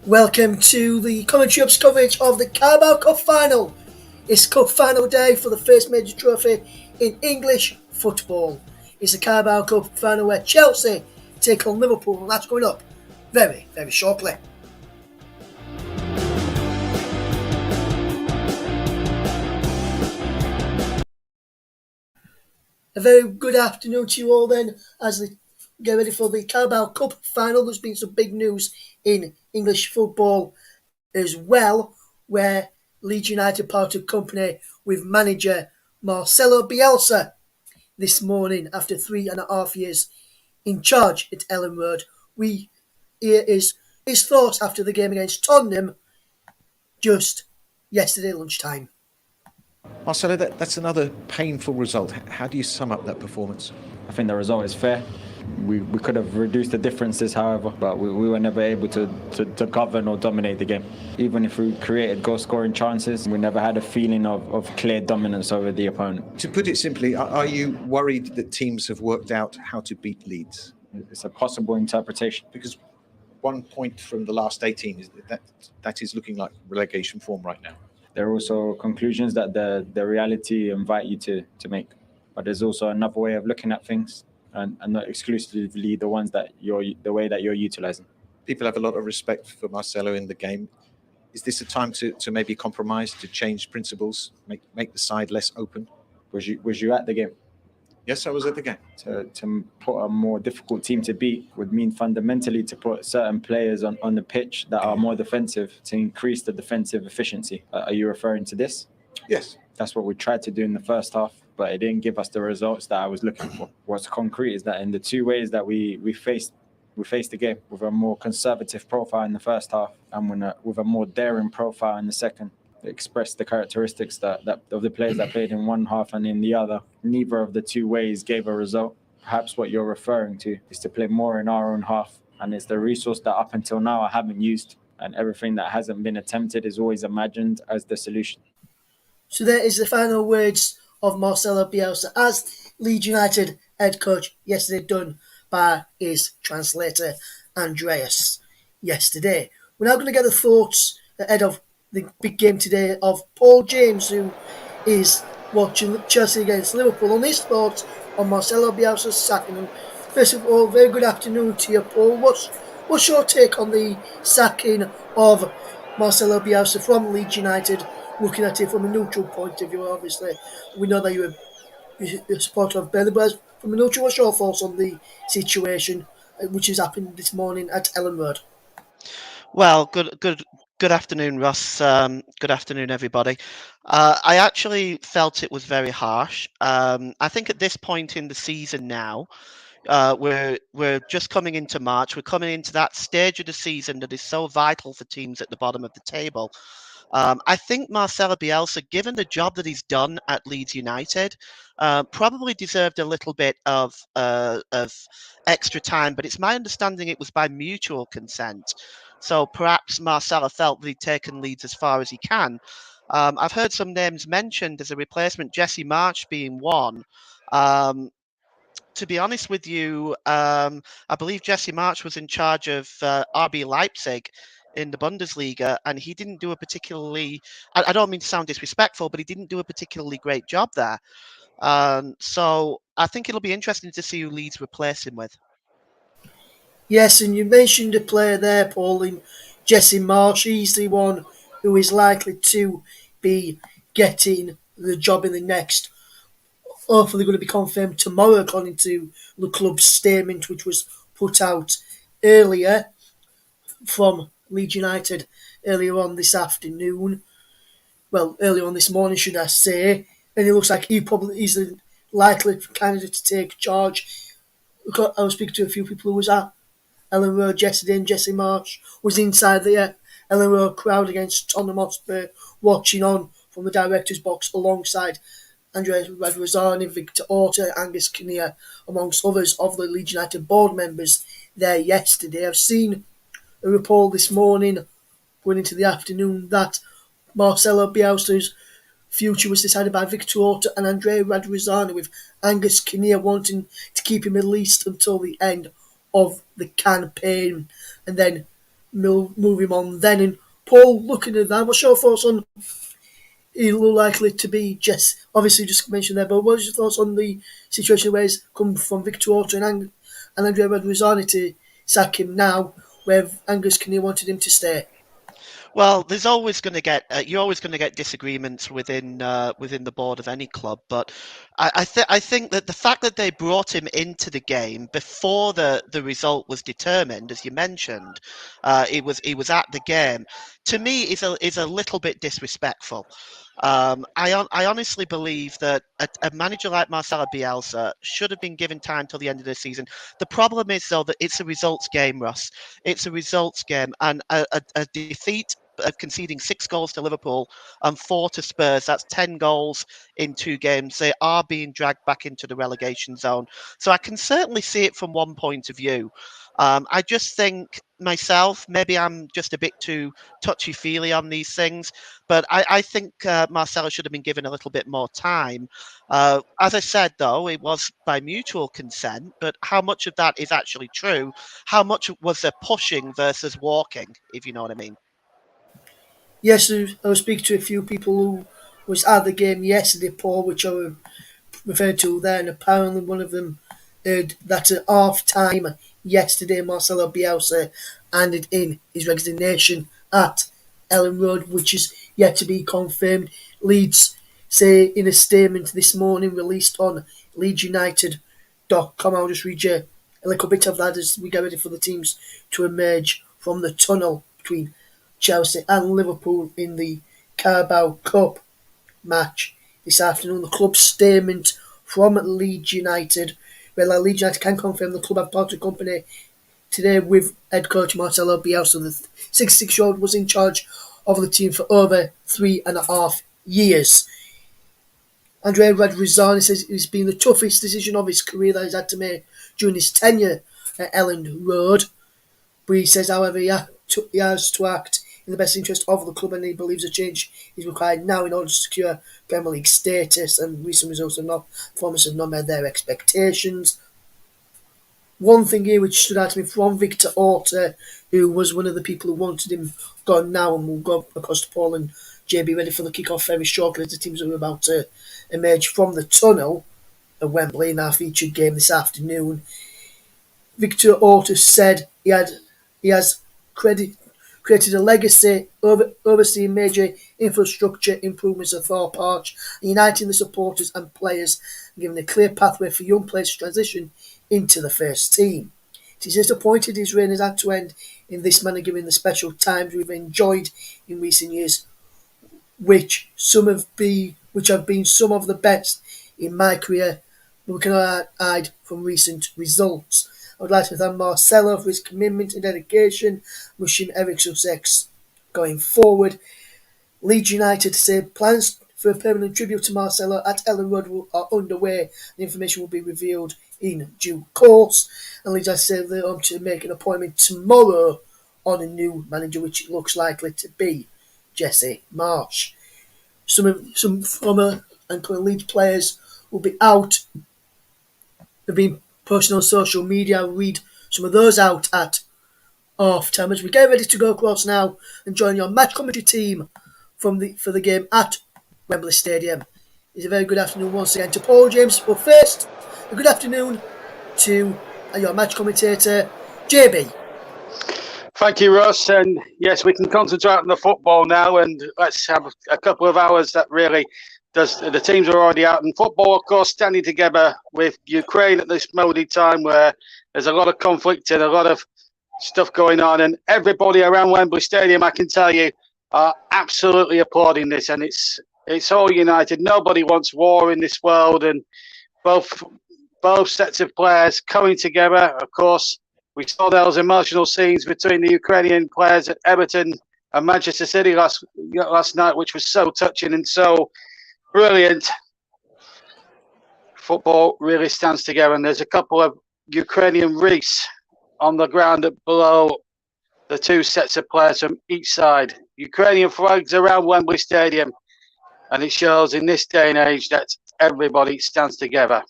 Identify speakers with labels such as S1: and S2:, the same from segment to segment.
S1: Welcome to the commentary ups coverage of the Carabao Cup Final. It's Cup Final day for the first major trophy in English football. It's the Carabao Cup Final where Chelsea take on Liverpool, and that's coming up very, very shortly. A very good afternoon to you all then as we get ready for the Carabao Cup Final. There's been some big news in English football as well, where Leeds United parted company with manager Marcelo Bielsa this morning after 3.5 years in charge at Ellen Road. We hear his thoughts after the game against Tottenham just yesterday lunchtime.
S2: Marcelo, that's another painful result. How do you sum up that performance?
S3: I think the result is fair. We could have reduced the differences, however, but we were never able to govern or dominate the game. Even if we created goal-scoring chances, we never had a feeling of clear dominance over the opponent.
S2: To put it simply, are you worried that teams have worked out how to beat Leeds?
S3: It's a possible interpretation.
S2: Because 1 point from the last 18 is that is looking like relegation form right now.
S3: There are also conclusions that the reality invite you to make. But there's also another way of looking at things, and not exclusively the way that you're utilizing.
S2: People have a lot of respect for Marcelo in the game. Is this a time to maybe compromise, to change principles, make the side less open?
S3: Was you at the game?
S2: Yes, I was at the game.
S3: To put a more difficult team to beat would mean fundamentally to put certain players on the pitch that are more defensive to increase the defensive efficiency. Are you referring to this?
S2: Yes.
S3: That's what we tried to do in the first half, but it didn't give us the results that I was looking for. What's concrete is that in the two ways that we faced the game, with a more conservative profile in the first half and with a more daring profile in the second, it expressed the characteristics that of the players that played in one half and in the other. Neither of the two ways gave a result. Perhaps what you're referring to is to play more in our own half, and it's the resource that up until now I haven't used, and everything that hasn't been attempted is always imagined as the solution.
S1: So there is the final words of Marcelo Bielsa as Leeds United head coach yesterday, done by his translator Andreas yesterday. We're now going to get the thoughts ahead of the big game today of Paul James, who is watching Chelsea against Liverpool, on his thoughts on Marcelo Bielsa's sacking. First of all, very good afternoon to you, Paul. What's your take on the sacking of Marcelo Bielsa from Leeds United? Looking at it from a neutral point of view, obviously, we know that you're a supporter of Burnley, but from a neutral, what's your thoughts on the situation which has happened this morning at Ellen Road?
S4: Well, good afternoon, Ross. Good afternoon, everybody. I actually felt it was very harsh. I think at this point in the season now, we're just coming into March. We're coming into that stage of the season that is so vital for teams at the bottom of the table. I think Marcelo Bielsa, given the job that he's done at Leeds United, probably deserved a little bit of extra time. But it's my understanding it was by mutual consent. So perhaps Marcelo felt that he'd taken Leeds as far as he can. I've heard some names mentioned as a replacement, Jesse March being one. To be honest with you, I believe Jesse March was in charge of RB Leipzig in the Bundesliga, and he didn't do a particularly, I don't mean to sound disrespectful, but he didn't do a particularly great job there. So I think it'll be interesting to see who Leeds replace him with.
S1: Yes, and you mentioned a player there, Paul, in Jesse Marsh. He's the one who is likely to be getting the job in the next, hopefully going to be confirmed tomorrow, according to the club's statement, which was put out earlier from Leeds United earlier on this afternoon. Well, earlier on this morning, should I say. And it looks like he probably is the likely candidate to take charge. I was speaking to a few people who was at Ellen Road yesterday, and Jesse Marsh was inside the Ellen Road crowd against Tottenham Hotspur, watching on from the director's box alongside Andrea Radrizzani, Victor Orta, Angus Kinnear, amongst others of the Leeds United board members there yesterday. I've seen a report this morning, going into the afternoon, that Marcelo Bielsa's future was decided by Victor Orta and Andrea Radrizzani, with Angus Kinnear wanting to keep him at least until the end of the campaign, and then move him on then. And Paul, looking at that, what's your thoughts on he'll likely to be Jess? Obviously, just mentioned there, but what's your thoughts on the situation where he's come from Victor Orta and Andrea Radrizzani to sack him now, where Angus Kinnear wanted him to stay?
S4: Well, there's always going to get you're always going to get disagreements within the board of any club, but I think that the fact that they brought him into the game before the result was determined, as you mentioned, he was at the game. To me, is a little bit disrespectful. I honestly believe that a manager like Marcelo Bielsa should have been given time till the end of the season. The problem is, though, that it's a results game, Russ. It's a results game, and a defeat of conceding 6 goals to Liverpool and 4 to Spurs. That's 10 goals in 2 games. They are being dragged back into the relegation zone. So I can certainly see it from one point of view. I just think myself, maybe I'm just a bit too touchy-feely on these things, but I think Marcelo should have been given a little bit more time. As I said, though, it was by mutual consent, but how much of that is actually true? How much was there pushing versus walking, if you know what I mean?
S1: Yes, I was speaking to a few people who was at the game yesterday, Paul, which I was referred to there, and apparently one of them heard that at half time yesterday, Marcelo Bielsa handed in his resignation at Ellen Road, which is yet to be confirmed. Leeds say in a statement this morning released on leedsunited.com. I'll just read you a little bit of that as we get ready for the teams to emerge from the tunnel between Chelsea and Liverpool in the Carabao Cup match this afternoon. The club's statement from Leeds United. Well, Leeds United can confirm the club have parted company today with head coach Marcelo Bielsa. The 66-year-old was in charge of the team for over 3.5 years. Andrea Radrizzani says it's been the toughest decision of his career that he's had to make during his tenure at Ellen Road. But he says, however, he has to act in the best interest of the club, and he believes a change is required now in order to secure Premier League status, and recent results performances have not met their expectations. One thing here which stood out to me from Victor Orta, who was one of the people who wanted him gone now, and we'll go across to Paul and JB ready for the kick-off very shortly as the teams are about to emerge from the tunnel at Wembley in our featured game this afternoon. Victor Orta said he has created a legacy overseeing major infrastructure improvements at Thorpe Arch, uniting the supporters and players, and giving a clear pathway for young players to transition into the first team. It is disappointed his reign has had to end in this manner, given the special times we've enjoyed in recent years, which have been some of the best in my career. We cannot hide from recent results. I would like to thank Marcelo for his commitment and dedication, wishing every success going forward. Leeds United say plans for a permanent tribute to Marcelo at Ellen Road are underway, and information will be revealed in due course. And Leeds United say they're on to make an appointment tomorrow on a new manager, which it looks likely to be Jesse Marsh. Some former and current Leeds players will be out. Have been posting on social media. I'll read some of those out at half time as we get ready to go across now and join your match commentary team for the game at Wembley Stadium. It's a very good afternoon once again to Paul James. But first, a good afternoon to your match commentator, JB.
S5: Thank you, Russ. And yes, we can concentrate on the football now, and let's have a couple of hours that really does. The teams are already out in football, of course, standing together with Ukraine at this moment in time where there's a lot of conflict and a lot of stuff going on, and everybody around Wembley Stadium, I can tell you, are absolutely applauding this, and it's all united. Nobody wants war in this world, and both sets of players coming together. Of course, we saw those emotional scenes between the Ukrainian players at Everton and Manchester City last night, which was so touching and so brilliant. Football really stands together, and there's a couple of Ukrainian wreaths on the ground below the two sets of players from each side. Ukrainian flags around Wembley Stadium, and it shows in this day and age that everybody stands together.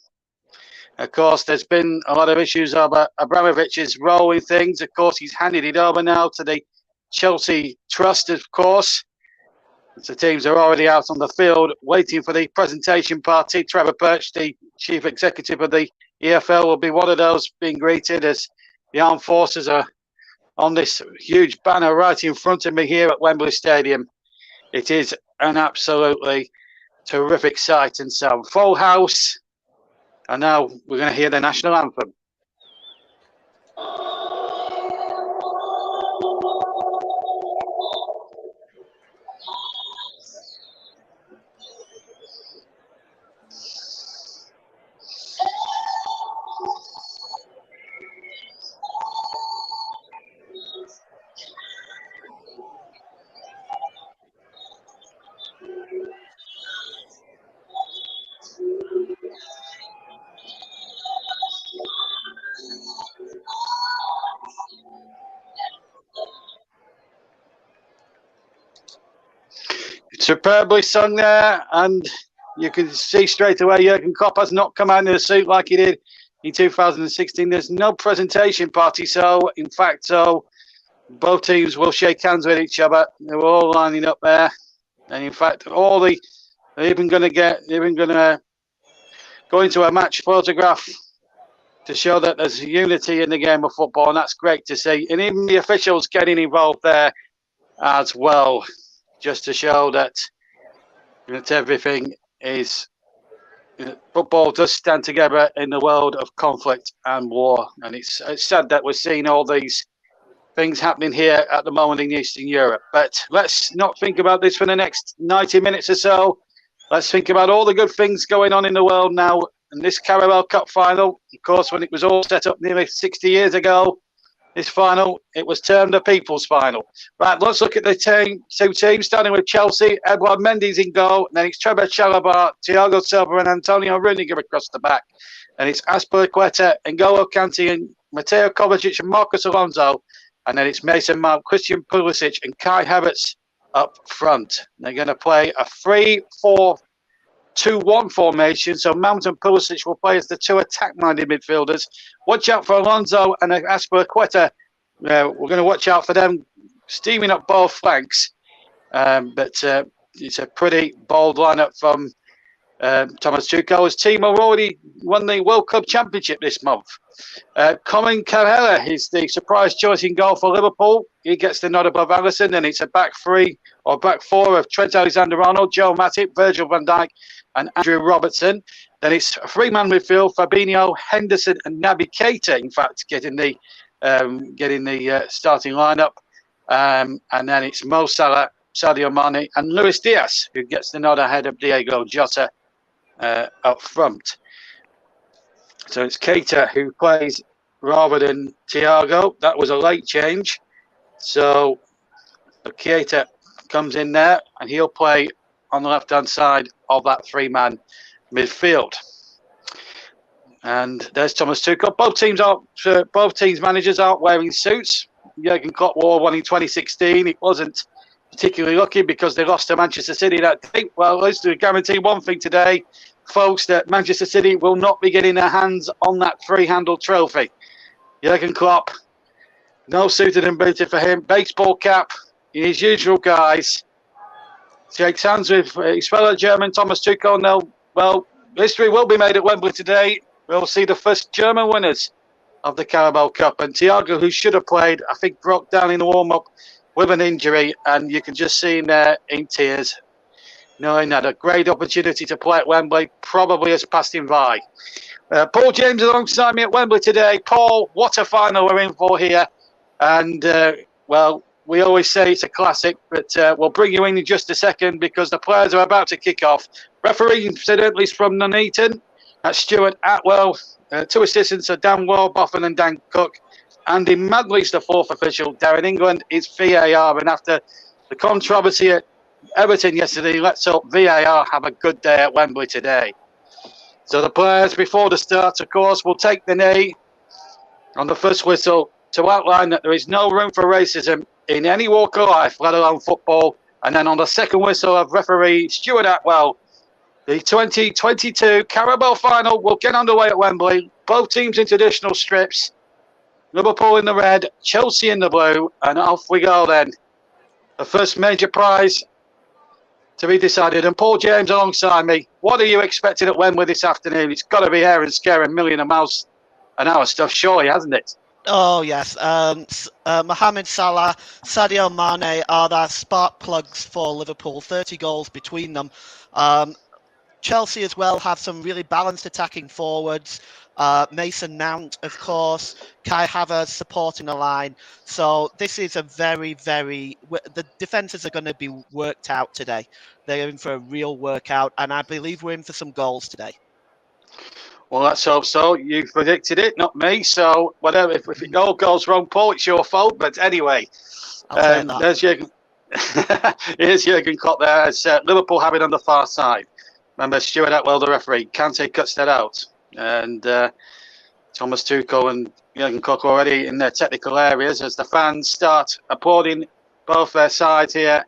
S5: Of course, there's been a lot of issues about Abramovich's role in things. Of course, he's handed it over now to the Chelsea Trust, of course. The teams are already out on the field waiting for the presentation party. Trevor Birch, the chief executive of the EFL, will be one of those being greeted as the armed forces are on this huge banner right in front of me here at Wembley Stadium. It is an absolutely terrific sight and sound. Full house. And now we're going to hear the national anthem. Superbly sung there, and you can see straight away Jurgen Klopp has not come out in a suit like he did in 2016. There's no presentation party, so in fact, both teams will shake hands with each other. They were all lining up there, and in fact, they're even going to go into a match photograph to show that there's unity in the game of football, and that's great to see. And even the officials getting involved there as well, just to show that everything is, football does stand together in the world of conflict and war. And it's sad that we're seeing all these things happening here at the moment in Eastern Europe. But let's not think about this for the next 90 minutes or so. Let's think about all the good things going on in the world now. And this Carabao Cup Final, of course, when it was all set up nearly 60 years ago, this final, it was termed the People's Final. Right, let's look at the two teams, starting with Chelsea. Edouard Mendy's in goal. And then it's Trevor Chalobah, Thiago Silva and Antonio Rudiger across the back. And it's Azpilicueta, N'Golo Kante and Mateo Kovacic and Marcos Alonso. And then it's Mason Mount, Christian Pulisic and Kai Havertz up front. They're going to play a 3-4-2-1 formation. So Mount and Pulisic will play as the two attack-minded midfielders. Watch out for Alonso and Azpilicueta. We're going to watch out for them steaming up both flanks. But it's a pretty bold lineup from Thomas Tuchel. His team have already won the World Club Championship this month. Colin Carrera is the surprise choice in goal for Liverpool. He gets the nod above Alisson, and it's a back three or back four of Trent Alexander-Arnold, Joe Matip, Virgil van Dijk, and Andrew Robertson. Then it's a three-man midfield: Fabinho, Henderson, and Naby Keita. In fact, getting the starting lineup. And then it's Mo Salah, Sadio Mane, and Luis Diaz, who gets the nod ahead of Diego Jota up front. So it's Keita who plays rather than Thiago. That was a late change. So Keita comes in there, and he'll play on the left-hand side of that three-man midfield. And there's Thomas Tuchel. Both teams' managers aren't wearing suits. Jurgen Klopp wore one in 2016. It wasn't particularly lucky because they lost to Manchester City that day. Well, let's guarantee one thing today, folks, that Manchester City will not be getting their hands on that three-handled trophy. Jurgen Klopp, no suited and booted for him. Baseball cap in his usual guise. Shakes hands with his fellow German Thomas Tuchel. Now, well, history will be made at Wembley today. We'll see the first German winners of the Carabao Cup. And Thiago, who should have played, I think broke down in the warm-up with an injury. And you can just see him there in tears, knowing that a great opportunity to play at Wembley probably has passed him by. Paul James alongside me at Wembley today. Paul, what a final we're in for here. And, well, we always say it's a classic, but we'll bring you in just a second because the players are about to kick off. Referee, incidentally, is from Nuneaton. That's Stuart Atwell. Two assistants are Dan Warbotham and Dan Cook. Andy Madley's the fourth official. Darren England is VAR. And after the controversy at Everton yesterday, let's hope VAR have a good day at Wembley today. So the players, before the start, of course, will take the knee on the first whistle to outline that there is no room for racism in any walk of life, let alone football. And then on the second whistle of referee Stuart Atwell, The 2022 Carabao Final will get underway at Wembley. Both teams in traditional strips. Liverpool in the red, Chelsea in the blue, and off we go then. The first major prize to be decided. And Paul James alongside me. What are you expecting at Wembley this afternoon? It's got to be hair and scare a million miles an hour stuff, surely, hasn't it?
S4: Oh, yes. Mohamed Salah, Sadio Mane are the spark plugs for Liverpool, 30 goals between them. Chelsea as well have some really balanced attacking forwards. Mason Mount, of course, Kai Havertz supporting the line. So this is a the defences are going to be worked out today. They're in for a real workout, and I believe we're in for some goals today.
S5: Well, let's hope so. You predicted it, not me. So whatever, if it all goes wrong, Paul, it's your fault. But anyway, there's Jurgen. Here's Jurgen Klopp there. As Liverpool have it on the far side. Remember, Stuart Atwell, the referee. Kante cuts that out. And Thomas Tuchel and Jurgen Klopp already in their technical areas as the fans start applauding both their sides here.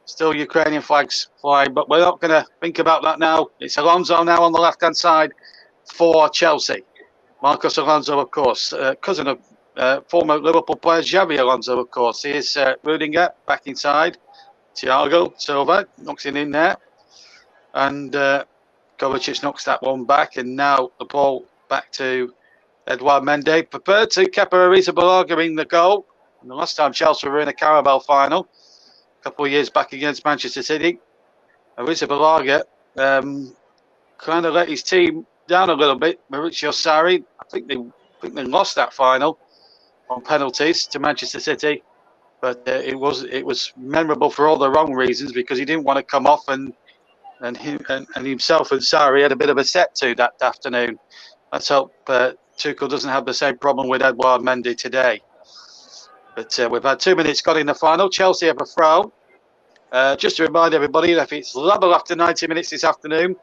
S5: Still Ukrainian flags flying, but we're not going to think about that now. It's Alonso now on the left-hand side for Chelsea. Marcos Alonso, of course, cousin of former Liverpool player Xavi Alonso, of course. Here's Rudiger back inside. Thiago Silva knocks it in there. And Kovacic knocks that one back. And now the ball back to Edouard Mendy. Prepared to Kepa Arrizabalaga in the goal. And the last time Chelsea were in a Carabao final, a couple of years back against Manchester City, Arrizabalaga kind of let his team down a little bit. Maurizio Sarri, I think they lost that final on penalties to Manchester City, but it was memorable for all the wrong reasons because he didn't want to come off and himself and Sarri had a bit of a set to that afternoon. Let's hope Tuchel doesn't have the same problem with Edouard Mendy today. But we've had 2 minutes got in the final. Chelsea have a throw. Just to remind everybody that if it's level after 90 minutes this afternoon,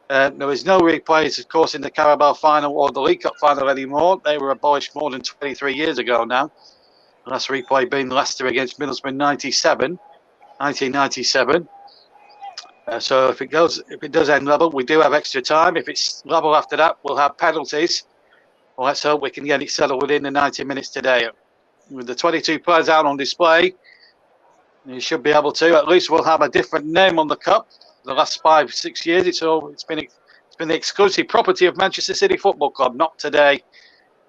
S5: there is no replays, of course, in the Carabao Final or the League Cup Final anymore. They were abolished more than 23 years ago now. The last replay being Leicester against Middlesbrough 1997. So if it does end level, we do have extra time. If it's level after that, we'll have penalties. Well, let's hope we can get it settled within the 90 minutes today. With the 22 players out on display, you should be able to. At least we'll have a different name on the cup. The last 5-6 years, it's been the exclusive property of Manchester City Football Club. Not today,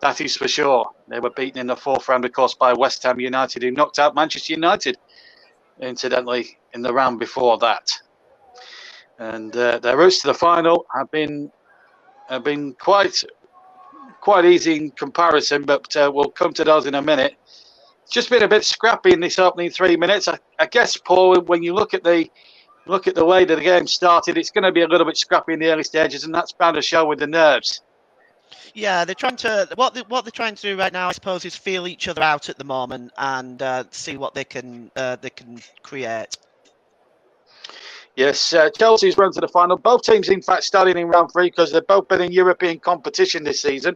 S5: that is for sure. They were beaten in the fourth round, of course, by West Ham United, who knocked out Manchester United, incidentally, in the round before that. And their routes to the final have been quite easy in comparison, but we'll come to those in a minute. It's just been a bit scrappy in this opening 3 minutes. I guess, Paul, when you look at the way that the game started, it's going to be a little bit scrappy in the early stages, and that's bound to show with the nerves.
S4: Yeah, they're trying to what they're trying to do right now, I suppose, is feel each other out at the moment and see what they can create.
S5: Yes, Chelsea's run to the final. Both teams, in fact, starting in round 3 because they've both been in European competition this season.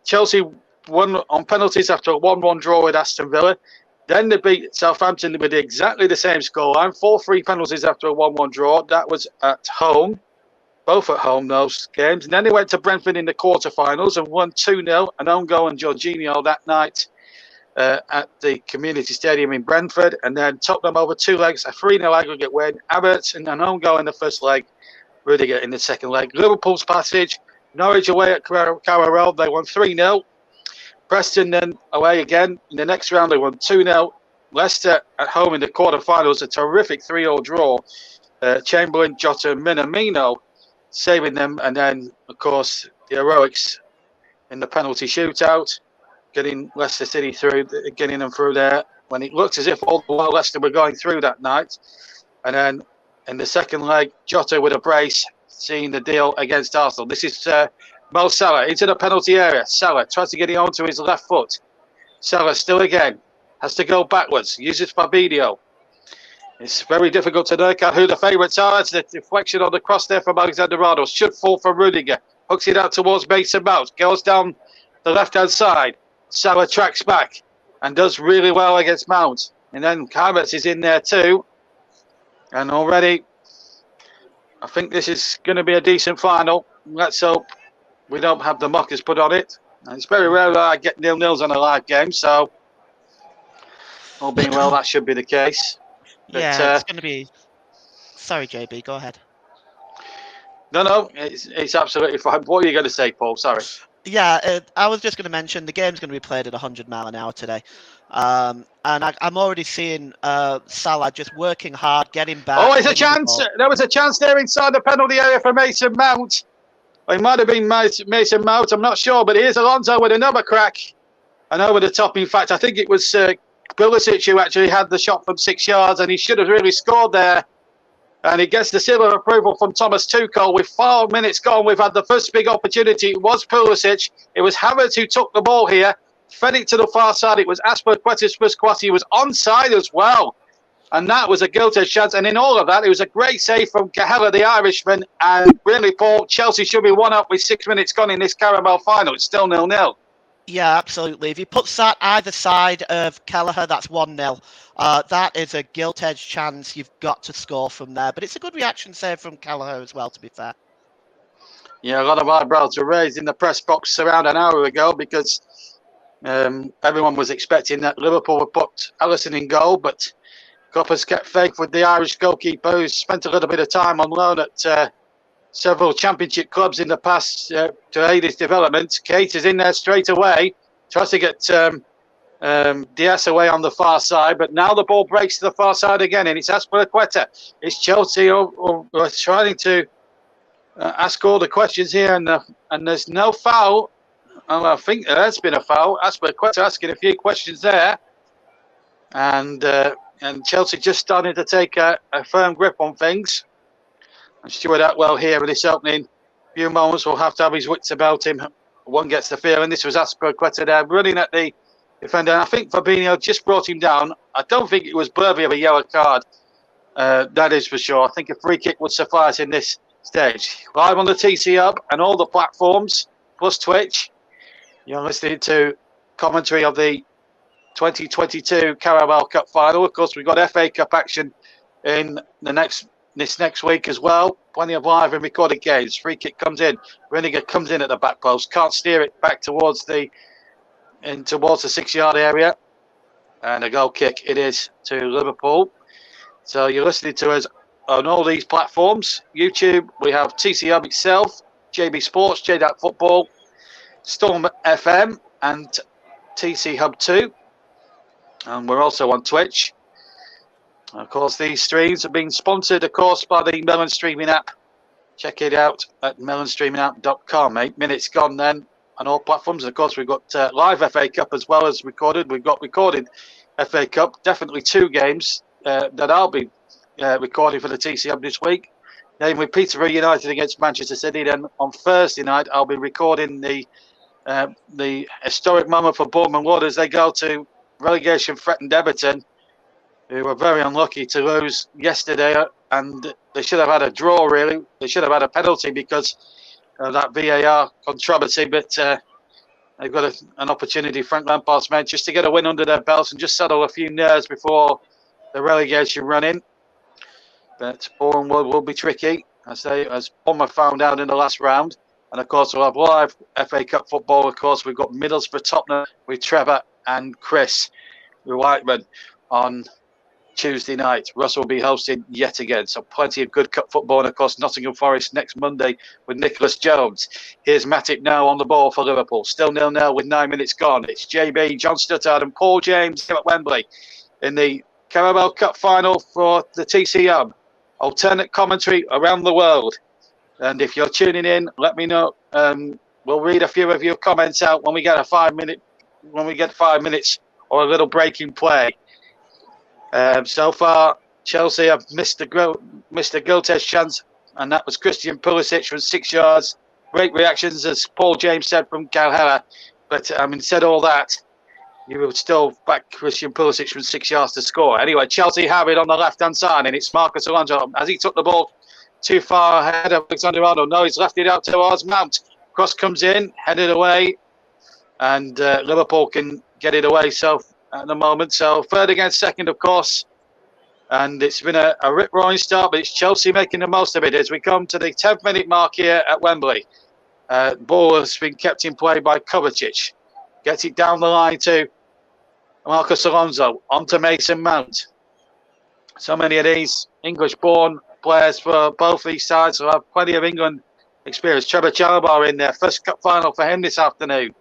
S5: Chelsea won on penalties after a 1-1 draw with Aston Villa. Then they beat Southampton with exactly the same scoreline, 4-3 penalties after a 1-1 draw. That was at home, both at home, those games. And then they went to Brentford in the quarterfinals and won 2-0, an own goal and Jorginho that night at the Community Stadium in Brentford. And then Tottenham over 2 legs, a 3-0 aggregate win. Havertz and an own goal in the first leg, Rudiger in the second leg. Liverpool's passage, Norwich away at Carabao, they won 3-0. Preston then away again. In the next round, they won 2-0. Leicester at home in the quarterfinals, a terrific 3-0 draw. Chamberlain, Jota, and Minamino saving them. And then, of course, the heroics in the penalty shootout, getting Leicester City through, getting them through there when it looked as if all the while Leicester were going through that night. And then in the second leg, Jota with a brace, seeing the deal against Arsenal. This is Mo Salah into the penalty area. Salah tries to get it onto his left foot. Salah still again has to go backwards. Uses Fabinho. It's very difficult to work out who the favourites are. It's the deflection on the cross there from Alexander-Arnold. Should fall from Rudiger. Hooks it out towards Mason Mount. Goes down the left-hand side. Salah tracks back and does really well against Mount. And then Havertz is in there too. And already I think this is going to be a decent final. Let's hope we don't have the muckers put on it. And it's very rare that I get 0-0s on a live game, so all being well, that should be the case.
S4: Yeah, it's going to be. Sorry, JB, go ahead.
S5: No, it's absolutely fine. What are you going to say, Paul? Sorry.
S4: Yeah, I was just going to mention the game's going to be played at 100 mile an hour today. And I'm already seeing Salah just working hard, getting back.
S5: Oh, there's a chance. There was a chance there inside the penalty area for Mason Mount. It might have been Mason Mount, I'm not sure, but here's Alonso with another crack. And over the top, in fact, I think it was Pulisic who actually had the shot from 6 yards, and he should have really scored there. And he gets the seal of approval from Thomas Tuchel. With 4 minutes gone, we've had the first big opportunity. It was Pulisic. It was Havertz who took the ball here, fed it to the far side. It was Azpilicueta's first cross. He was onside as well. And that was a guilty chance. And in all of that, it was a great save from Cahella, the Irishman. And really, Paul, Chelsea should be 1-up with 6 minutes gone in this Carabao final. It's still 0-0.
S4: Yeah, absolutely. If he puts that either side of Kelleher, that's 1-0. That is a gilt-edged chance you've got to score from there. But it's a good reaction save from Kelleher as well, to be fair.
S5: Yeah, a lot of eyebrows were raised in the press box around an hour ago because everyone was expecting that Liverpool would put Alisson in goal, but Coppers kept faith with the Irish goalkeeper who spent a little bit of time on loan at several championship clubs in the past to aid his development. Kate is in there straight away, tries to get Diaz away on the far side, but now the ball breaks to the far side again, and it's Azpilicueta. It's Chelsea who are trying to ask all the questions here, and there's no foul. Oh, I think there has been a foul. Azpilicueta asking a few questions there, and Chelsea just starting to take a firm grip on things. And Stuart Atwell here in this opening few moments will have to have his wits about him. One gets the feeling this was Azpilicueta there running at the defender. And I think Fabinho just brought him down. I don't think it was worthy of a yellow card. That is for sure. I think a free kick would suffice in this stage. Live on the TC Hub and all the platforms, plus Twitch. You're listening to commentary of the 2022 Carabao Cup Final. Of course, we've got FA Cup action in this next week as well. Plenty of live and recorded games. Free kick comes in. Reniger comes in at the back post. Can't steer it back towards the 6-yard area. And a goal kick it is to Liverpool. So you're listening to us on all these platforms. YouTube, we have TC Hub itself, JB Sports, JDAT Football, Storm FM, and TC Hub 2. And we're also on Twitch. Of course, these streams have been sponsored, of course, by the Melon Streaming app. Check it out at melonstreamingapp.com. 8 minutes gone then on all platforms. Of course, we've got live FA Cup as well as recorded. We've got recorded FA Cup. Definitely 2 games that I'll be recording for the TC Hub this week. Namely, Peterborough United against Manchester City. Then on Thursday night, I'll be recording the historic moment for Bournemouth Wood as they go to relegation-threatened Everton, who were very unlucky to lose yesterday, and they should have had a draw, really. They should have had a penalty because of that VAR controversy, but they've got an opportunity, Frank Lampard's men, just to get a win under their belts and just settle a few nerves before the relegation run-in. But Bournemouth will be tricky, as Bournemouth found out in the last round. And, of course, we'll have live FA Cup football. Of course, we've got Middlesbrough Tottenham with Trevor and Chris Whiteman on Tuesday night. Russell will be hosting yet again. So plenty of good cup football. And, of course, Nottingham Forest next Monday with Nicholas Jones. Here's Matip now on the ball for Liverpool. Still 0-0 with 9 minutes gone. It's JB, John Stuttard and Paul James here at Wembley in the Carabao Cup Final for the TC Hub. Alternate commentary around the world. And if you're tuning in, let me know. We'll read a few of your comments out when we get 5 minutes or a little break in play. So far, Chelsea have missed a goal-test chance, and that was Christian Pulisic from 6 yards. Great reactions, as Paul James said, from Cahella. But said all that, you would still back Christian Pulisic from 6 yards to score. Anyway, Chelsea have it on the left-hand side, and it's Marcus Alonso. As he took the ball too far ahead of Alexander-Arnold. No, he's left it out towards Mount. Cross comes in, headed away, and Liverpool can get it away at the moment. So third against second, of course. And it's been a rip-roaring start, but it's Chelsea making the most of it as we come to the 10th-minute mark here at Wembley. Ball has been kept in play by Kovacic. Gets it down the line to Marcos Alonso, onto Mason Mount. So many of these English-born players for both these sides who have plenty of England experience. Trevor Chalobah in there, first cup final for him this afternoon.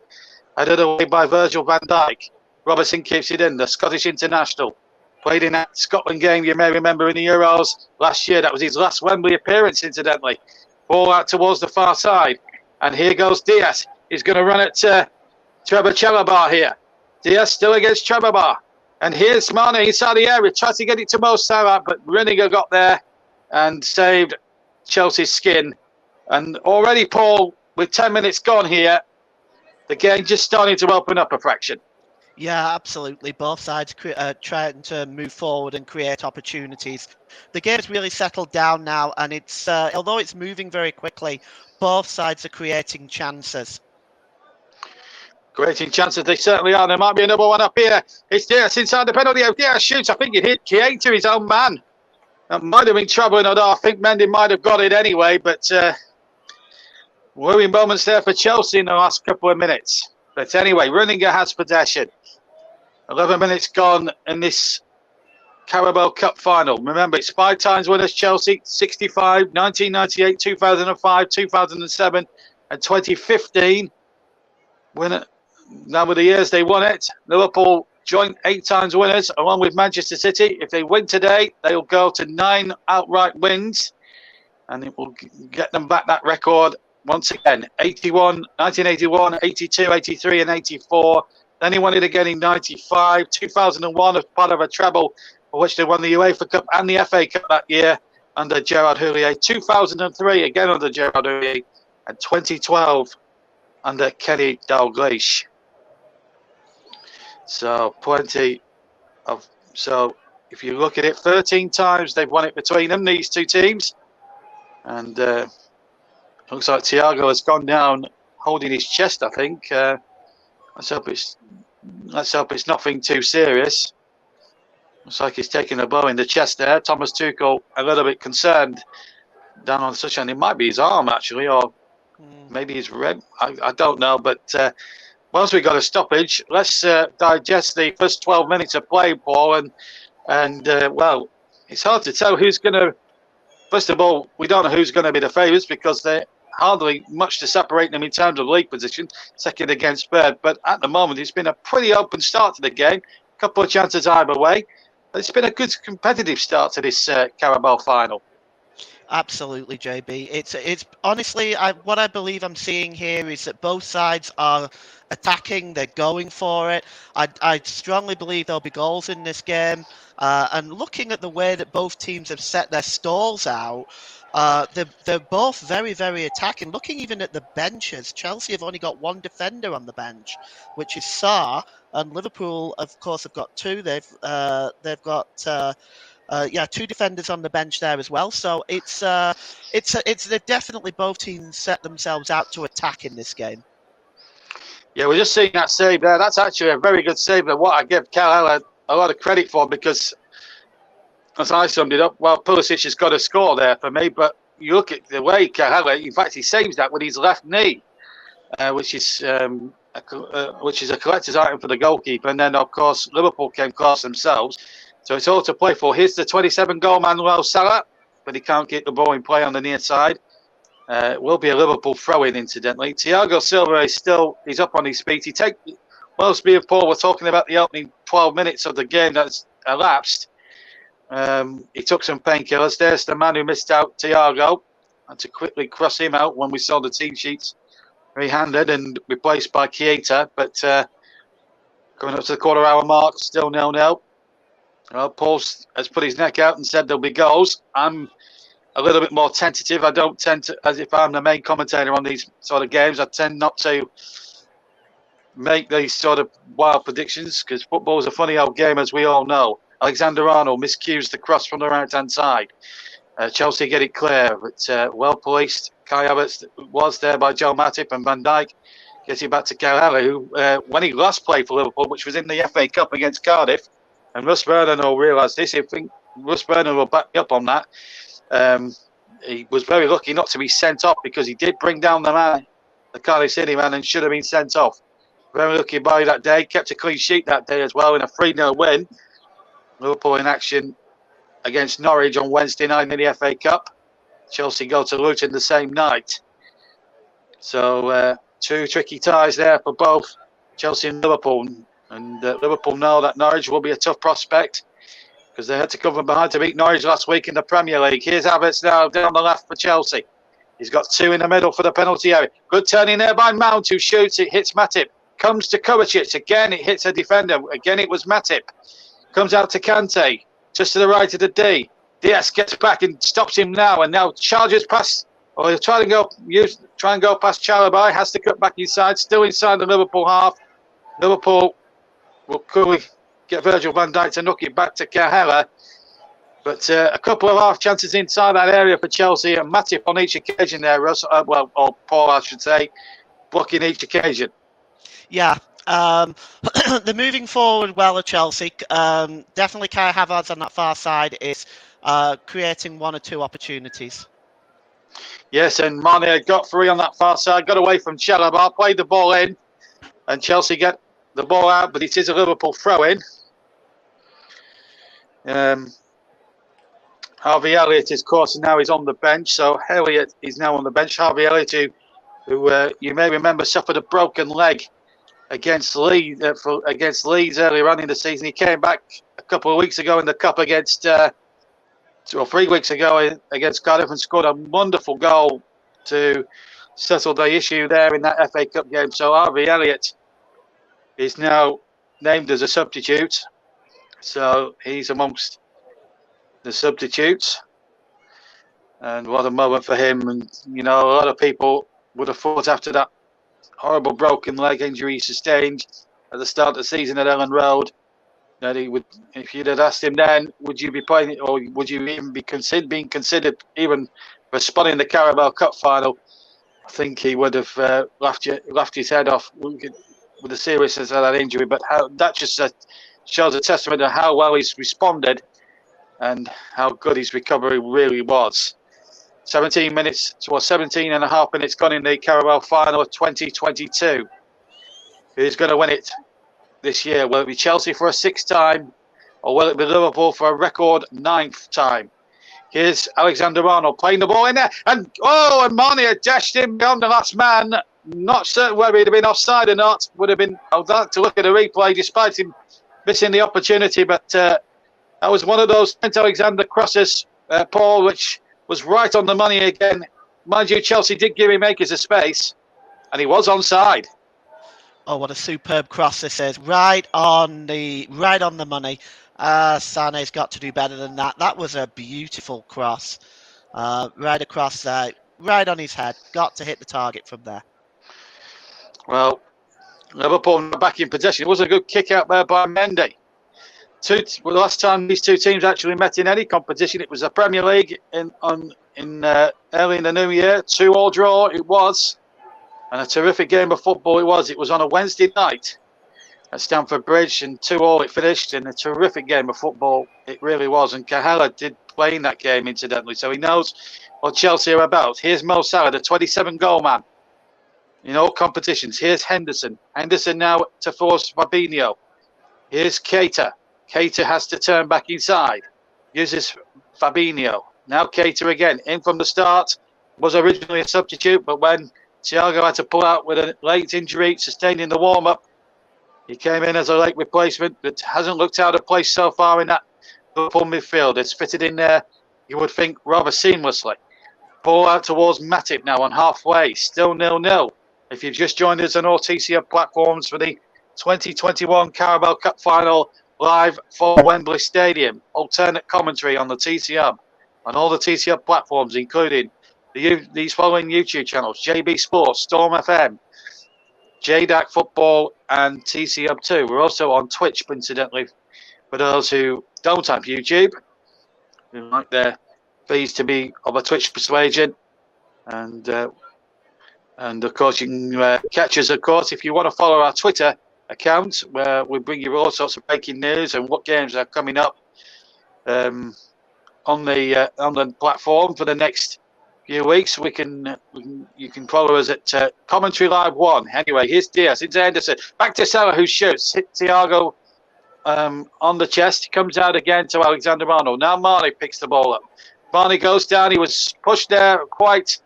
S5: Headed away by Virgil van Dijk. Robertson keeps it in, the Scottish international. Played in that Scotland game, you may remember, in the Euros last year. That was his last Wembley appearance, incidentally. Ball out towards the far side. And here goes Diaz. He's going to run at Trevor Chalobah here. Diaz still against Chalobah. And here's Mane inside the area. Tries to get it to Mo Salah, but Reniger got there and saved Chelsea's skin. And already, Paul, with 10 minutes gone here, the game just starting to open up a fraction.
S4: Yeah, absolutely. Both sides trying to move forward and create opportunities. The game has really settled down now, and it's although it's moving very quickly, both sides are creating chances.
S5: Creating chances, they certainly are. There might be another one up here. It's Diaz inside the penalty. Diaz shoots. I think it hit Keita, his own man. That might have been troubling, although I think Mendy might have got it anyway. But worrying moments there for Chelsea in the last couple of minutes. But anyway, Reniger has possession. 11 minutes gone in this Carabao Cup Final. Remember, it's 5 times winners Chelsea, 65, 1998, 2005, 2007 and 2015. Winner. Now with the years they won it, Liverpool joint 8 times winners along with Manchester City. If they win today, they'll go to 9 outright wins and it will get them back that record once again. 81, 1981, 82, 83 and 84. Then he won it again in 95, 2001 as part of a treble for which they won the UEFA Cup and the FA Cup that year under Gerard Houllier. 2003 again under Gerard Houllier, and 2012 under Kenny Dalglish. So plenty of. So if you look at it, 13 times they've won it between them, these two teams, and looks like Thiago has gone down holding his chest. I think. Let's hope it's nothing too serious. Looks like he's taking a blow in the chest there. Thomas Tuchel a little bit concerned down on such, and it might be his arm actually, or maybe his rib. I don't know. But once we got a stoppage, let's digest the first 12 minutes of play, Paul. And well, it's hard to tell who's going to. First of all, we don't know who's going to be the favourites because they're hardly much to separate them in terms of league position, second against third. But at the moment, it's been a pretty open start to the game. A couple of chances either way. It's been a good competitive start to this Carabao final.
S4: Absolutely, JB. It's honestly, what I believe I'm seeing here is that both sides are attacking. They're going for it. I strongly believe there'll be goals in this game. And looking at the way that both teams have set their stalls out, they're both very, very attacking. Looking even at the benches, Chelsea have only got 1 defender on the bench, which is Sarr, and Liverpool, of course, have got 2. They've got 2 defenders on the bench there as well. So it's they're definitely both teams set themselves out to attack in this game.
S5: Yeah, we're just seeing that save there. That's actually a very good save. And what I give Cal a lot of credit for, because as I summed it up, well, Pulisic has got to score there for me. But you look at the way Cal, in fact, he saves that with his left knee, which is a collector's item for the goalkeeper. And then, of course, Liverpool came close themselves. So it's all to play for. Here's the 27-goal Manuel Salah, but he can't get the ball in play on the near side. It will be a Liverpool throw-in, incidentally. Thiago Silva he's up on his feet. Whilst me and Paul were talking about the opening 12 minutes of the game that's elapsed, he took some painkillers. There's the man who missed out, Thiago, and to quickly cross him out when we saw the team sheets re-handed and replaced by Keita. But coming up to the quarter-hour mark, still 0-0. Well, Paul has put his neck out and said there'll be goals. I'm a little bit more tentative. I don't tend to, as if I'm the main commentator on these sort of games, I tend not to make these sort of wild predictions because football is a funny old game, as we all know. Alexander Arnold miscues the cross from the right-hand side. Chelsea get it clear, but well policed. Kai Havertz was there by Joe Matip, and Van Dijk gets it back to Carabao, who, when he last played for Liverpool, which was in the FA Cup against Cardiff, and Russ Vernon will realise this. I think Russ Burnham will back me up on that. He was very lucky not to be sent off because he did bring down the man, the Cardiff City man, and should have been sent off. Very lucky by that day. Kept a clean sheet that day as well in a 3-0 win. Liverpool in action against Norwich on Wednesday night in the FA Cup. Chelsea go to Luton the same night. So 2 tricky ties there for both Chelsea and Liverpool. And Liverpool know that Norwich will be a tough prospect because they had to come from behind to beat Norwich last week in the Premier League. Here's Havertz now down the left for Chelsea. He's got 2 in the middle for the penalty area. Good turning there by Mount, who shoots. It hits Matip. Comes to Kovacic. Again, it hits a defender. Again, it was Matip. Comes out to Kante. Just to the right of the D. Diaz gets back and stops him now. And now charges past. Or he'll try and go past Carabao. Has to cut back inside. Still inside the Liverpool half. Liverpool will quickly get Virgil van Dijk to knock it back to Cahella. But a couple of half chances inside that area for Chelsea. And Matip on each occasion there, Russ. Or Paul, I should say. Blocking each occasion.
S4: Yeah, they're moving forward well at Chelsea. Definitely Kai Havertz on that far side is creating 1 or 2 opportunities.
S5: Yes, and Mane got 3 on that far side, got away from Chalobah, played the ball in, and Chelsea get the ball out, but it is a Liverpool throw-in. Harvey Elliott, of course, now he's on the bench, so Elliott is now on the bench. Harvey Elliott, who you may remember suffered a broken leg against Leeds earlier on in the season. He came back a couple of weeks ago in the cup against 3 weeks ago against Cardiff and scored a wonderful goal to settle the issue there in that FA Cup game. So Harvey Elliott is now named as a substitute. So he's amongst the substitutes. And what a moment for him. And, a lot of people would have thought after that horrible broken leg injury he sustained at the start of the season at Ellen Road that he would, if you'd have asked him then, would you be playing or would you even be being considered even for a spot in the Carabao Cup Final, I think he would have laughed his head off with the seriousness of that injury. But that just shows a testament to how well he's responded and how good his recovery really was. 17 and a half minutes gone in the Carabao Final of 2022. Who's going to win it this year? Will it be Chelsea for a 6th time, or will it be Liverpool for a record 9th time? Here's Alexander-Arnold playing the ball in there, and Mane had dashed in beyond the last man. Not certain whether he'd have been offside or not. Would have been. I'd like to look at the replay, despite him missing the opportunity. But that was one of those Trent Alexander crosses, Paul, which was right on the money again. Mind you, Chelsea did give him acres of space, and he was onside.
S4: Oh, what a superb cross this is! Right on the money. Sane's got to do better than that. That was a beautiful cross, right across there, right on his head. Got to hit the target from there.
S5: Well, Liverpool back in possession. It was a good kick out there by Mendy. The last time these 2 teams actually met in any competition, it was the Premier League in early in the new year. 2-2 draw it was, and a terrific game of football it was. It was on a Wednesday night at Stamford Bridge, and 2-2 it finished, and a terrific game of football it really was. And Cahella did play in that game, incidentally, so he knows what Chelsea are about. Here's Mo Salah, the 27-goal man in all competitions. Here's Henderson. Henderson now to force Fabinho. Here's Keita. Keita has to turn back inside. Uses Fabinho. Now Keita again. In from the start. Was originally a substitute, but when Thiago had to pull out with a late injury sustained in the warm-up, he came in as a late replacement, but hasn't looked out of place so far in that Liverpool midfield. It's fitted in there, you would think, rather seamlessly. Ball out towards Matip now on halfway. Still 0-0. If you've just joined us on all TCM platforms for the 2021 Carabao Cup Final live for Wembley Stadium. Alternate commentary on the TCM, on all the TCM platforms, including these following YouTube channels: JB Sports, Storm FM, JDAC Football, and TCM2. We're also on Twitch, incidentally, for those who don't have YouTube, who like their feeds to be of a Twitch persuasion. And of course, you can catch us, of course, if you want to follow our Twitter account, where we bring you all sorts of breaking news and what games are coming up on the platform for the next few weeks. You can follow us at Commentary Live 1. Anyway, here's Diaz into Henderson. Back to Salah, who shoots. Hit Thiago on the chest. Comes out again to Alexander-Arnold. Now Marnie picks the ball up. Marnie goes down. He was pushed there quite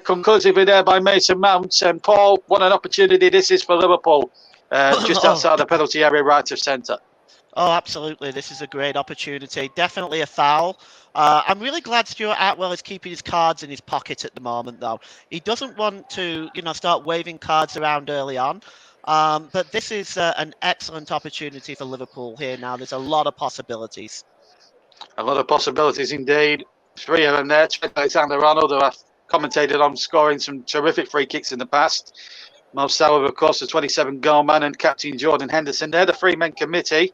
S5: conclusively there by Mason Mount. And Paul, what an opportunity this is for Liverpool. Just outside the penalty area, right of centre.
S4: Oh, absolutely. This is a great opportunity. Definitely a foul. I'm really glad Stuart Atwell is keeping his cards in his pocket at the moment, though. He doesn't want to, start waving cards around early on. But this is an excellent opportunity for Liverpool here now. There's a lot of possibilities.
S5: A lot of possibilities indeed. 3 of them there. Alexander-Arnold, who I've commentated on scoring some terrific free kicks in the past. Mo Salah, of course, the 27-goal man, and captain Jordan Henderson. They're the 3-man committee.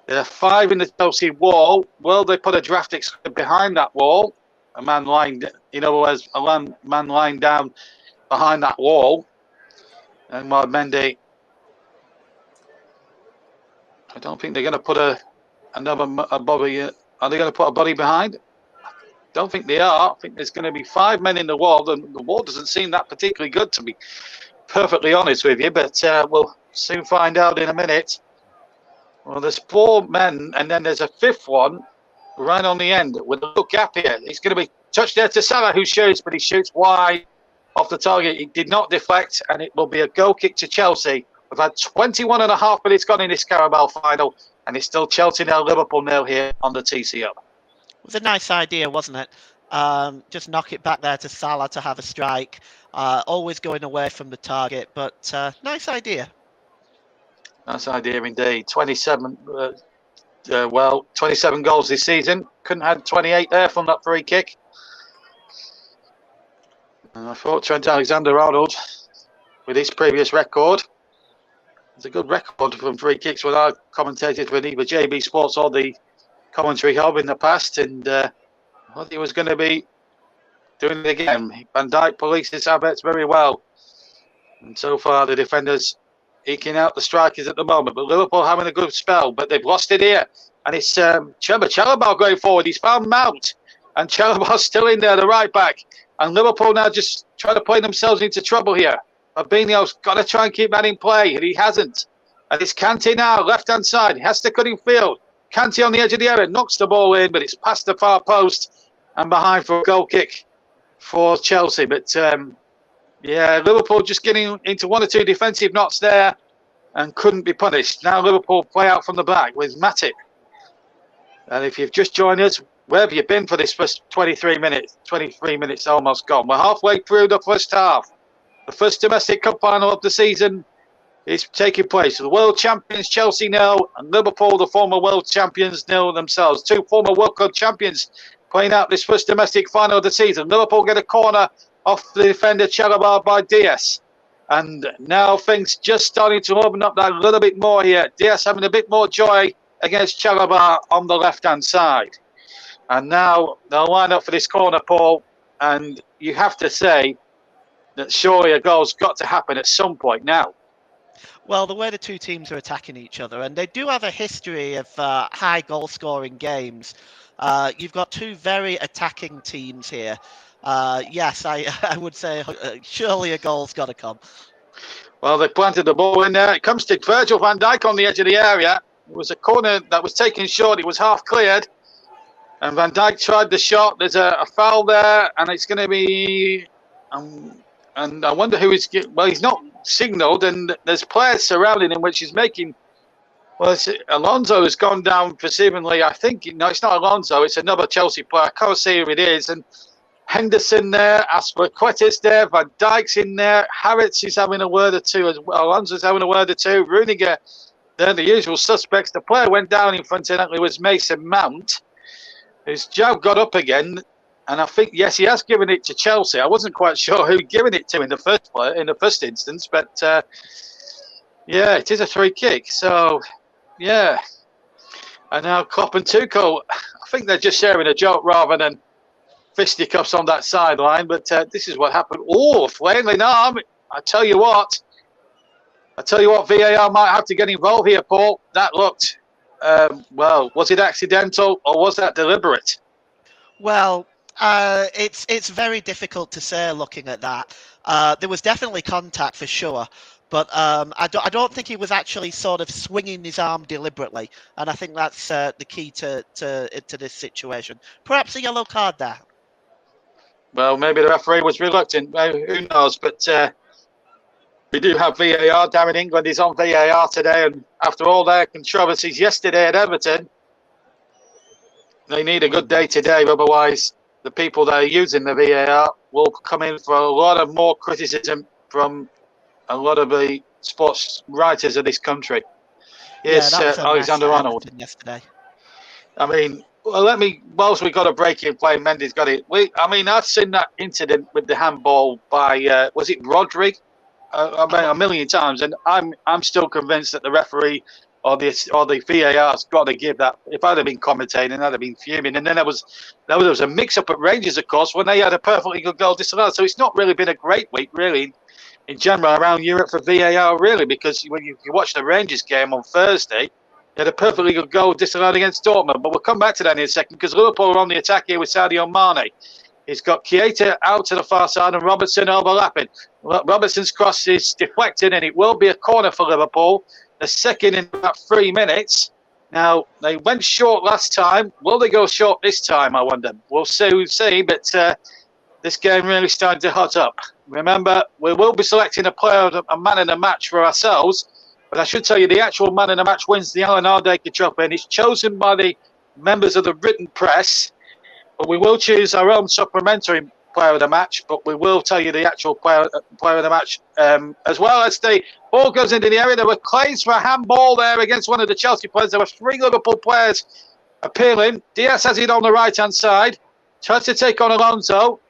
S5: There are 5 in the Chelsea wall. Well, they put a draft excluder behind that wall. A man lying, man lying down behind that wall. And while Mendy, I don't think they're going to put a body. Are they going to put a body behind? Don't think they are. I think there's going to be 5 men in the wall. The wall doesn't seem that particularly good, to be perfectly honest with you. But we'll soon find out in a minute. Well, there's 4 men, and then there's a 5th one right on the end with a little gap here. It's going to be touched there to Salah, who shoots, but he shoots wide off the target. It did not deflect, and it will be a goal kick to Chelsea. We've had 21 and a half minutes gone in this Carabao final, and it's still Chelsea 0, Liverpool 0 here on the TCO.
S4: It was a nice idea, wasn't it? Just knock it back there to Salah to have a strike. Always going away from the target, but nice idea.
S5: Nice idea indeed. 27 goals this season. Couldn't have 28 there from that free kick. And I thought Trent Alexander-Arnold, with his previous record, it's a good record from free kicks when I commentated for either JB Sports or the Commentary Hub in the past, and I thought he was going to be doing it again. Van Dijk polices our bets very well, and so far the defenders eking out the strikers at the moment. But Liverpool having a good spell, but they've lost it here, and it's Chalobah going forward. He's found Mount, and Chalobah's still in there, the right back, and Liverpool now just trying to play themselves into trouble here. Fabinho's got to try and keep that in play, and he hasn't. And it's Kante now, left-hand side. He has to cut in field. Kante on the edge of the area, knocks the ball in, but it's past the far post and behind for a goal kick for Chelsea. But, Liverpool just getting into 1 or 2 defensive knots there and couldn't be punished. Now Liverpool play out from the back with Matip. And if you've just joined us, where have you been for this first 23 minutes? 23 minutes almost gone. We're halfway through the first half. The first domestic cup final of the season is taking place. The world champions Chelsea 0, and Liverpool, the former world champions, 0 themselves. 2 former World Cup champions playing out this first domestic final of the season. Liverpool get a corner off the defender Chalobah by Diaz. And now things just starting to open up that a little bit more here. Diaz having a bit more joy against Chalobah on the left-hand side. And now they'll line up for this corner, Paul. And you have to say that surely a goal's got to happen at some point now.
S4: Well, the way the 2 teams are attacking each other, and they do have a history of high goal-scoring games. You've got 2 very attacking teams here. Yes, I would say surely a goal's got to come.
S5: Well, they planted the ball in there. It comes to Virgil van Dijk on the edge of the area. It was a corner that was taken short. It was half cleared. And Van Dijk tried the shot. There's a foul there, and it's going to be... and I wonder who is... Well, he's not signalled, and there's players surrounding him, which is making... Well, Alonso has gone down presumably. I think... No, it's not Alonso. It's another Chelsea player. I can't see who it is. And Henderson there, Aspilicueta's there, Van Dijk's in there, Harrods is having a word or two as well, Alonso's having a word or two, Rudiger, they're the usual suspects. The player went down incidentally was Mason Mount, whose job got up again, and I think, yes, he has given it to Chelsea. I wasn't quite sure who'd given it to in the first instance, but it is a free kick, so, yeah. And now Klopp and Tuchel, I think they're just sharing a joke rather than fisticuffs on that sideline, but this is what happened. Oh, flailing arm. I tell you what, VAR might have to get involved here, Paul. That looked well, was it accidental or was that deliberate?
S4: Well, it's very difficult to say looking at that. There was definitely contact for sure, but I don't think he was actually sort of swinging his arm deliberately, and I think that's the key to this situation. Perhaps a yellow card there.
S5: Well, maybe the referee was reluctant. Who knows? But we do have VAR. Down in England is on VAR today, and after all their controversies yesterday at Everton, they need a good day today. Otherwise, the people that are using the VAR will come in for a lot of more criticism from a lot of the sports writers of this country. Yes,
S4: that was a mess
S5: Alexander
S4: at
S5: Arnold.
S4: Everton yesterday.
S5: I mean, well, whilst we got a break in play, Mendy's got it. I've seen that incident with the handball by, was it Rodri? A million times, and I'm still convinced that the referee or the VAR's got to give that. If I'd have been commentating, I'd have been fuming. And then there was a mix-up at Rangers, of course, when they had a perfectly good goal disallowed. So it's not really been a great week, really, in general around Europe for VAR, really, because when you watch the Rangers game on Thursday, they had a perfectly good goal disallowed against Dortmund. But we'll come back to that in a second because Liverpool are on the attack here with Sadio Mane. He's got Keita out to the far side and Robertson overlapping. Robertson's cross is deflected and it will be a corner for Liverpool. The second in about 3 minutes. Now, they went short last time. Will they go short this time, I wonder? We'll see, but this game really started to hot up. Remember, we will be selecting a man in the match for ourselves, but I should tell you the actual man in the match wins the Alan Hardaker Trophy and it's chosen by the members of the written press. But we will choose our own supplementary player of the match, but we will tell you the actual player of the match as well as the ball goes into the area. There were claims for a handball there against one of the Chelsea players. There were 3 Liverpool players appealing. Diaz has it on the right-hand side, tries to take on Alonso,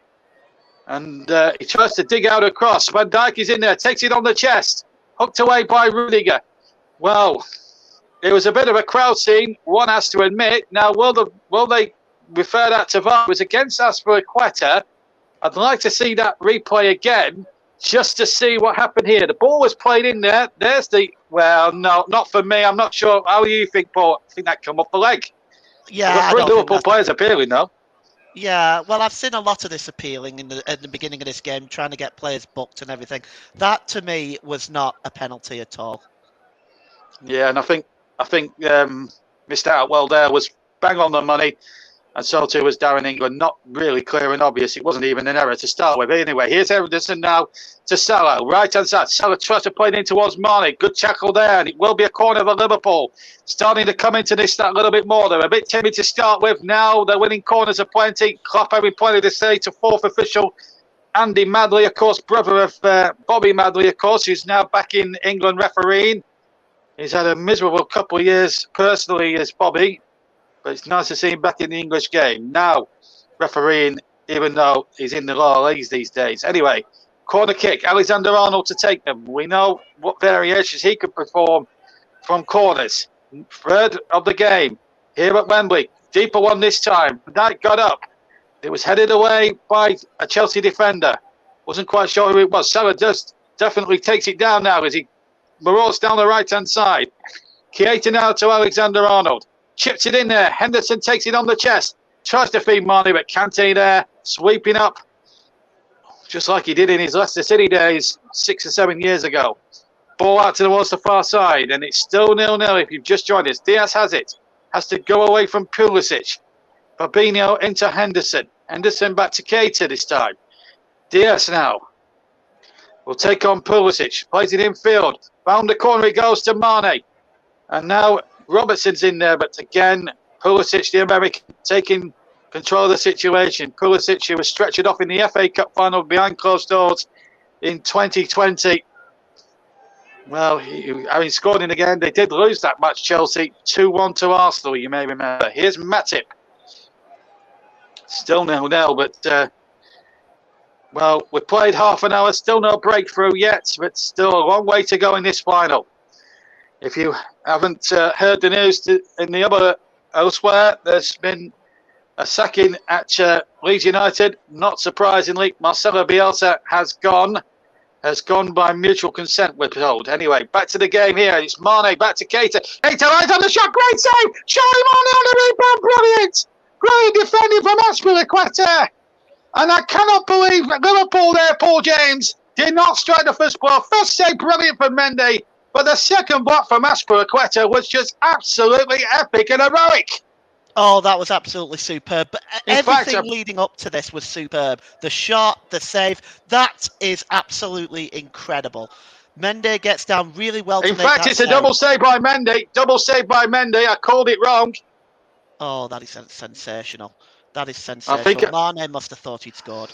S5: and he tries to dig out a cross. Van Dijk is in there, takes it on the chest, hooked away by Rudiger. Well, it was a bit of a crowd scene, one has to admit. Now, will they refer that to VAR? It was against Aspilicueta. I'd like to see that replay again just to see what happened here. The ball was played in there. There's well, no, not for me. I'm not sure. How do you think, Paul? I think that come off the leg.
S4: Yeah,
S5: the Liverpool players appealing though.
S4: Yeah, well, I've seen a lot of this appealing at the beginning of this game, trying to get players booked and everything. That to me was not a penalty at all.
S5: Yeah, and I think missed out well there was bang on the money. And so too was Darren England. Not really clear and obvious. It wasn't even an error to start with. Anyway, here's Henderson now to Salah. Right-hand side. Salah tries to play it in towards Mane. Good tackle there. And it will be a corner for Liverpool. Starting to come into this that little bit more. They're a bit timid to start with. Now they're winning corners of plenty. Klopp having plenty to say to 4th official Andy Madley, of course, brother of Bobby Madley, of course, who's now back in England refereeing. He's had a miserable couple of years personally as Bobby. But it's nice to see him back in the English game. Now, refereeing, even though he's in the lower leagues these days. Anyway, corner kick. Alexander Arnold to take them. We know what variations he could perform from corners. Third of the game. Here at Wembley. Deeper one this time. Knight got up. It was headed away by a Chelsea defender. Wasn't quite sure who it was. Salah just definitely takes it down now as he marauds down the right-hand side. Keita now to Alexander Arnold. Chips it in there. Henderson takes it on the chest. Tries to feed Mane, but Kante there, sweeping up. Just like he did in his Leicester City days 6 or 7 years ago. Ball out towards the far side, and it's still 0-0 if you've just joined us. Diaz has it. Has to go away from Pulisic. Fabinho into Henderson. Henderson back to Keita this time. Diaz now will take on Pulisic. Plays it in field. Found the corner, it goes to Mane. And now Robertson's in there, but again, Pulisic, the American, taking control of the situation. Pulisic, who was stretchered off in the FA Cup Final behind closed doors in 2020. Well, having scored in again, they did lose that match, Chelsea, 2-1 to Arsenal, you may remember. Here's Matip. Still 0-0, but, well, we've played half an hour, still no breakthrough yet, but still a long way to go in this final. If you haven't heard the news elsewhere, there's been a sacking at Leeds United. Not surprisingly, Marcelo Bielsa has gone. has gone by mutual consent, we're told. Anyway, back to the game here. It's Mane, back to Keita. Keita right on the shot, great save! Charlie Mane on the rebound, brilliant! Great defending from Aspilicueta. And I cannot believe that Liverpool there, Paul James, did not strike the first blow. First save, brilliant from Mendy, but the second block from Aspilicueta was just absolutely epic and heroic.
S4: Oh, that was absolutely superb. But everything
S5: fact,
S4: leading up to this was superb. The shot, the save, that is absolutely incredible. Mendy gets down really well.
S5: In fact, it's a double save by Mendy. Double save by Mendy. I called it wrong.
S4: Oh, that is sensational. That is sensational. Mane must have thought he'd scored.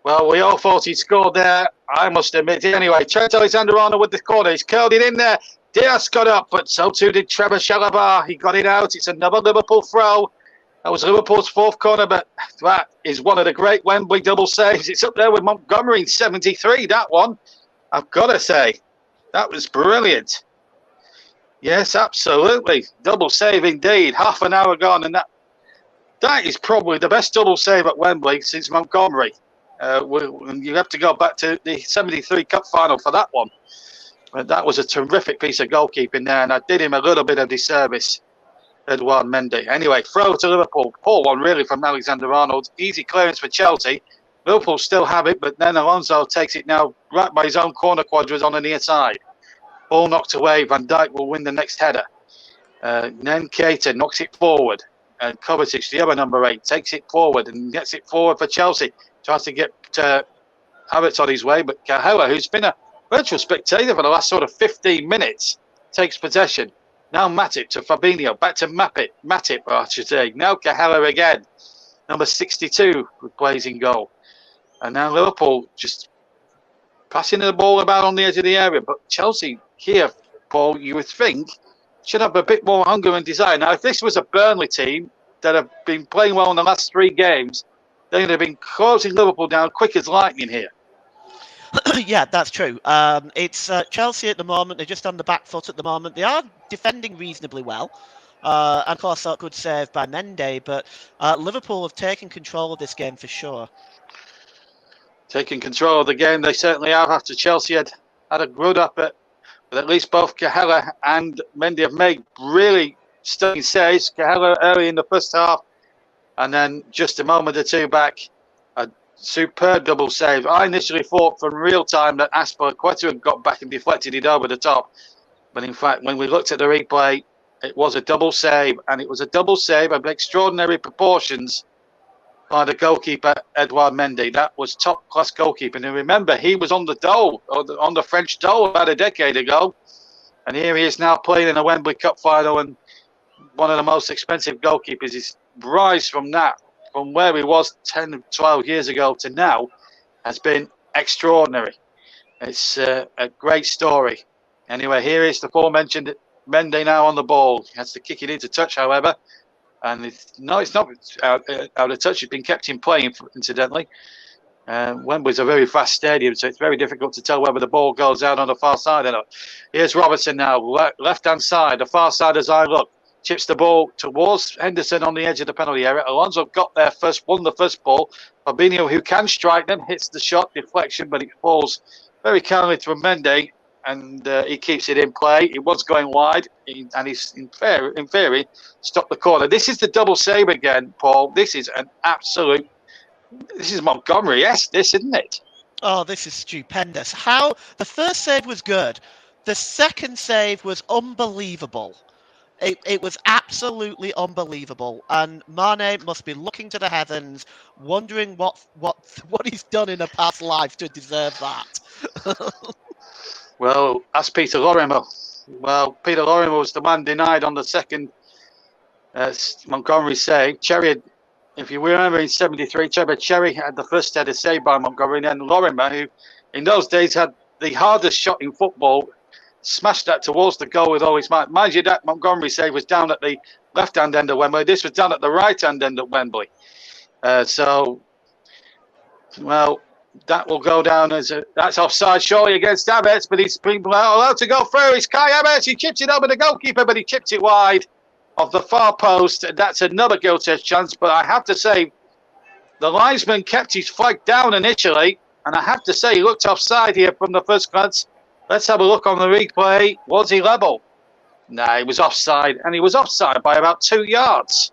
S5: Well, we all thought he'd scored there. I must admit. Anyway, Trent Alexander-Arnold with the corner. He's curled it in there. Diaz got up, but so too did Trevor Chalobah. He got it out. It's another Liverpool throw. That was Liverpool's fourth corner, but that is one of the great Wembley double saves. It's up there with Montgomery in 73, that one. I've got to say, that was brilliant. Yes, absolutely. Double save indeed. Half an hour gone, and that is probably the best double save at Wembley since Montgomery. You have to go back to the 73 Cup Final for that one. But that was a terrific piece of goalkeeping there, and I did him a little bit of disservice, Edouard Mendy. Anyway, throw to Liverpool. Poor one, really, from Alexander-Arnold. Easy clearance for Chelsea. Liverpool still have it, but then Alonso takes it now right by his own corner quadras on the near side. Ball knocked away. Van Dijk will win the next header. Then Keita knocks it forward. And Kovacic, the other number 8, takes it forward and gets it forward for Chelsea. Tries to get Havertz on his way, but Cahella, who's been a virtual spectator for the last sort of 15 minutes, takes possession. Now Matip to Fabinho, back to Matip, I should say. Now Cahella again. Number 62 plays in goal. And now Liverpool just passing the ball about on the edge of the area. But Chelsea here, Paul, you would think, should have a bit more hunger and desire. Now, if this was a Burnley team that have been playing well in the last 3 games, they would have been closing Liverpool down quick as lightning here.
S4: Yeah, that's true. It's Chelsea at the moment. They're just on the back foot at the moment. They are defending reasonably well. And of course, that good save by Mendy. But Liverpool have taken control of this game for sure.
S5: Taking control of the game, they certainly have after Chelsea had a good up at. But at least both Cahella and Mendy have made really stunning saves. Cahella early in the first half, and then just a moment or two back, a superb double save. I initially thought from real time that Aspilicueta had got back and deflected it over the top. But in fact, when we looked at the replay, it was a double save, and it was a double save of extraordinary proportions by the goalkeeper, Edouard Mendy. That was top-class goalkeeping. And remember, he was on the dole, on the French dole about a decade ago. And here he is now playing in a Wembley Cup Final, and one of the most expensive goalkeepers. His rise from where he was 10, 12 years ago to now, has been extraordinary. It's a great story. Anyway, here is the aforementioned Mendy now on the ball. He has to kick it into touch, however. And it's not out of touch. It's been kept in play, incidentally. Wembley's a very fast stadium, so it's very difficult to tell whether the ball goes out on the far side or not. Here's Robertson now, left-hand side, the far side as I look. Chips the ball towards Henderson on the edge of the penalty area. Alonso got there first, won the first ball. Fabinho, who can strike them, hits the shot, deflection, but it falls very kindly to Mendy. And he keeps it in play. It was going wide, and he's in theory stopped the corner. This is the double save again, Paul. This is Montgomery. Yes, this isn't it?
S4: Oh, this is stupendous. How the first save was good, the second save was unbelievable. It was absolutely unbelievable, and Mane must be looking to the heavens, wondering what he's done in a past life to deserve that.
S5: Well, ask Peter Lorimer. Well, Peter Lorimer was the man denied on the second Montgomery save. Cherry, if you remember in 73, Cherry had the first header saved by Montgomery, and then Lorimer, who in those days had the hardest shot in football, smashed that towards the goal with all his might. Mind you, that Montgomery save was down at the left-hand end of Wembley. This was down at the right-hand end of Wembley. That will go down as that's offside surely against Havertz, but he's been allowed to go through. It's Kai Havertz. He chipped it over the goalkeeper, but he chipped it wide of the far post. That's another goal test chance. But I have to say, the linesman kept his flag down initially, And I have to say, he looked offside here from the first glance. Let's have a look on the replay. Was he level? No, he was offside, and he was offside by about 2 yards.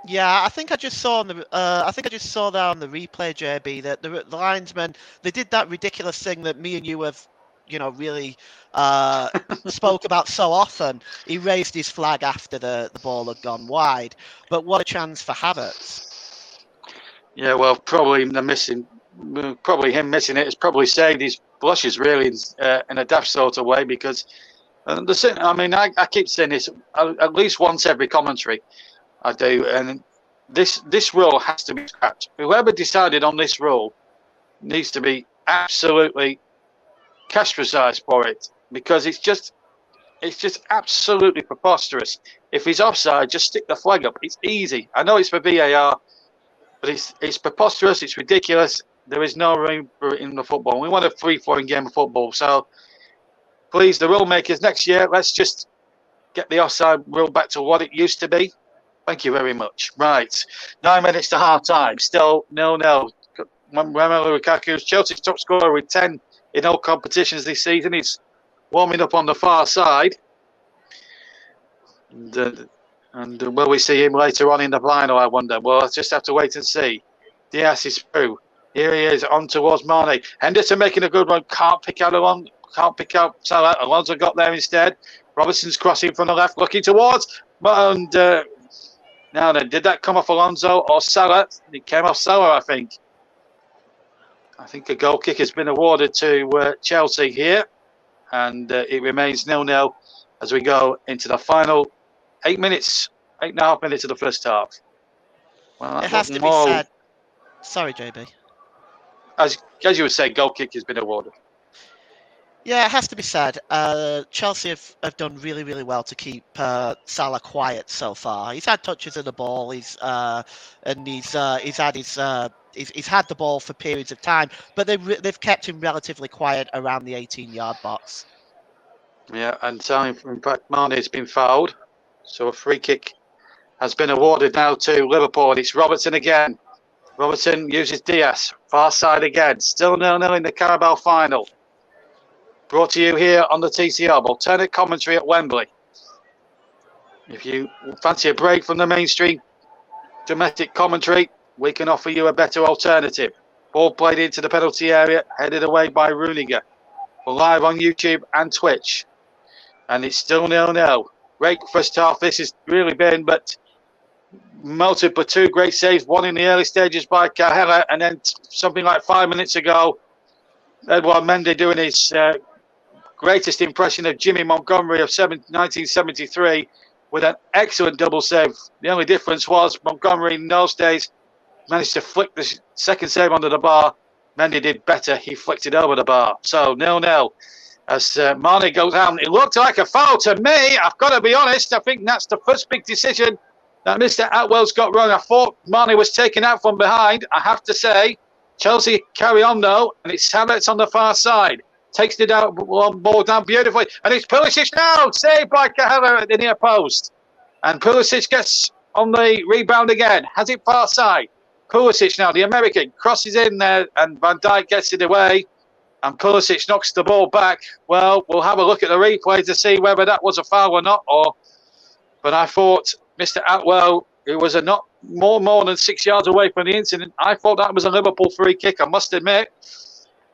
S4: Yeah, I think I just saw on the that on the replay, JB, that the linesman, they did that ridiculous thing that me and you have, really spoke about so often. He raised his flag after the ball had gone wide, but what a chance for Havertz.
S5: Yeah, well, probably him missing it has probably saved his blushes really in a daft sort of way, because I keep saying this at least once every commentary. I do, and this rule has to be scrapped. Whoever decided on this rule needs to be absolutely castricized for it, because it's just absolutely preposterous. If he's offside, just stick the flag up. It's easy. I know it's for VAR, but it's preposterous. It's ridiculous. There is no room for it in the football. We want a free-flowing game of football. So please, the rule makers, next year, let's just get the offside rule back to what it used to be. Thank you very much. Right. 9 minutes to half time. Still 0-0. Romelu Lukaku's Chelsea's top scorer with 10 in all competitions this season. He's warming up on the far side. And will we see him later on in the final, I wonder? Well, I'll just have to wait and see. Diaz is through. Here he is, on towards Mane. Henderson making a good run. Can't pick out Salah. Alonso got there instead. Robertson's crossing from the left, looking towards. And now then, did that come off Alonso or Salah? It came off Salah, I think. I think a goal kick has been awarded to Chelsea here. And it remains 0-0 as we go into the final 8 minutes, 8.5 minutes of the first half. Well,
S4: it has to be said. Sorry, JB.
S5: As you would say, goal kick has been awarded.
S4: Yeah, it has to be said. Chelsea have done really, really well to keep Salah quiet so far. He's had touches of the ball. He's had the ball for periods of time, but they've kept him relatively quiet around the 18-yard box.
S5: Yeah, and in fact, Mane has been fouled, so a free kick has been awarded now to Liverpool. And it's Robertson again. Robertson uses Diaz, far side again. Still 0-0 in the Carabao final. Brought to you here on the TCR alternate commentary at Wembley. If you fancy a break from the mainstream domestic commentary, we can offer you a better alternative. Ball played into the penalty area, headed away by Rudiger. We're live on YouTube and Twitch. And it's still 0-0. Great first half this has really been, but melted by two great saves, one in the early stages by Cahella, and then something like 5 minutes ago, Edouard Mendy doing his greatest impression of Jimmy Montgomery of 1973 with an excellent double save. The only difference was Montgomery in those days managed to flick the second save under the bar. Mendy did better. He flicked it over the bar. So 0-0 as Mane goes down. It looked like a foul to me. I've got to be honest. I think that's the first big decision that Mr. Atwell's got wrong. I thought Mane was taken out from behind. I have to say, Chelsea carry on though, and it's Havertz on the far side. Takes the ball down beautifully, and it's Pulisic now, saved by Cahella at the near post. And Pulisic gets on the rebound again, has it far side. Pulisic now, the American, crosses in there, and Van Dijk gets it away. And Pulisic knocks the ball back. Well, we'll have a look at the replay to see whether that was a foul or not. But I thought Mr. Atwell, who was not more than 6 yards away from the incident, I thought that was a Liverpool free kick, I must admit.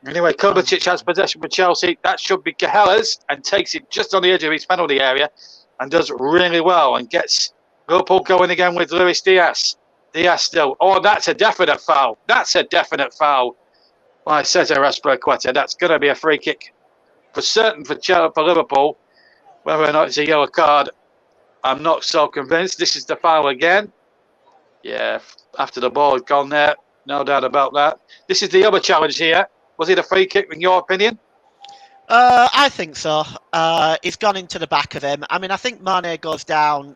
S5: Anyway, Kovacic has possession for Chelsea. That should be Cahella's, and takes it just on the edge of his penalty area and does really well and gets Liverpool going again with Luis Diaz. Diaz still. Oh, that's a definite foul. That's a definite foul by Cesar Azpilicueta. That's going to be a free kick for certain for Liverpool. Whether or not it's a yellow card, I'm not so convinced. This is the foul again. Yeah, after the ball had gone there, no doubt about that. This is the other challenge here. Was it a free kick in your opinion?
S4: I think so. It's gone into the back of him. I mean, I think Mane goes down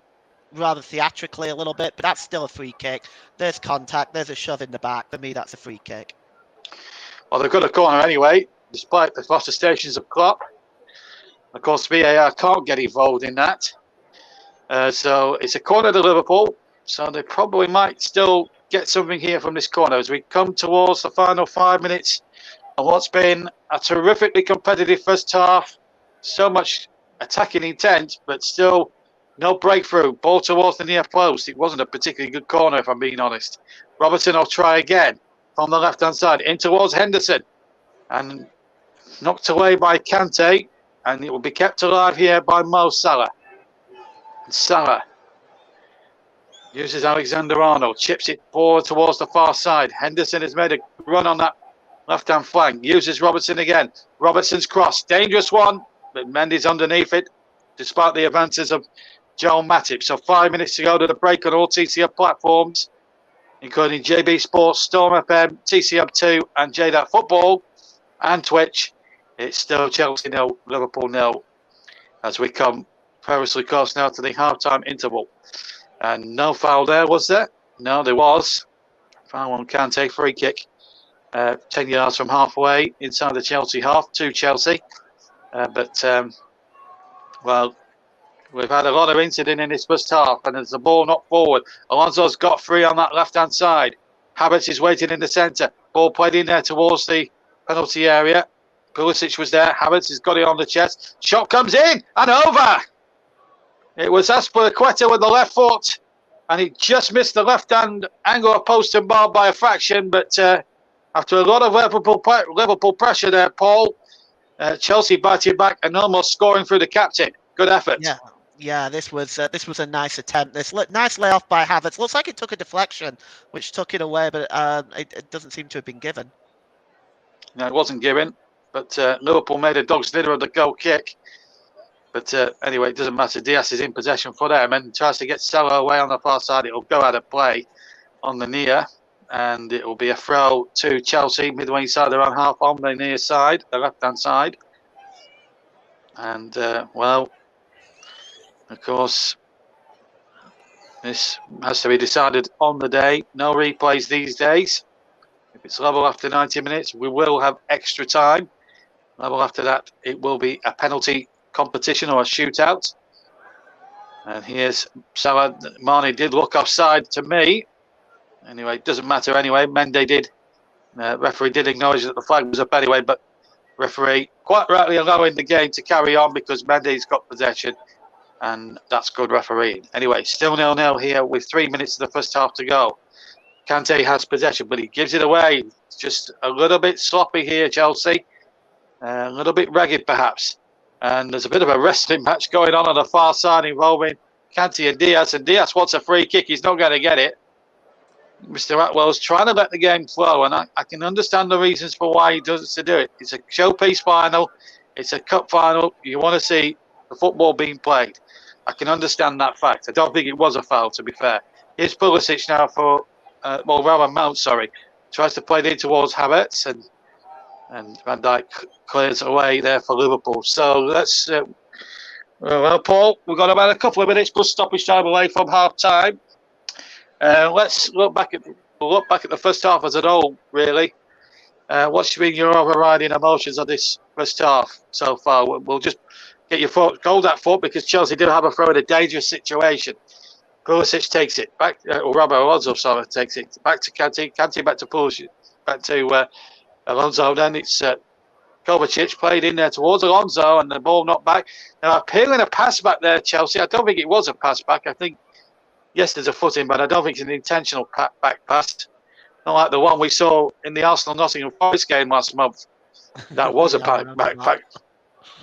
S4: rather theatrically a little bit, but that's still a free kick. There's contact. There's a shove in the back. For me, that's a free kick.
S5: Well, they've got a corner anyway, despite the protestations of Klopp. Of course, VAR can't get involved in that. So it's a corner to Liverpool. So they probably might still get something here from this corner as we come towards the final 5 minutes on what's been a terrifically competitive first half. So much attacking intent, but still no breakthrough. Ball towards the near post. It wasn't a particularly good corner, if I'm being honest. Robertson will try again from the left-hand side in towards Henderson, and knocked away by Kante, and it will be kept alive here by Mo Salah. Salah uses Alexander-Arnold, chips it forward towards the far side. Henderson has made a run on that left-hand flank, uses Robertson again. Robertson's cross, dangerous one, but Mendy's underneath it, despite the advances of Joel Matip. So 5 minutes to go to the break on all TCF platforms, including JB Sports, Storm FM, TCF2 and JDAT Football and Twitch. It's still Chelsea 0, Liverpool 0, as we come perilously close now to the half-time interval. And no foul there, was there? No, there was. Foul on Kante, free kick. 10 yards from halfway inside the Chelsea half to Chelsea. Well, we've had a lot of incident in this first half, and as the ball knocked forward, Alonso's got free on that left-hand side. Havertz is waiting in the centre. Ball played in there towards the penalty area. Pulisic was there. Havertz has got it on the chest. Shot comes in and over. It was Azpilicueta with the left foot, and he just missed the left-hand angle of post and bar by a fraction. But after a lot of Liverpool pressure there, Paul, Chelsea biting back and almost scoring through the captain. Good effort.
S4: Yeah. This was a nice attempt. Nice layoff by Havertz. Looks like it took a deflection, which took it away, but it doesn't seem to have been given.
S5: No, it wasn't given, but Liverpool made a dog's dinner of the goal kick. But anyway, it doesn't matter. Diaz is in possession for them and tries to get Salah away on the far side. It will go out of play on the near, and it will be a throw to Chelsea midway inside their own half on the near side, the left-hand side. And, well, of course, this has to be decided on the day. No replays these days. If it's level after 90 minutes, we will have extra time. Level after that, it will be a penalty competition or a shootout. And here's Salah. Mane did look offside to me. Anyway, it doesn't matter anyway. Mendy did. Referee did acknowledge that the flag was up anyway, but referee quite rightly allowing the game to carry on because Mendy's got possession, and that's good refereeing. Anyway, still 0-0 here with 3 minutes of the first half to go. Kante has possession, but he gives it away. It's just a little bit sloppy here, Chelsea. A little bit ragged, perhaps. And there's a bit of a wrestling match going on the far side involving Kante and Diaz. And Diaz wants a free kick. He's not going to get it. Mr. Atwell's trying to let the game flow, and I can understand the reasons for why he does to do it. It's a showpiece final. It's a cup final. You want to see the football being played. I can understand that fact. I don't think it was a foul, to be fair. Here's Pulisic now for, rather Mount, sorry. Tries to play it in towards Havertz, and Van Dijk clears away there for Liverpool. So let's, well, Paul, we've got about a couple of minutes plus stoppage time away from half time. Let's look back at the first half as a whole, really. What's been your overriding emotions of this first half so far? We'll just get your foot, hold that foot, because Chelsea did have a throw in a dangerous situation. Pulisic takes it back, or Robo Alonso, sorry, takes it back to Kante back to Pulisic, back to Alonso. Then it's Kovacic played in there towards Alonso, and the ball knocked back. Now, appealing a pass back there, Chelsea. I don't think it was a pass back. I think, yes, there's a foot in, but I don't think it's an intentional back pass. Not like the one we saw in the Arsenal-Nottingham Forest game last month. That was a back pass.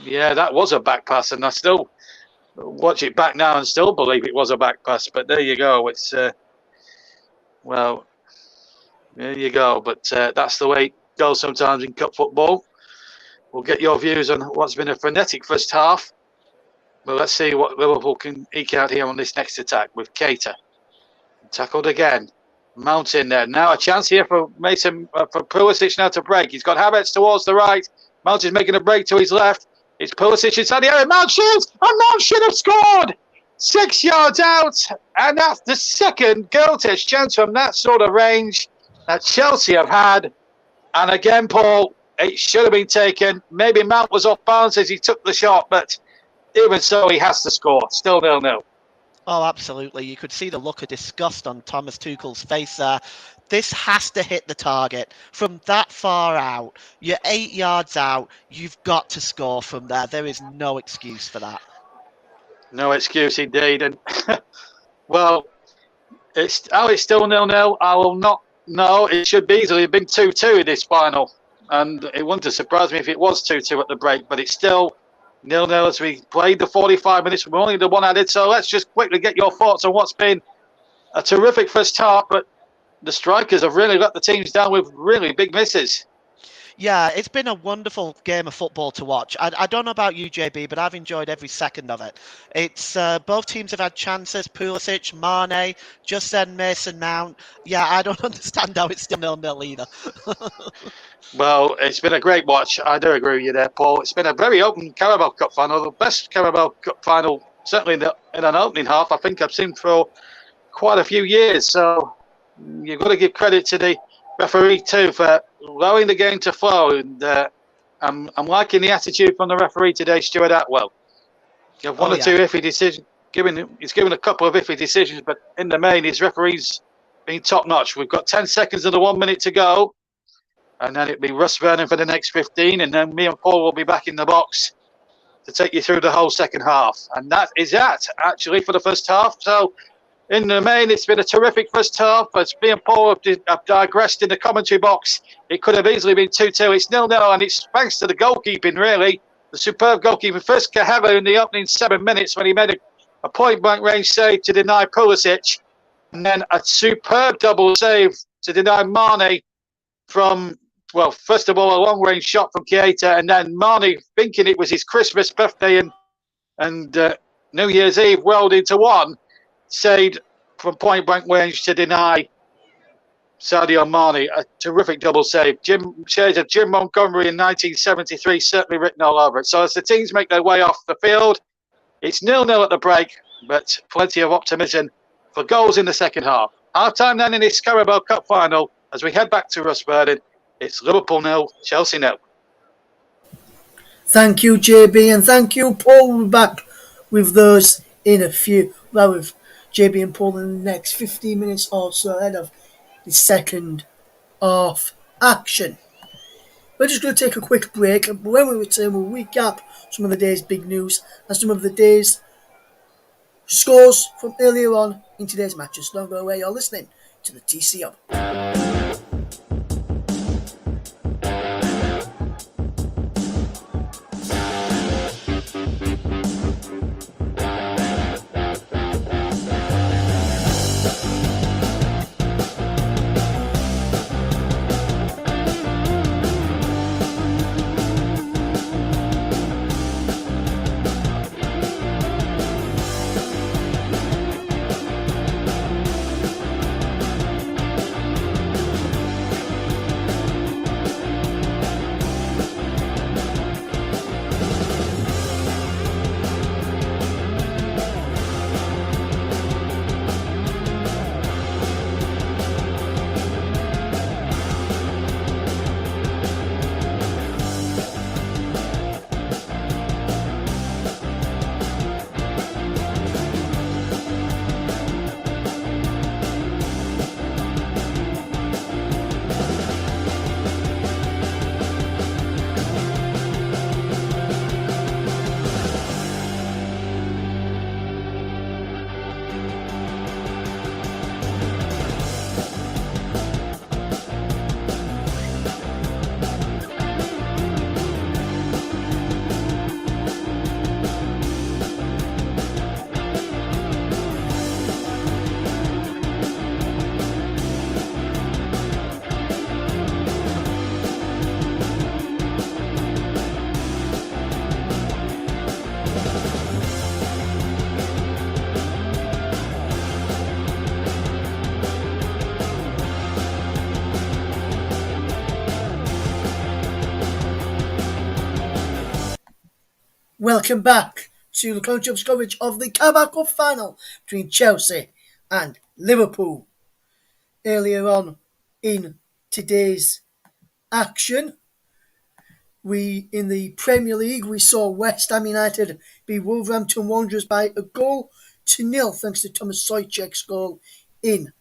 S5: Yeah, that was a back pass, and I still watch it back now and still believe it was a back pass. But there you go. It's, well, there you go. But that's the way it goes sometimes in cup football. We'll get your views on what's been a frenetic first half. But let's see what Liverpool can eke out here on this next attack with Keita. Tackled again. Mount in there. Now a chance here for for Pulisic now to break. He's got Havertz towards the right. Mount is making a break to his left. It's Pulisic inside the area. Mount shoots! And Mount should have scored! 6 yards out. And that's the second goal-test chance from that sort of range that Chelsea have had. And again, Paul, it should have been taken. Maybe Mount was off balance as he took the shot, but even so, he has to score. Still 0-0.
S4: Oh, absolutely. You could see the look of disgust on Thomas Tuchel's face there. This has to hit the target. From that far out, you're 8 yards out, you've got to score from there. There is no excuse for that.
S5: No excuse indeed. And well, it's still 0-0. I will not know. It should be easily have been 2-2 in this final. And it wouldn't have surprised me if it was 2-2 at the break, but it's still 0-0 as we played the 45 minutes. We're only the one added. So let's just quickly get your thoughts on what's been a terrific first half, but the strikers have really let the teams down with really big misses.
S4: Yeah, it's been a wonderful game of football to watch. I don't know about you, JB, but I've enjoyed every second of it. It's both teams have had chances. Pulisic, Mane, just then Mason Mount. Yeah, I don't understand how it's still 0-0 either.
S5: Well, it's been a great watch. I do agree with you there, Paul. It's been a very open Carabao Cup final, the best Carabao Cup final, certainly in an opening half, I think I've seen for quite a few years. So you've got to give credit to the referee too for allowing the game to flow. And I'm liking the attitude from the referee today, Stuart Atwell. You have one or two iffy decisions. He's given a couple of iffy decisions, but in the main, his referee's been top notch. We've got 10 seconds of the 1 minute to go. And then it'll be Russ Vernon for the next 15. And then me and Paul will be back in the box to take you through the whole second half. And that is that, actually, for the first half. So, in the main, it's been a terrific first half. As me and Paul have digressed in the commentary box, it could have easily been 2-2. It's 0-0, and it's thanks to the goalkeeping, really. The superb goalkeeping. First, Cahella in the opening 7 minutes when he made a point-blank range save to deny Pulisic. And then a superb double save to deny Mane from... Well, first of all, a long-range shot from Keita, and then Mane, thinking it was his Christmas, birthday, and New Year's Eve welled into one, saved from point-blank range to deny Sadio Mane. A terrific double save. Shades of Jim Montgomery in 1973 certainly written all over it. So as the teams make their way off the field, it's 0-0 at the break, but plenty of optimism for goals in the second half. Half-time then in this Carabao Cup final, as we head back to Russ Vernon. It's Liverpool 0, Chelsea 0.
S1: Thank you, JB, and thank you, Paul. We'll be back with those in a few. Well, with JB and Paul in the next 15 minutes or so ahead of the second half action. We're just going to take a quick break, and when we return, we'll recap some of the day's big news and some of the day's scores from earlier on in today's matches. Don't go away, you're listening to the TCO. Welcome back to the Clone Jobs coverage of the Carabao Cup Final between Chelsea and Liverpool. Earlier on in today's action, in the Premier League, we saw West Ham United beat Wolverhampton Wanderers by a goal 2-0 thanks to Thomas Souček's goal in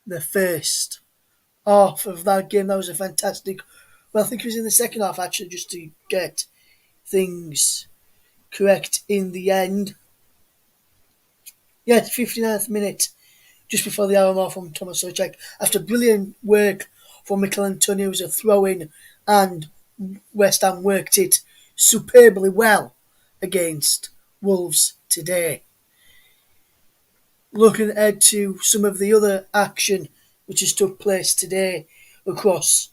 S1: the first half of that game. That was a fantastic. Well, I think it was in the second half actually, just to get things correct in the end. Yeah, 59th minute, just before the hour mark from Thomas Souček. After brilliant work from Mikel Antonio, it was a throw-in, and West Ham worked it superbly well against Wolves today. Looking ahead to some of the other action which has took place today across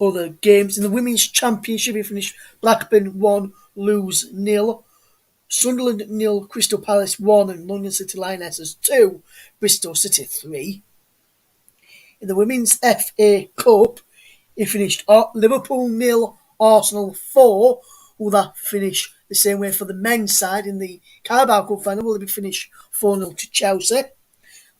S1: other games. In the Women's Championship, it finished Blackburn 1, Lewes 0. Sunderland 0, Crystal Palace 1 and London City Lionesses 2, Bristol City 3. In the Women's FA Cup, it finished Liverpool 0, Arsenal 4. Will that finish the same way for the men's side in the Carabao Cup Final? Will it be finished 4-0 to Chelsea?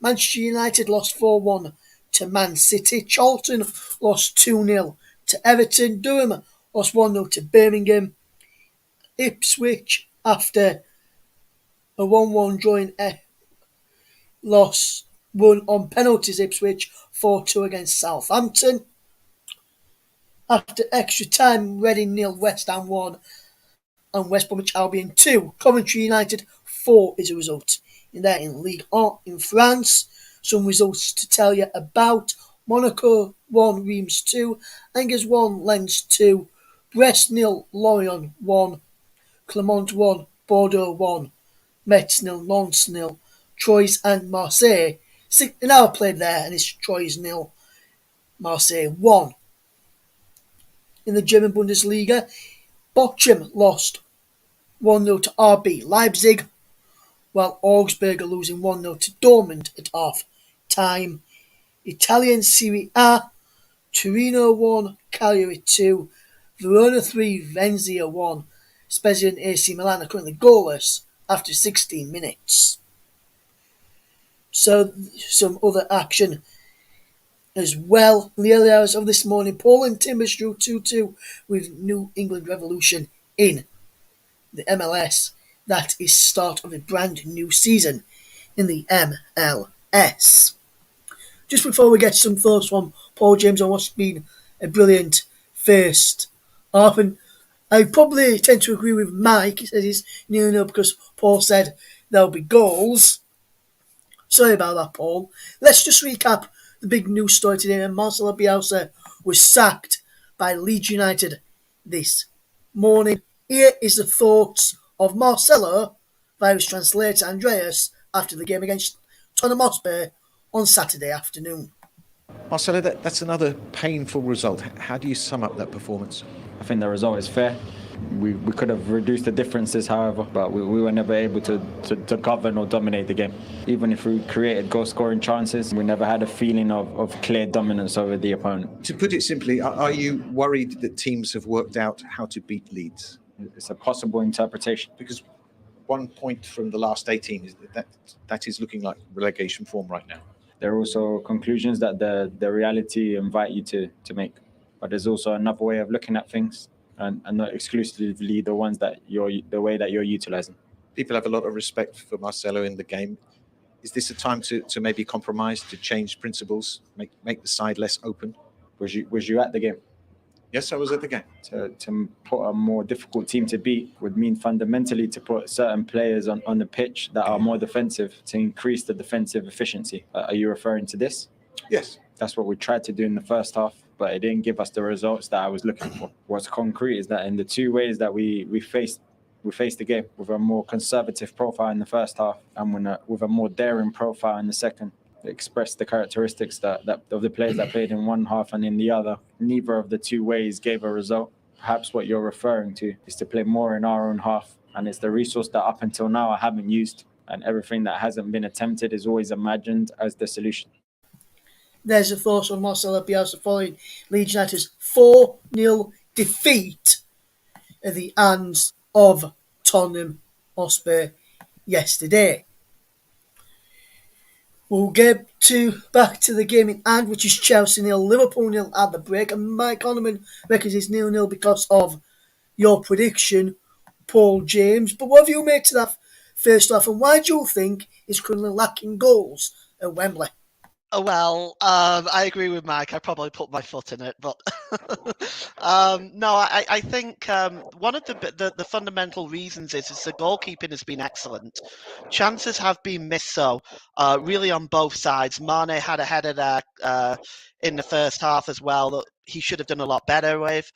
S1: Manchester United lost 4-1 to Man City. Charlton lost 2-0 to Everton. Durham lost 1-0 to Birmingham. Ipswich, after a 1-1 draw in loss, won on penalties. Ipswich 4-2 against Southampton. After extra time, Reading 0, West Ham 1 and West Bromwich Albion 2. Coventry United 4 is a result. In there in Ligue 1 in France, some results to tell you about. Monaco 1, Reims 2, Angers 1, Lens 2, Brest 0, Lorient 1, Clermont 1, Bordeaux 1, Metz 0, Lens 0, Troyes and Marseille. An hour played there, and it's Troyes 0, Marseille 1. In the German Bundesliga, Bochum lost 1-0 to RB Leipzig, while Augsburg are losing 1-0 to Dortmund at half time. Italian Serie A, Torino 1, Cagliari 2, Verona 3, Venezia 1. Spezia and AC Milan are currently goalless after 16 minutes. So, some other action as well. In the early hours of this morning, Poland Timbers drew 2-2 with New England Revolution in the MLS. That is start of a brand new season in the MLS. Just before we get some thoughts from Paul James on what's been a brilliant first half, and I probably tend to agree with Mike. He says he's 0-0 because Paul said there'll be goals. Sorry about that, Paul. Let's just recap the big news story today. And Marcelo Bielsa was sacked by Leeds United this morning. Here is the thoughts of Marcelo via his translator Andreas after the game against Tottenham Hotspur on Saturday afternoon.
S2: Marcelo, that's another painful result. How do you sum up that performance?
S3: I think the result is fair. We could have reduced the differences, however, but we were never able to govern or dominate the game. Even if we created goal-scoring chances, we never had a feeling of clear dominance over the opponent.
S2: To put it simply, are you worried that teams have worked out how to beat Leeds?
S3: It's a possible interpretation.
S2: Because 1 point from the last 18 is that is looking like relegation form right now.
S3: There are also conclusions that the reality invite you to make. But there's also another way of looking at things, and not exclusively the ones that the way that you're utilizing.
S2: People have a lot of respect for Marcelo in the game. Is this a time to maybe compromise, to change principles, make the side less open?
S3: Was you at the game?
S2: Yes, I was at the game.
S3: To put a more difficult team to beat would mean fundamentally to put certain players on the pitch that are more defensive to increase the defensive efficiency. Are you referring to this?
S2: Yes.
S3: That's what we tried to do in the first half, but it didn't give us the results that I was looking for. What's concrete is that in the two ways that we faced the game, with a more conservative profile in the first half and with a more daring profile in the second, it expressed the characteristics that of the players that played in one half and in the other. Neither of the two ways gave a result. Perhaps what you're referring to is to play more in our own half, and it's the resource that up until now I haven't used, and everything that hasn't been attempted is always imagined as the solution.
S1: There's a thought on Marcelo Bielsa following Leeds United's 4-0 defeat at the hands of Tottenham Hotspur yesterday. We'll get back to the game in hand, which is Chelsea 0, Liverpool 0 at the break, and Mike Honeyman reckons it's 0-0 because of your prediction, Paul James. But what have you made to first off, and why do you think is currently lacking goals at Wembley?
S4: Well, I agree with Mike. I probably put my foot in it, but no, I think one of the fundamental reasons is the goalkeeping has been excellent. Chances have been missed, so really on both sides. Mane had a header there in the first half as well that he should have done a lot better with.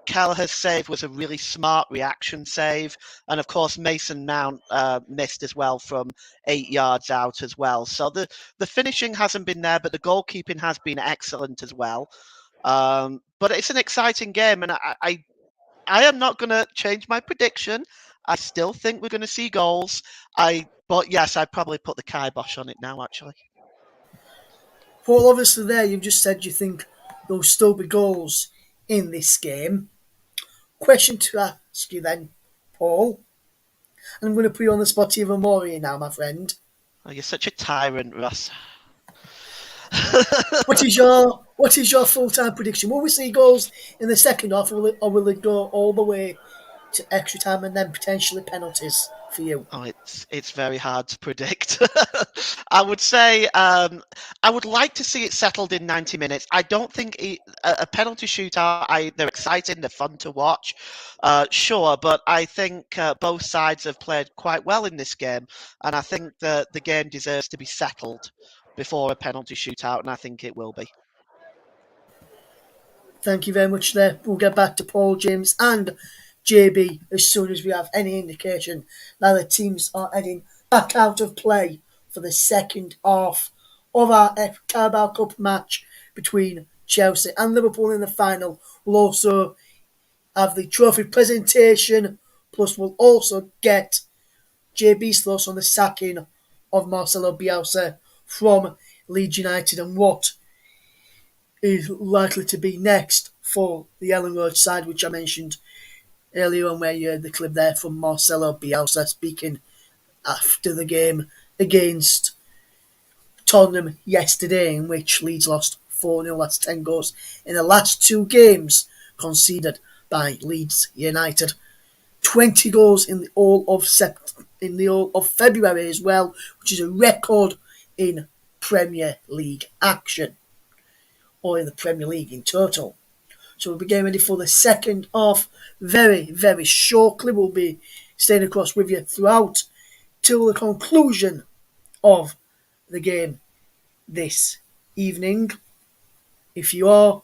S4: Kelleher's save was a really smart reaction save, and of course Mason Mount missed as well from 8 yards out as well. So the finishing hasn't been there, but the goalkeeping has been excellent as well. But it's an exciting game, and I am not going to change my prediction. I still think we're going to see goals. But yes, I'd probably put the kibosh on it now. Actually,
S1: Well, obviously, there you've just said you think there'll still be goals in this game. Question to ask you then, Paul. And I'm going to put you on the spot even more here now, my friend.
S4: oh, you're such a tyrant, Russ.
S1: What is your full time prediction? Will we see goals in the second half, or will it go all the way to extra time and then potentially penalties for you?
S4: Oh, it's very hard to predict. I would say I would like to see it settled in 90 minutes. I don't think a penalty shootout. They're exciting, they're fun to watch, sure, but I think both sides have played quite well in this game, and I think that the game deserves to be settled before a penalty shootout, and I think it will be.
S1: Thank you very much there. We'll get back to Paul, James, and JB as soon as we have any indication that the teams are heading back out of play for the second half of our Carabao Cup match between Chelsea and Liverpool in the final. We'll also have the trophy presentation, plus we'll also get JB's thoughts on the sacking of Marcelo Bielsa from Leeds United and what is likely to be next for the Ellen Road side, which I mentioned earlier on, where you heard the clip there from Marcelo Bielsa speaking after the game against Tottenham yesterday, in which Leeds lost 4-0. That's 10 goals in the last two games conceded by Leeds United. 20 goals in the all of February as well, which is a record in Premier League action, or in the Premier League in total. So we'll be getting ready for the second half very, very shortly. We'll be staying across with you throughout till the conclusion of the game this evening. If you are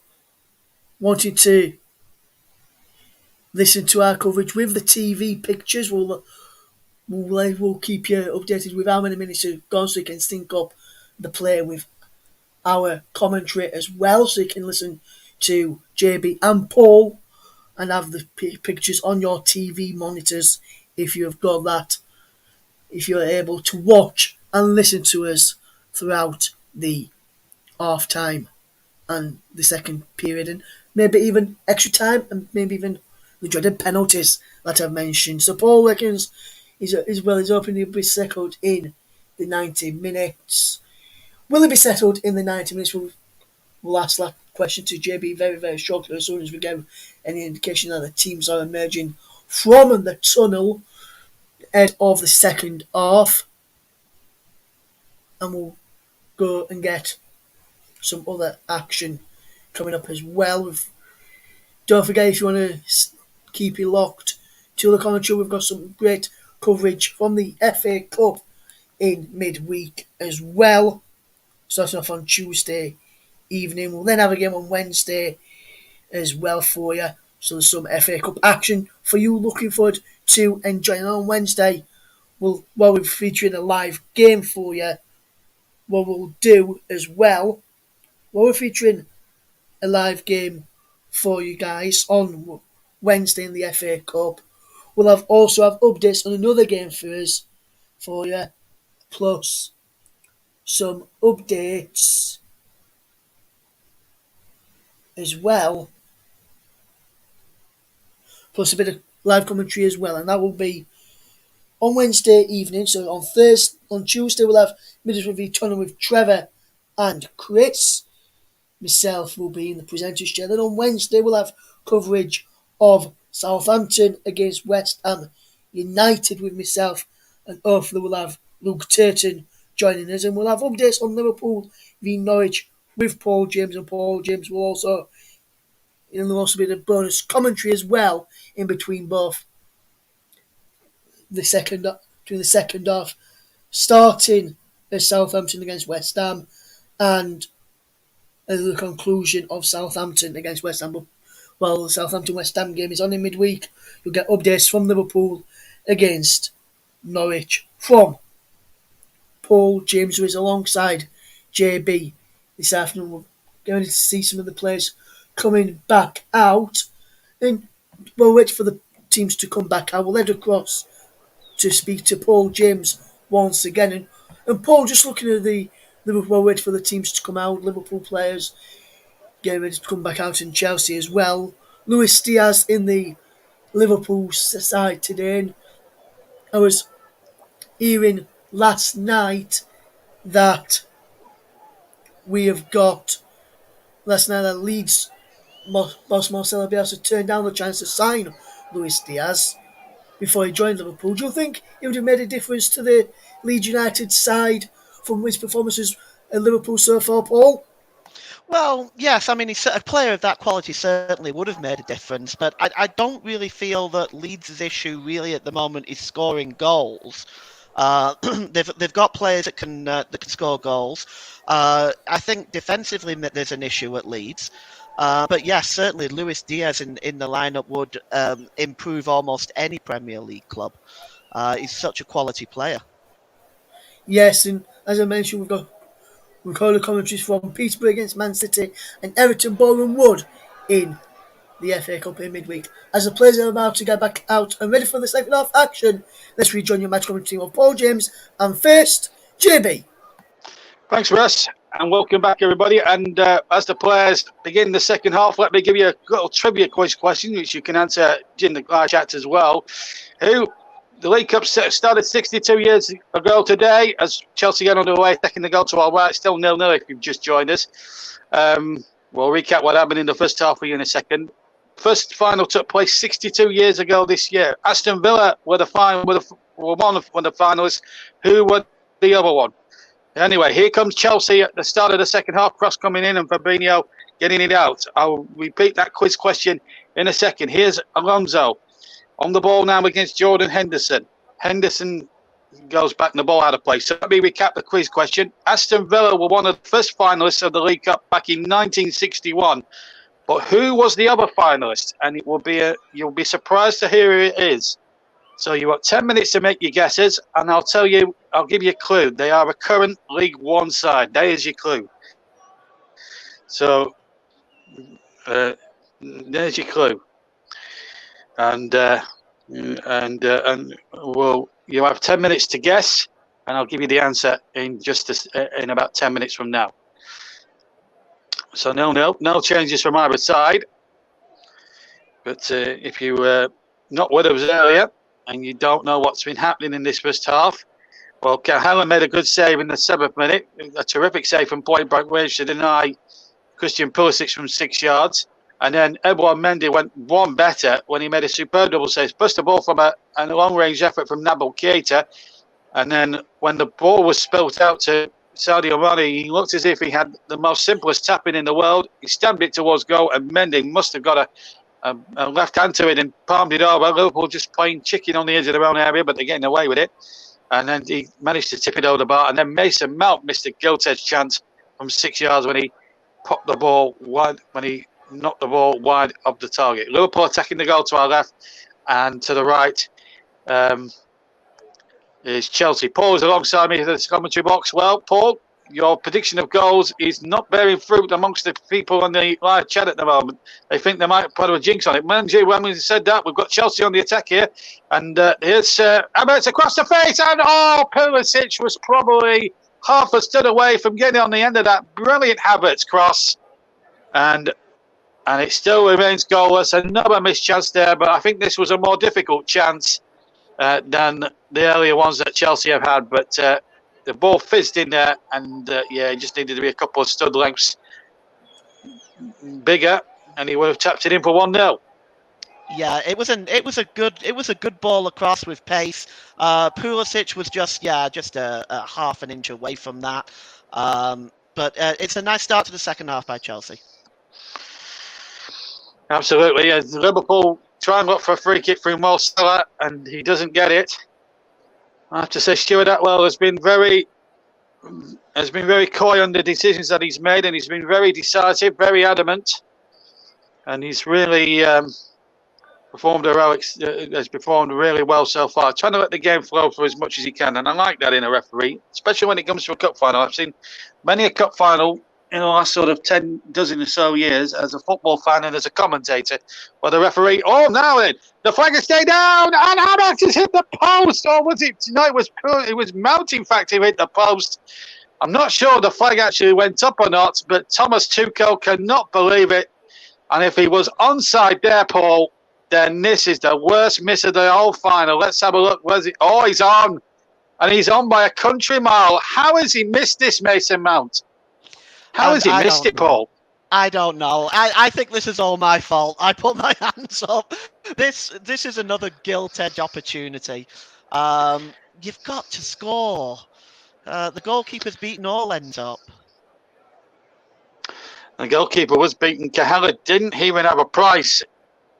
S1: wanting to listen to our coverage with the TV pictures, we'll keep you updated with how many minutes have gone, so you can sync up the play with our commentary as well, so you can listen to JB and Paul and have the pictures on your TV monitors if you have got that, if you're able to watch and listen to us throughout the half time and the second period, and maybe even extra time, and maybe even the dreaded penalties that I've mentioned. So Paul reckons is hoping he'll be settled in the 90 minutes. Will it be settled in the 90 minutes? We'll ask that question to JB very, very shortly, as soon as we get any indication that the teams are emerging from the tunnel ahead of the second half. And we'll go and get some other action coming up as well. Don't forget, if you want to keep it locked to the commentary, we've got some great coverage from the FA Cup in midweek as well. Starting off on Tuesday evening. We'll then have a game on Wednesday as well for you. So there's some FA Cup action for you looking forward to enjoying. On Wednesday, we're featuring a live game for you. What we'll do as well, we're featuring a live game for you guys on Wednesday in the FA Cup. We'll also have updates on another game for you, plus some updates as well, plus a bit of live commentary as well, and that will be on Wednesday evening. So on Tuesday we'll have Middlesbrough v Tottenham with Trevor and Chris. Myself will be in the presenter's chair. Then on Wednesday we'll have coverage of Southampton against West Ham United with myself and hopefully we'll have Luke Turton joining us, and we'll have updates on Liverpool v Norwich with Paul James, and Paul James will also be the bonus commentary as well in between both the second half, starting at Southampton against West Ham and the conclusion of Southampton against West Ham. But while the Southampton West Ham game is on in midweek, you'll get updates from Liverpool against Norwich from Paul James, who is alongside JB this afternoon. We're going to see some of the players coming back out, and we'll wait for the teams to come back out. We'll head across to speak to Paul James once again. And Paul, just looking at the Liverpool, wait for the teams to come out, Liverpool players getting ready to come back out, in Chelsea as well. Luis Diaz in the Liverpool side today. And I was hearing last night that Leeds boss Marcelo Bielsa turned down the chance to sign Luis Diaz before he joined Liverpool. Do you think it would have made a difference to the Leeds United side from his performances at Liverpool so far, Paul?
S4: Well, yes, I mean, a player of that quality certainly would have made a difference, but I don't really feel that Leeds' issue really at the moment is scoring goals. They've got players that can score goals. I think defensively there's an issue at Leeds. But yes, certainly Luis Diaz in the lineup would improve almost any Premier League club. He's such a quality player.
S1: Yes, and as I mentioned, we've got recorded commentaries from Peterborough against Man City and Everton Boreham Wood in the FA Cup in midweek. As the players are about to get back out and ready for the second half action, let's rejoin your match commentary team of Paul James and first, JB.
S5: Thanks, Russ, and welcome back, everybody. And as the players begin the second half, let me give you a little trivia quiz question, which you can answer in the live chat as well. The League Cup started 62 years ago today, as Chelsea get underway, taking the goal to our right, still 0-0 if you've just joined us. We'll recap what happened in the first half for you in a second. First final took place 62 years ago this year. Aston Villa were one of the finalists. Who were the other one? Anyway, here comes Chelsea at the start of the second half. Cross coming in and Fabinho getting it out. I'll repeat that quiz question in a second. Here's Alonso on the ball now against Jordan Henderson. Henderson goes back and the ball out of play. So let me recap the quiz question. Aston Villa were one of the first finalists of the League Cup back in 1961. But who was the other finalist? And it will be you'll be surprised to hear who it is. So you've got 10 minutes to make your guesses, and I'll give you a clue. They are a current League One side. There's your clue. So there's your clue. And you have 10 minutes to guess, and I'll give you the answer in in about 10 minutes from now. So no changes from either side. But if you were not with us earlier and you don't know what's been happening in this first half, well, Helen made a good save in the 7th minute, a terrific save from point blank range to deny Christian Pulisic from 6 yards. And then Edouard Mendy went one better when he made a superb double save. First of all, from a long-range effort from Nabil Keita. And then when the ball was spilt out to Sadio Mane, he looked as if he had the most simplest tapping in the world. He stabbed it towards goal, and Mendy must have got a left hand to it and palmed it over. Liverpool just playing chicken on the edge of their own area, but they're getting away with it. And then he managed to tip it over the bar. And then Mason Mount missed a gilt-edged chance from 6 yards when he popped the ball wide, when he knocked the ball wide of the target. Liverpool attacking the goal to our left, and to the right is Chelsea. Paul is alongside me in the commentary box. Well, Paul, your prediction of goals is not bearing fruit amongst the people on the live chat at the moment. They think they might put a jinx on it. Mind you, when we said that, we've got Chelsea on the attack here. And here's Havertz across the face. And Pulisic was probably half a stud away from getting on the end of that brilliant Havertz cross. And it still remains goalless. Another missed chance there, but I think this was a more difficult chance than the earlier ones that Chelsea have had. But the ball fizzed in there, and it just needed to be a couple of stud lengths bigger, and he would have tapped it in for 1-0.
S4: Yeah, it was a good ball across with pace. Pulisic was just a half an inch away from that. But it's a nice start to the second half by Chelsea.
S5: Absolutely. Liverpool try and look for a free kick from Mo Salah, and he doesn't get it. I have to say, Stuart Atwell has been very coy on the decisions that he's made, and he's been very decisive, very adamant, and he's really has performed really well so far, trying to let the game flow for as much as he can, and I like that in a referee, especially when it comes to a cup final. I've seen many a cup final in the last sort of 10 dozen or so years as a football fan and as a commentator, where the referee, now then, the flag has stayed down, and Hamas has hit the post, or was it? No, it was Mount, in fact, who hit the post. I'm not sure the flag actually went up or not, but Thomas Tuchel cannot believe it, and if he was onside there, Paul, then this is the worst miss of the whole final. Let's have a look. Where's it? Oh, he's on. And he's on by a country mile. How has he missed this, Mason Mount? How has he missed it, Paul?
S4: I don't know. I think this is all my fault. I put my hands up. This is another gilt-edged opportunity. You've got to score. The goalkeeper's beaten all ends up.
S5: The goalkeeper was beaten. Cahella didn't even have a price,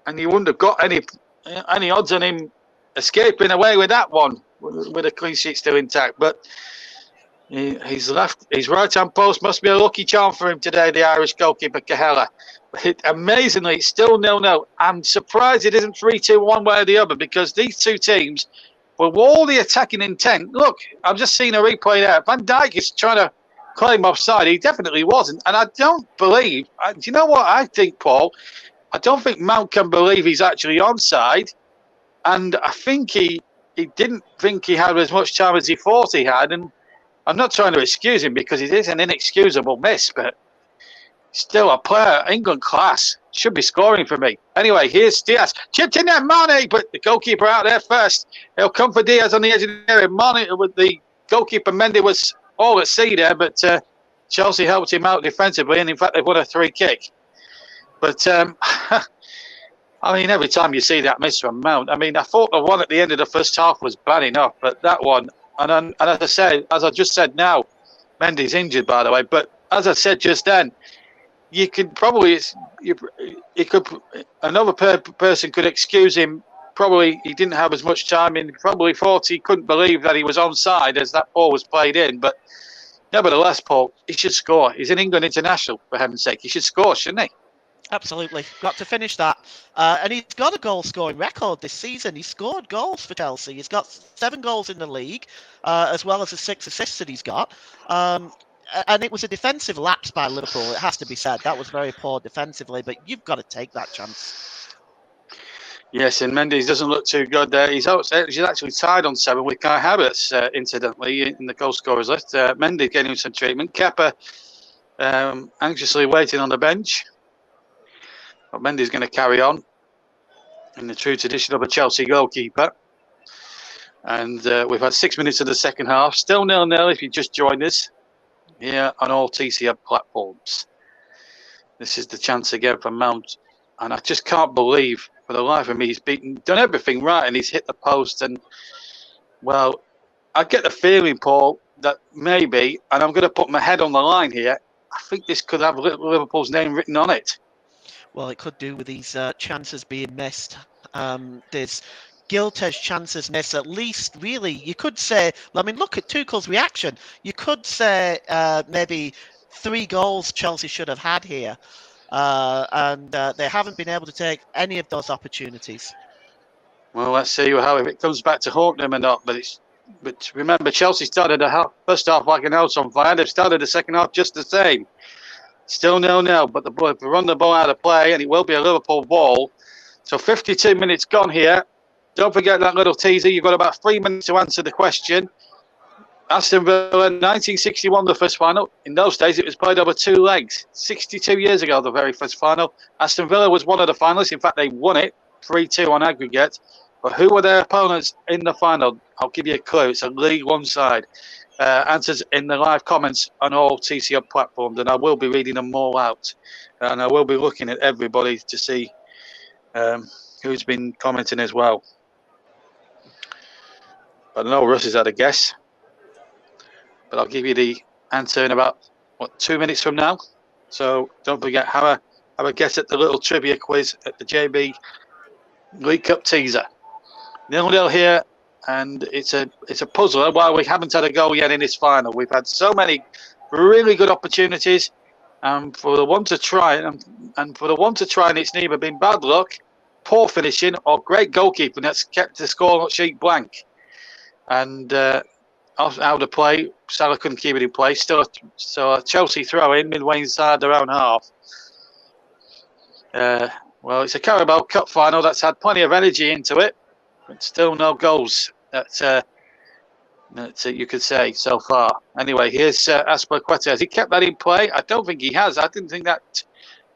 S5: and you wouldn't have got any odds on him escaping away with that one, with a clean sheet still intact. But he's left. His right-hand post must be a lucky charm for him today, the Irish goalkeeper, Cahella. Amazingly, it's still 0-0. I'm surprised it isn't 3-2 one way or the other, because these two teams, with all the attacking intent, look, I've just seen a replay there. Van Dijk is trying to claim offside. He definitely wasn't. And I don't believe, do you know what I think, Paul? I don't think Mount can believe he's actually onside, and I think he didn't think he had as much time as he thought he had. And I'm not trying to excuse him, because it is an inexcusable miss, but still a player, England class, should be scoring for me. Anyway, here's Diaz, chipped in there, Mane, but the goalkeeper out there first. He'll come for Diaz on the edge of the area. Mane, with the goalkeeper Mendy was all at sea there, but Chelsea helped him out defensively, and in fact they've won a free kick. But, I mean, every time you see that miss from Mount, I mean, I thought the one at the end of the first half was bad enough, but that one, and as I just said now, Mendy's injured, by the way, but as I said just then, you could probably, another person could excuse him. Probably he didn't have as much time, and probably thought he couldn't believe that he was onside as that ball was played in, but nevertheless, Paul, he should score. He's an England international, for heaven's sake. He should score, shouldn't he?
S4: Absolutely. Got to finish that. And he's got a goal-scoring record this season. He's scored goals for Chelsea. He's got 7 goals in the league, as well as the 6 assists that he's got. And it was a defensive lapse by Liverpool, it has to be said. That was very poor defensively, but you've got to take that chance.
S5: Yes, and Mendes doesn't look too good there. He's actually tied on 7 with Kai Havertz, incidentally, in the goal scorers list. Mendes getting some treatment. Kepa anxiously waiting on the bench. But Mendy's going to carry on in the true tradition of a Chelsea goalkeeper. And we've had 6 minutes of the second half. Still 0-0 if you just joined us here on all TCM platforms. This is the chance again for Mount. And I just can't believe, for the life of me, he's done everything right, and he's hit the post. And, well, I get the feeling, Paul, that maybe, and I'm going to put my head on the line here, I think this could have Liverpool's name written on it.
S4: Well, it could do with these chances being missed. There's gilt-edged chances missed, at least, really. You could say, I mean, look at Tuchel's reaction. You could say maybe 3 goals Chelsea should have had here. And they haven't been able to take any of those opportunities.
S5: Well, let's see how if it comes back to haunt them or not. But remember, Chelsea started the first half like an house on fire. They've started the second half just the same. Still 0-0, but they run the ball out of play, and it will be a Liverpool ball. So 52 minutes gone here. Don't forget that little teaser. You've got about 3 minutes to answer the question. Aston Villa, 1961, the first final. In those days, it was played over 2 legs. 62 years ago, the very first final. Aston Villa was one of the finalists. In fact, they won it 3-2 on aggregate. But who were their opponents in the final? I'll give you a clue. It's a League One side. Answers in the live comments on all TCM platforms, and I will be reading them all out. And I will be looking at everybody to see who's been commenting as well. But I know Russ has had a guess. But I'll give you the answer in about, 2 minutes from now. So don't forget, have a guess at the little trivia quiz at the JB League Cup teaser. 0-0 here, and it's a puzzler. While we haven't had a goal yet in this final, we've had so many really good opportunities. For the one to try, and for the one to try, and it's neither been bad luck, poor finishing, or great goalkeeping that's kept the score sheet blank. And out of play, Salah couldn't keep it in place. Still a Chelsea throw in midway inside their own half. Well, it's a Carabao Cup final that's had plenty of energy into it, but still no goals that you could say so far. Anyway, here's Azpilicueta. Has he kept that in play? I don't think he has. I didn't think that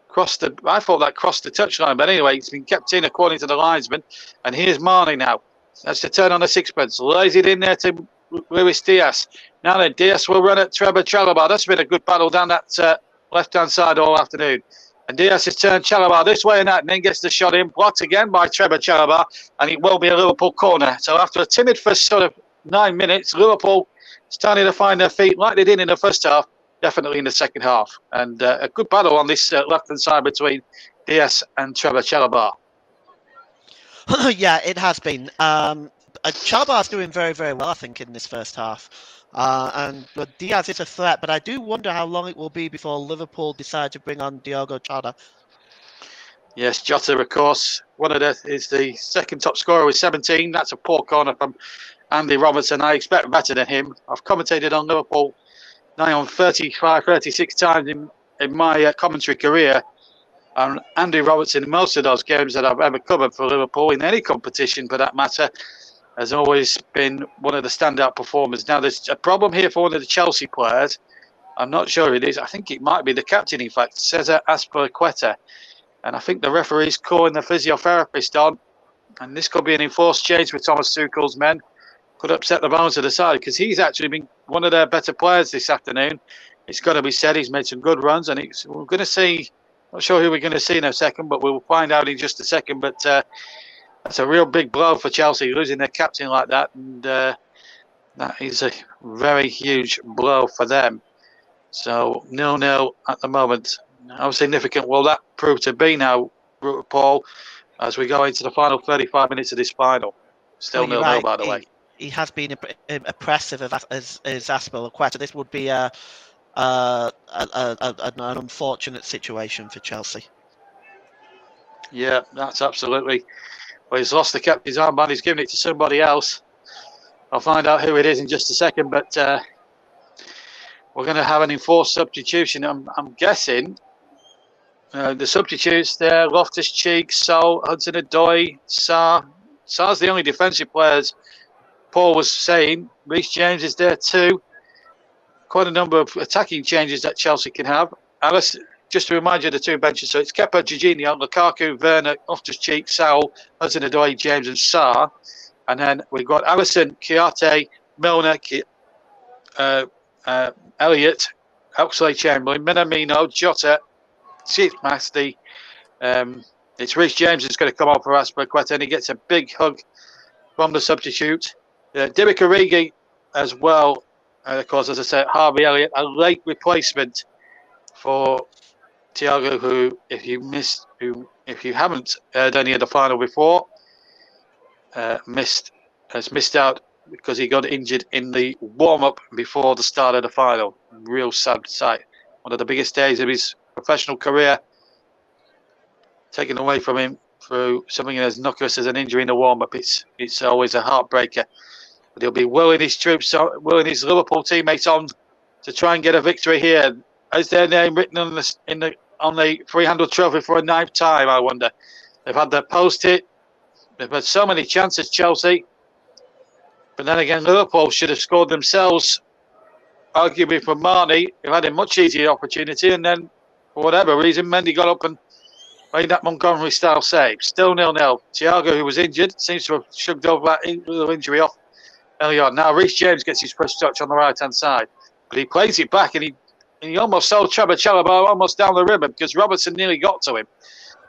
S5: crossed the. I thought that crossed the touchline, but anyway, it's been kept in according to the linesman. And here's Marnie now. That's the turn on the sixpence. Lays it in there to Luis Diaz. Now then, Diaz will run at Trevor Chalobah. That's been a good battle down that left-hand side all afternoon. And Diaz has turned Chalobah this way and that, and then gets the shot in. Blocked again by Trevor Chalobah, and it will be a Liverpool corner. So after a timid first sort of 9 minutes, Liverpool starting to find their feet like they did in the first half, definitely in the second half. And a good battle on this left-hand side between Diaz and Trevor Chalobah.
S4: Yeah, it has been. Chalobah's doing very, very well, I think, in this first half. And Diaz is a threat, but I do wonder how long it will be before Liverpool decide to bring on Diogo Jota.
S5: Yes, Jota, of course, is the second top scorer with 17. That's a poor corner from Andy Robertson. I expect better than him. I've commentated on Liverpool now on 35, 36 times in my commentary career. And Andy Robertson, in most of those games that I've ever covered for Liverpool, in any competition for that matter, has always been one of the standout performers. Now, there's a problem here for one of the Chelsea players. I'm not sure it is. I think it might be the captain, in fact, Cesar Azpilicueta. And I think the referee's calling the physiotherapist on. And this could be an enforced change with Thomas Tuchel's men. Could upset the balance of the side, because he's actually been one of their better players this afternoon. It's got to be said, he's made some good runs. And we're going to see, not sure who we're going to see in a second, but we'll find out in just a second. But that's a real big blow for Chelsea, losing their captain like that. And that is a very huge blow for them. So 0-0 at the moment. How significant will that prove to be now, Paul, as we go into the final 35 minutes of this final? Still 0-0, right, by the way.
S4: He has been oppressive as Azpilicueta. This would be an unfortunate situation for Chelsea.
S5: Yeah, that's absolutely. Well, he's lost the captain's armband. He's given it to somebody else. I'll find out who it is in just a second. But we're going to have an enforced substitution. I'm guessing the substitutes there: Loftus-Cheek, Sol, Hudson-Odoi, Sarr. Sarr's the only defensive players. Paul was saying Reece James is there too. Quite a number of attacking changes that Chelsea can have. Alice. Just to remind you of the two benches, so it's Kepa, Jorginho, Lukaku, Werner, Loftus-Cheek, Saul, Hudson-Odoi, James and Sarr. And then we've got Alisson, Kiarte, Milner, Elliott, Oxlade-Chamberlain, Minamino, Jota, Masti. It's Reece James that's going to come on for Azpilicueta, and he gets a big hug from the substitute. Divock Origi as well. Of course, as I said, Harvey Elliott, a late replacement for Thiago, who, if you haven't heard any of the final before, has missed out because he got injured in the warm-up before the start of the final. Real sad sight. One of the biggest days of his professional career, taken away from him through something as innocuous as an injury in the warm-up. It's always a heartbreaker. But he'll be willing his troops, willing his Liverpool teammates on to try and get a victory here. Is their name written on the 300 trophy for a ninth time, I wonder? They've had their post-it. They've had so many chances, Chelsea. But then again, Liverpool should have scored themselves, arguably for Marnie, who had a much easier opportunity. And then, for whatever reason, Mendy got up and made that Montgomery-style save. Still 0-0. Thiago, who was injured, seems to have shrugged over that injury off early on. Now, Reece James gets his first touch on the right-hand side. But he plays it back, and he almost sold Trevor Chalobah almost down the ribbon because Robertson nearly got to him.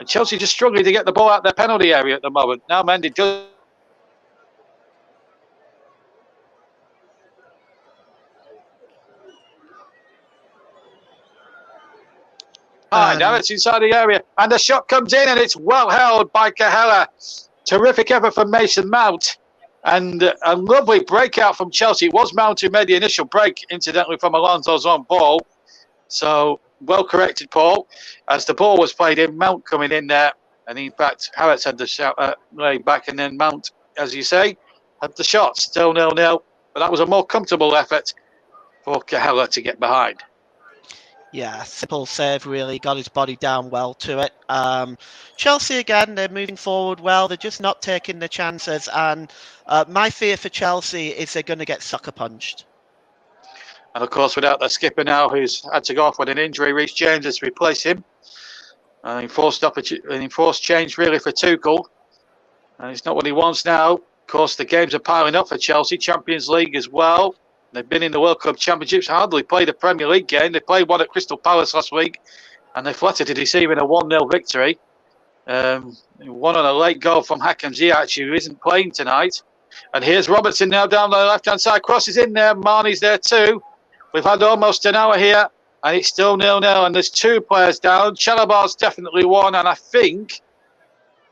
S5: And Chelsea just struggling to get the ball out their penalty area at the moment. Now Mendy does. Now it's inside the area, and the shot comes in, and it's well held by Cahella. Terrific effort from Mason Mount, and a lovely breakout from Chelsea. It was Mount who made the initial break, incidentally, from Alonso's on ball. So well corrected, Paul. As the ball was played in, Mount coming in there, and in fact, Harrods had the shot laid back, and then Mount, as you say, had the shot. Still 0-0, but that was a more comfortable effort for Cahella to get behind.
S4: Yeah, simple save, really. Got his body down well to it. Chelsea, again, they're moving forward well. They're just not taking the chances. And my fear for Chelsea is they're going to get sucker punched.
S5: And, of course, without their skipper now, who's had to go off with an injury, Reece James has replaced him. Enforced change, really, for Tuchel. And it's not what he wants now. Of course, the games are piling up for Chelsea. Champions League as well. They've been in the World Cup Championships, hardly played a Premier League game. They played one at Crystal Palace last week, and they flattered to deceive in a 1-0 victory. One on a late goal from Hakim Ziyech, actually, who isn't playing tonight. And here's Robertson now down the left-hand side. Crosses in there. Marnie's there too. We've had almost an hour here, and it's still 0-0, and there's two players down. Chalabar's definitely one, and I think,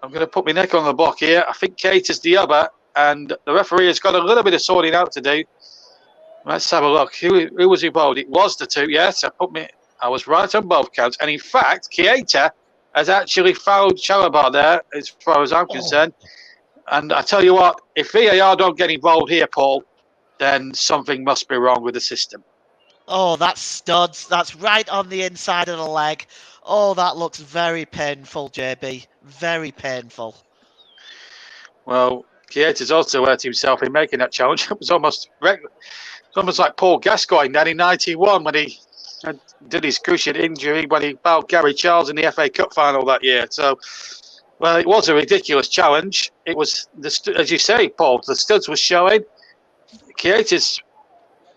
S5: I'm going to put my neck on the block here, I think Kate is the other, and the referee has got a little bit of sorting out to do. Let's have a look. Who was involved? It was the two, yes. I was right on both counts. And in fact, Keita has actually fouled Chalabar there, as far as I'm concerned. And I tell you what, if VAR don't get involved here, Paul, then something must be wrong with the system.
S4: Oh, that's studs. That's right on the inside of the leg. Oh, that looks very painful, JB. Very painful.
S5: Well, Keita's also hurt himself in making that challenge. It was almost like Paul Gascoigne then in 91 when he did his cruciate injury when he fouled Gary Charles in the FA Cup final that year. So, well, it was a ridiculous challenge. It was, as you say, Paul, the studs were showing. Keita's,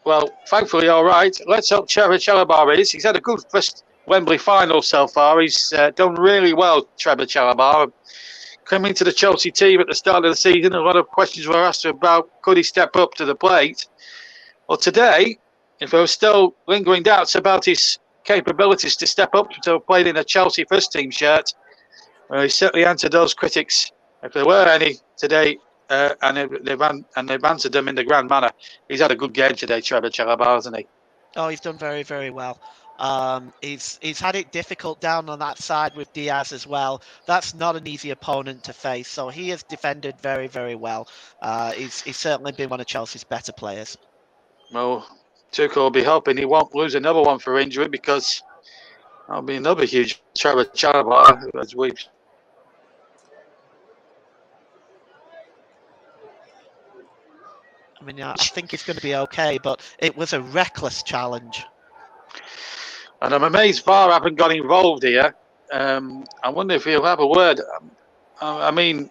S5: well, thankfully all right. Let's hope Trevor Chalabar is. He's had a good first Wembley final so far. He's done really well, Trevor Chalabar. Coming to the Chelsea team at the start of the season, a lot of questions were asked about could he step up to the plate. Well, today, if there were still lingering doubts about his capabilities to step up to playing in a Chelsea first team shirt, well, he certainly answered those critics, if there were any today, and they've answered them in the grand manner. He's had a good game today, Trevor Chalabar, hasn't he?
S4: Oh, he's done very, very well. He's had it difficult down on that side with Diaz as well. That's not an easy opponent to face, so he has defended very, very well. He's certainly been one of Chelsea's better players.
S5: Well, Tuchel will be hoping he won't lose another one for injury because that'll be another huge Trevor Chalabar, as we've.
S4: I mean, I think it's going to be okay, but it was a reckless challenge.
S5: And I'm amazed VAR haven't got involved here. I wonder if he'll have a word. I mean,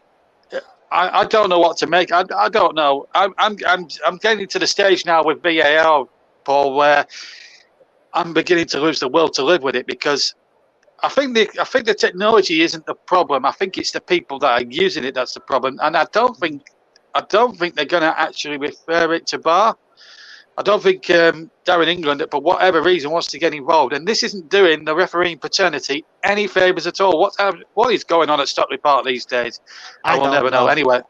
S5: I don't know what to make. I don't know. I'm getting to the stage now with VAR, Paul, where I'm beginning to lose the will to live with it because I think the technology isn't the problem. I think it's the people that are using it that's the problem. And I don't think they're going to actually refer it to VAR. I don't think Darren England, for whatever reason, wants to get involved. And this isn't doing the refereeing paternity any favours at all. What is going on at Stockley Park these days? I will never know. Anyway,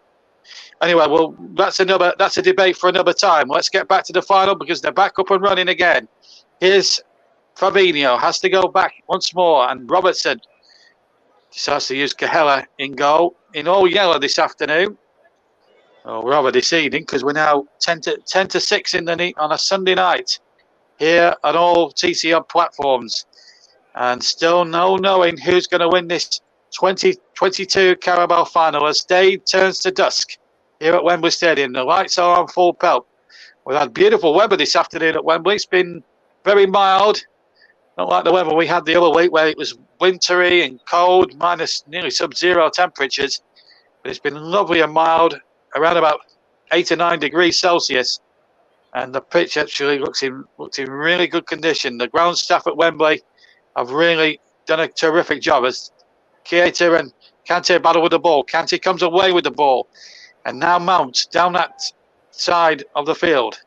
S5: well, that's a debate for another time. Let's get back to the final because they're back up and running again. Here's Fabinho, has to go back once more. And Robertson decides to use Cahella in goal. In all yellow this afternoon. Oh, rather deceiving because we're now 10 to 6 on a Sunday night here on all TCR platforms. And still no knowing who's going to win this 2022 Carabao Final as day turns to dusk here at Wembley Stadium. The lights are on full pelt. We've had beautiful weather this afternoon at Wembley. It's been very mild. Not like the weather we had the other week where it was wintry and cold, minus nearly sub-zero temperatures. But it's been lovely and mild, around about 8 or 9 degrees Celsius. And the pitch actually looks in really good condition. The ground staff at Wembley have really done a terrific job as Keita and Kante battle with the ball. Kante comes away with the ball. And now Mount down that side of the field.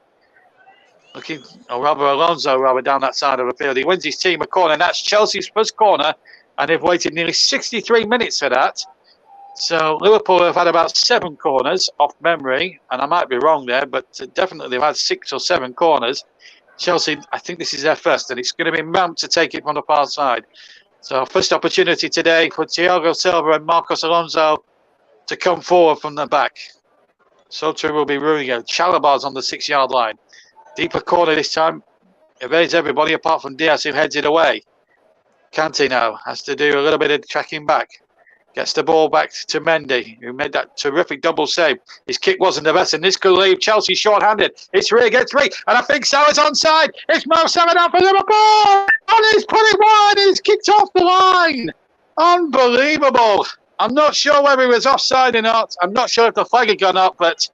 S5: Alonso down that side of the field. He wins his team a corner, and that's Chelsea's first corner. And they've waited nearly 63 minutes for that. So Liverpool have had about 7 corners off memory, and I might be wrong there, but definitely they've had 6 or 7 corners. Chelsea, I think this is their first, and it's going to be Mount to take it from the far side. So first opportunity today for Thiago Silva and Marcos Alonso to come forward from the back. So too will be Rudiger. Chalobah's on the 6-yard line. Deeper corner this time. Evades everybody apart from Diaz, who heads it away. Kante now has to do a little bit of tracking back. Gets the ball back to Mendy, who made that terrific double save. His kick wasn't the best, and this could leave Chelsea short-handed. It's 3 against 3, and I think Salah's onside. It's Mo Salah down for Liverpool, and he's put it wide. He's kicked off the line. Unbelievable. I'm not sure whether he was offside or not. I'm not sure if the flag had gone up, but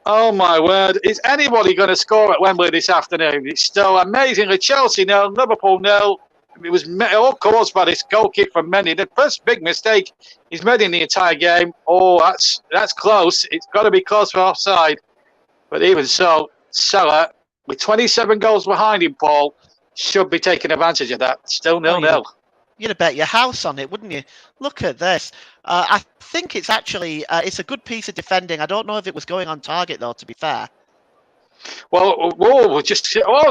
S5: oh my word. Is anybody going to score at Wembley this afternoon? It's still amazingly Chelsea 0, Liverpool 0. It was all caused by this goal kick from Mendy. The first big mistake he's made in the entire game. Oh, that's close. It's got to be close for offside. But even so, Salah, with 27 goals behind him, Paul, should be taking advantage of that. Still 0-0.
S4: You'd have bet your house on it, wouldn't you? Look at this. I think it's actually it's a good piece of defending. I don't know if it was going on target, though, to be fair.
S5: Well,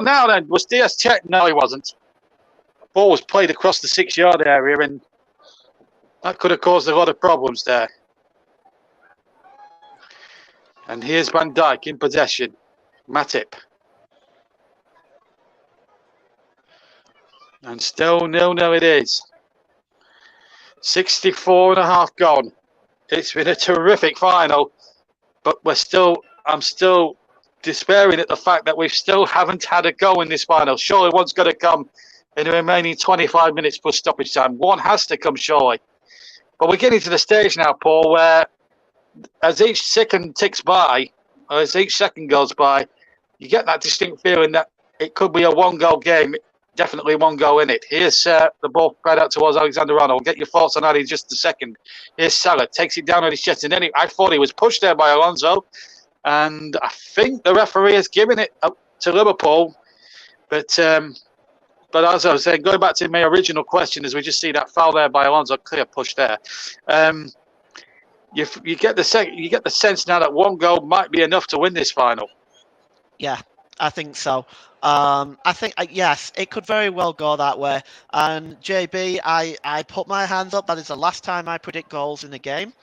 S5: now then, was Diaz checked? No, he wasn't. Ball was played across the 6-yard area, and that could have caused a lot of problems there. And here's Van Dijk in possession. Matip. And still 0-0 it is. 64.5 gone. It's been a terrific final, but I'm still despairing at the fact that we still haven't had a goal in this final. Surely one's got to come in the remaining 25 minutes plus stoppage time. One has to come, surely. But we're getting to the stage now, Paul, where as each second ticks by, or as each second goes by, you get that distinct feeling that it could be a 1-goal game. Definitely 1 goal in it. Here's the ball spread out towards Alexander-Arnold. Get your thoughts on that in just a second. Here's Salah. Takes it down on his chest. And then I thought he was pushed there by Alonso. And I think the referee has given it up to Liverpool. But as I was saying, going back to my original question, as we just see that foul there by Alonso, clear push there. You get the sense now that 1 goal might be enough to win this final.
S4: Yeah, I think so. I think, yes, it could very well go that way. And JB, I put my hands up. That is the last time I predict goals in a game.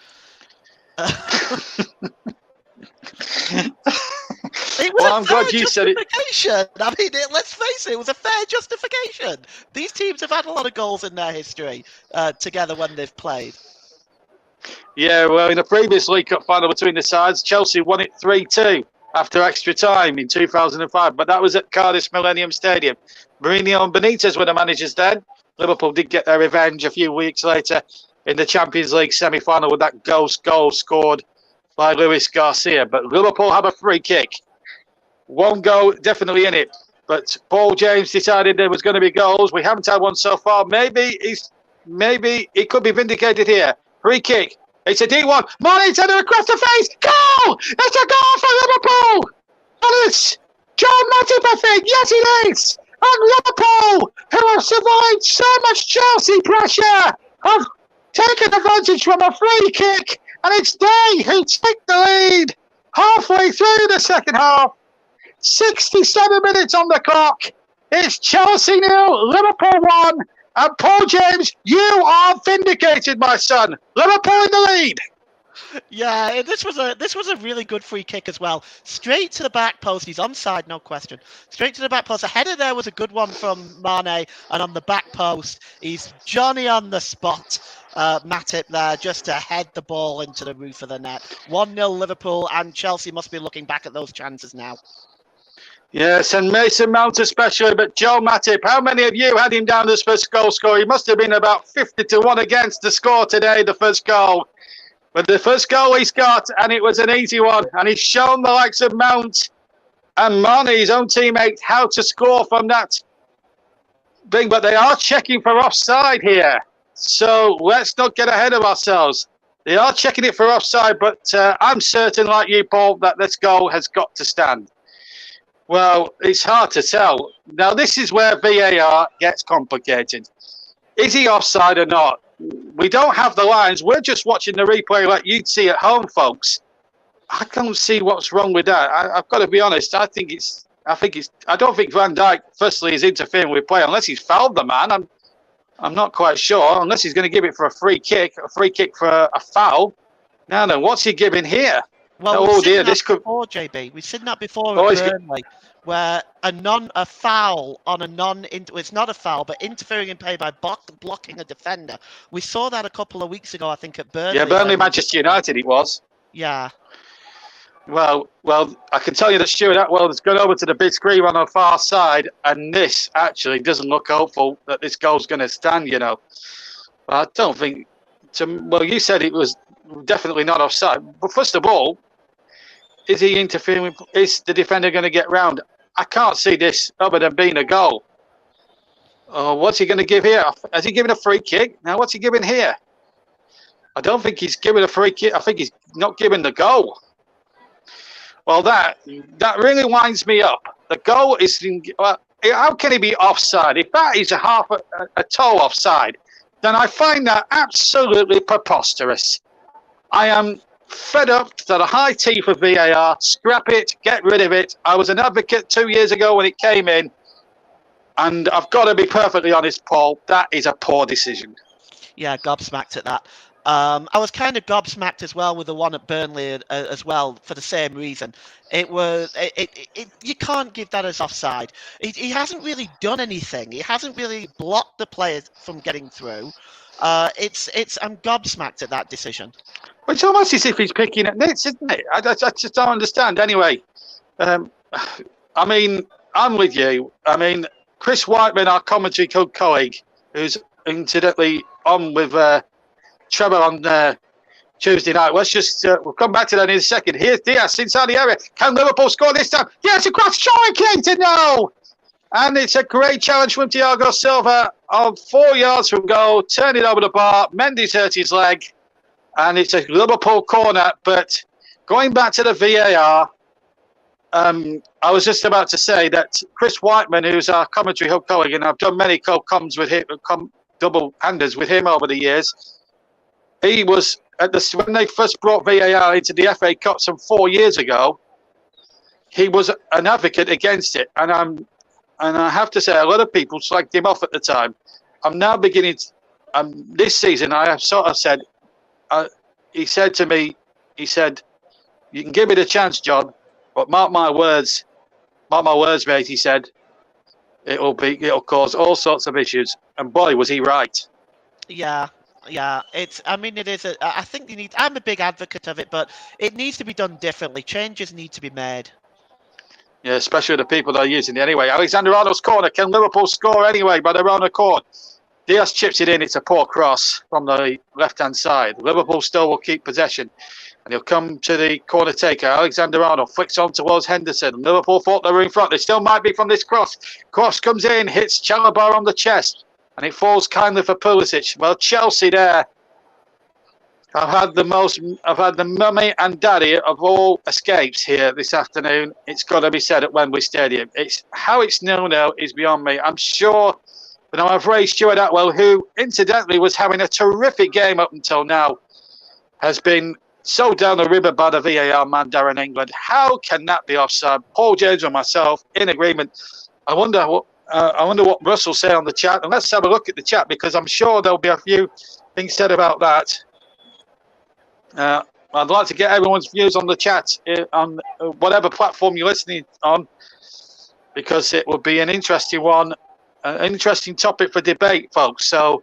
S5: I'm glad you said it.
S4: I mean, let's face it was a fair justification. These teams have had a lot of goals in their history together when they've played.
S5: Yeah, well, in the previous League Cup final between the sides, Chelsea won it 3-2 after extra time in 2005, but that was at Cardiff Millennium Stadium. Mourinho and Benitez were the managers then. Liverpool did get their revenge a few weeks later in the Champions League semi-final with that ghost goal scored by Luis Garcia. But Liverpool have a free kick. 1 goal definitely in it. But Paul James decided there was going to be goals. We haven't had one so far. Maybe it could be vindicated here. Free kick. It's a D1. Mane's headed across the face. Goal! It's a goal for Liverpool! And it's John Matip, I think. Yes, it is. And Liverpool, who have survived so much Chelsea pressure, have taken advantage from a free kick. And it's they who take the lead halfway through the second half. 67 minutes on the clock. It's Chelsea 0, Liverpool 1. And Paul James, you are vindicated, my son. Liverpool in the lead.
S4: Yeah, this was a really good free kick as well. Straight to the back post. He's onside, no question. Straight to the back post. The header there was a good one from Mane, and on the back post, he's Johnny on the spot. Matip there just to head the ball into the roof of the net. 1-0 Liverpool, and Chelsea must be looking back at those chances now.
S5: Yes, and Mason Mount especially, but Joe Matip, how many of you had him down as first goal scorer? He must have been about 50-1 against the score today, the first goal. But the first goal he's got, and it was an easy one, and he's shown the likes of Mount and Mane, his own teammate, how to score from that thing. But they are checking for offside here. So let's not get ahead of ourselves. They are checking it for offside, but I'm certain, like you, Paul, that this goal has got to stand. Well, it's hard to tell. Now, this is where VAR gets complicated. Is he offside or not? We don't have the lines. We're just watching the replay like you'd see at home, folks. I can't see what's wrong with that. I've got to be honest. I don't think Van Dijk, firstly, is interfering with play unless he's fouled the man. I'm not quite sure. Unless he's going to give it for a free kick for a foul. Now then, what's he giving here?
S4: Well, we've seen that before, JB. We've seen that before at Burnley, where a foul on a it's not a foul, but interfering in play by blocking a defender. We saw that a couple of weeks ago, I think, at Burnley.
S5: Yeah, Burnley, Manchester United, it was.
S4: Yeah.
S5: Well, I can tell you that Stuart Atwell has gone over to the big screen on the far side, and this actually doesn't look hopeful that this goal's going to stand, you know. I don't think... Well, you said it was definitely not offside. But first of all, is he interfering? Is the defender going to get round? I can't see this other than being a goal. What's he going to give here? Has he given a free kick? Now, what's he giving here? I don't think he's giving a free kick. I think he's not giving the goal. Well, that really winds me up. The goal is... how can he be offside? If that is a toe offside, then I find that absolutely preposterous. I am fed up to the high teeth of VAR. Scrap it, get rid of it. I was an advocate 2 years ago when it came in, and I've got to be perfectly honest, Paul, that is a poor decision.
S4: Yeah, gobsmacked at that. I was kind of gobsmacked as well with the one at Burnley as well for the same reason. You can't give that as offside. He hasn't really done anything. He hasn't really blocked the players from getting through. I'm gobsmacked at that decision.
S5: It's almost as if he's picking at nits, isn't it? I just don't understand. Anyway, I mean, I'm with you. I mean, Chris Whiteman, our commentary colleague, who's incidentally on with Trevor on Tuesday night. Let's just we'll come back to that in a second. Here's Diaz inside the area. Can Liverpool score this time? Yes, across Troy Keaton, no! And it's a great challenge from Thiago Silva on 4 yards from goal. Turn it over the bar. Mendy's hurt his leg. And it's a Liverpool corner. But going back to the VAR, I was just about to say that Chris Whiteman, who's our commentary hub colleague, and I've done many co-coms with him, double-handers with him over the years. He was when they first brought VAR into the FA Cup some 4 years ago. He was an advocate against it, and I have to say, a lot of people slagged him off at the time. I'm now beginning. This season, I have sort of said. He said to me, "You can give it a chance, John, but mark my words, mate." He said, "It'll cause all sorts of issues." And boy, was he right.
S4: Yeah. It is. I think I'm a big advocate of it, but it needs to be done differently. Changes need to be made.
S5: Yeah, especially the people that are using it anyway. Alexander Arnold's corner. Can Liverpool score anyway by their own accord? Diaz chips it in. It's a poor cross from the left-hand side. Liverpool still will keep possession. And he'll come to the corner taker. Alexander Arnold flicks on towards Henderson. Liverpool thought they were in front. They still might be from this cross. Cross comes in, hits Chalobah on the chest. And it falls kindly for Pulisic. Well, Chelsea there. I've had the mummy and daddy of all escapes here this afternoon. It's got to be said at Wembley Stadium. How it's 0-0 is beyond me. I'm sure, but I'm afraid Stuart Atwell, who incidentally was having a terrific game up until now, has been so down the river by the VAR man, Darren England. How can that be offside? Paul James and myself in agreement. I wonder what Russell say on the chat. And let's have a look at the chat, because I'm sure there'll be a few things said about that. I'd like to get everyone's views on the chat on whatever platform you're listening on, because it will be an interesting one, an interesting topic for debate, folks. So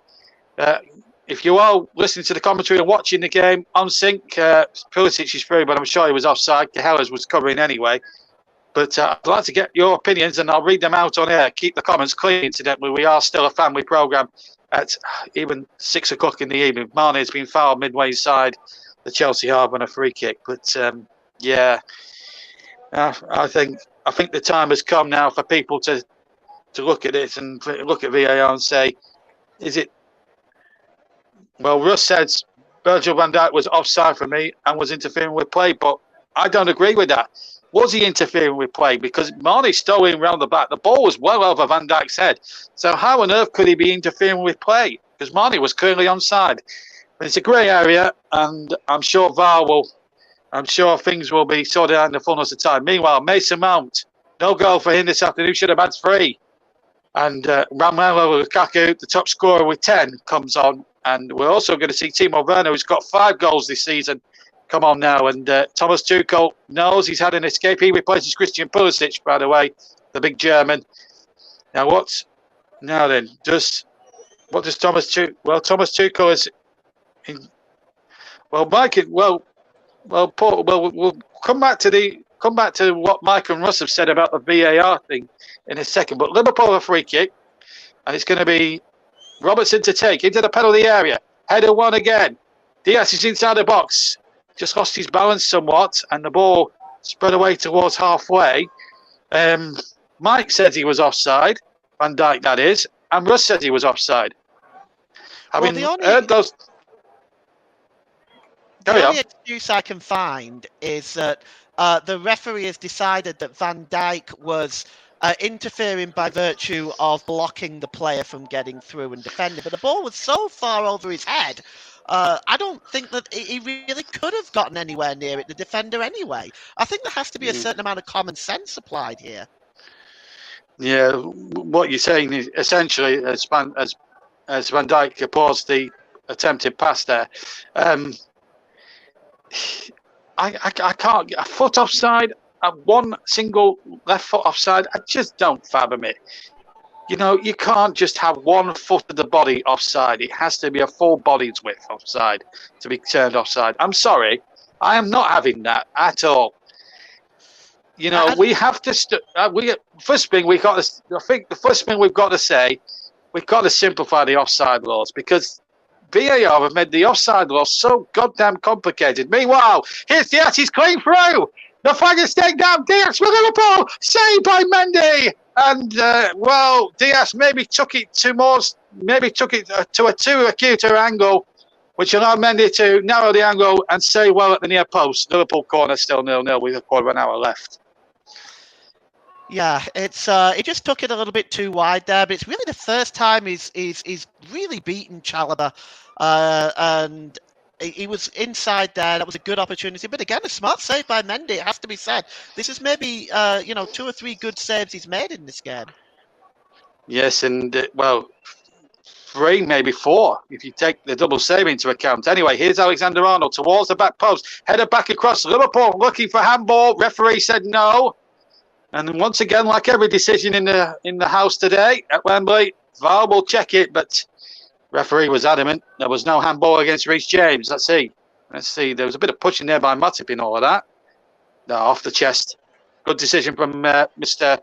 S5: if you are listening to the commentary and watching the game on sync, Pulisic is free, but I'm sure he was offside. Cahellas was covering anyway. But I'd like to get your opinions, and I'll read them out on air. Keep the comments clean, incidentally. We are still a family programme at even 6 o'clock in the evening. Mane has been fouled midway inside the Chelsea half on a free kick. But, I think the time has come now for people to look at it and look at VAR and say, is it Well, Russ said Virgil van Dijk was offside for me and was interfering with play, but I don't agree with that. Was he interfering with play? Because Marnie stole in round the back. The ball was well over Van Dijk's head. So how on earth could he be interfering with play? Because Marnie was clearly onside. But it's a grey area, and I'm sure things will be sorted out in the fullness of time. Meanwhile, Mason Mount, no goal for him this afternoon. Should have had 3. And Romelu Lukaku, the top scorer with 10, comes on. And we're also going to see Timo Werner, who's got 5 goals this season, come on now. And Thomas Tuchel knows he's had an escape. He replaces Christian Pulisic, by the way, the big German. Now what? Now then, what does Thomas Tuchel? Well, Thomas Tuchel is. Paul. Well, we'll come back to what Mike and Russ have said about the VAR thing in a second. But Liverpool have a free kick, and it's going to be Robertson to take into the penalty area. Header one again. Diaz is inside the box. Just lost his balance somewhat, and the ball spread away towards halfway. Mike says he was offside. Van Dijk, that is. And Russ says he was offside.
S4: The only excuse I can find is that the referee has decided that Van Dijk was interfering by virtue of blocking the player from getting through and defending. But the ball was so far over his head, I don't think that he really could have gotten anywhere near it, the defender anyway. I think there has to be a certain amount of common sense applied here. Yeah,
S5: what you're saying is essentially, as Van Dijk paused the attempted pass there, I can't get a foot offside, one single left foot offside. I just don't fathom it. You know, you can't just have 1 foot of the body offside. It has to be a full body's width offside to be turned offside. I'm sorry, I am not having that at all. You know, we have to. First thing we've got to. I think the first thing we've got to say, we've got to simplify the offside laws, because VAR have made the offside law so goddamn complicated. Meanwhile, here's Diaz, he's clean through. The flag is taken down. Diaz for Liverpool, saved by Mendy. And Diaz maybe took it to a too acute angle, which allowed Mendy to narrow the angle and say well at the near post. Liverpool corner still 0-0 with a quarter of an hour left.
S4: Yeah, it's he just took it a little bit too wide there, but it's really the first time he's really beaten Chalobah, and he was inside there. That was a good opportunity, but again, a smart save by Mendy. It has to be said. This is maybe 2 or 3 good saves he's made in this game.
S5: Yes, and 3, maybe 4, if you take the double save into account. Anyway, here's Alexander-Arnold towards the back post, header back across. Liverpool looking for handball. Referee said no. And once again, like every decision in the house today at Wembley, VAR will check it, but referee was adamant there was no handball against Reece James. Let's see. There was a bit of pushing there by Matip in all of that. No, off the chest. Good decision from Mr.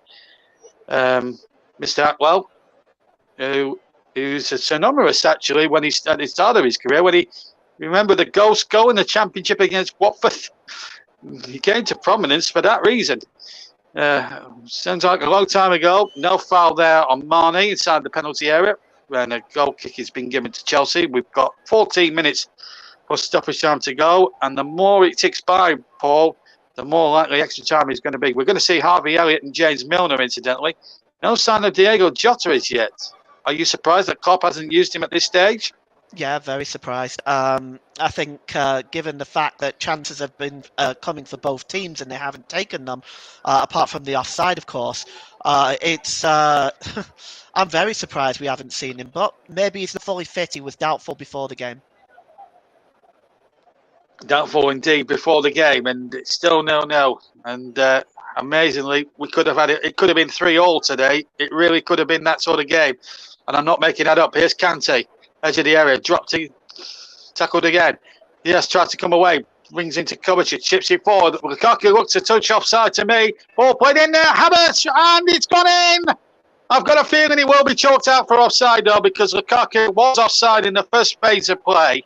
S5: Atwell, who's synonymous actually when he's at the start of his career. When he remember the ghost goal in the Championship against Watford, he came to prominence for that reason. Sounds like a long time ago. No foul there on Marnie inside the penalty area when a goal kick has been given to Chelsea. We've got 14 minutes for stoppage time to go, and the more it ticks by, Paul, the more likely extra time is going to be. We're going to see Harvey Elliott and James Milner, incidentally. No sign of Diego Jota as yet. Are you surprised that Klopp hasn't used him at this stage?
S4: Yeah, very surprised. I think given the fact that chances have been coming for both teams and they haven't taken them, apart from the offside, of course, it's I'm very surprised we haven't seen him. But maybe he's not fully fit. He was doubtful before the game.
S5: Doubtful indeed before the game, and it's still 0-0. And amazingly, we could have had it. It could have been 3-3 today. It really could have been that sort of game. And I'm not making that up. Here's Kante. Edge of the area, dropped it, tackled again. Yes, tried to come away, brings into Kovacic, chips it forward. Lukaku looks a touch offside to me. Ball played in there, Havertz, and it's gone in. I've got a feeling he will be chalked out for offside though, because Lukaku was offside in the first phase of play,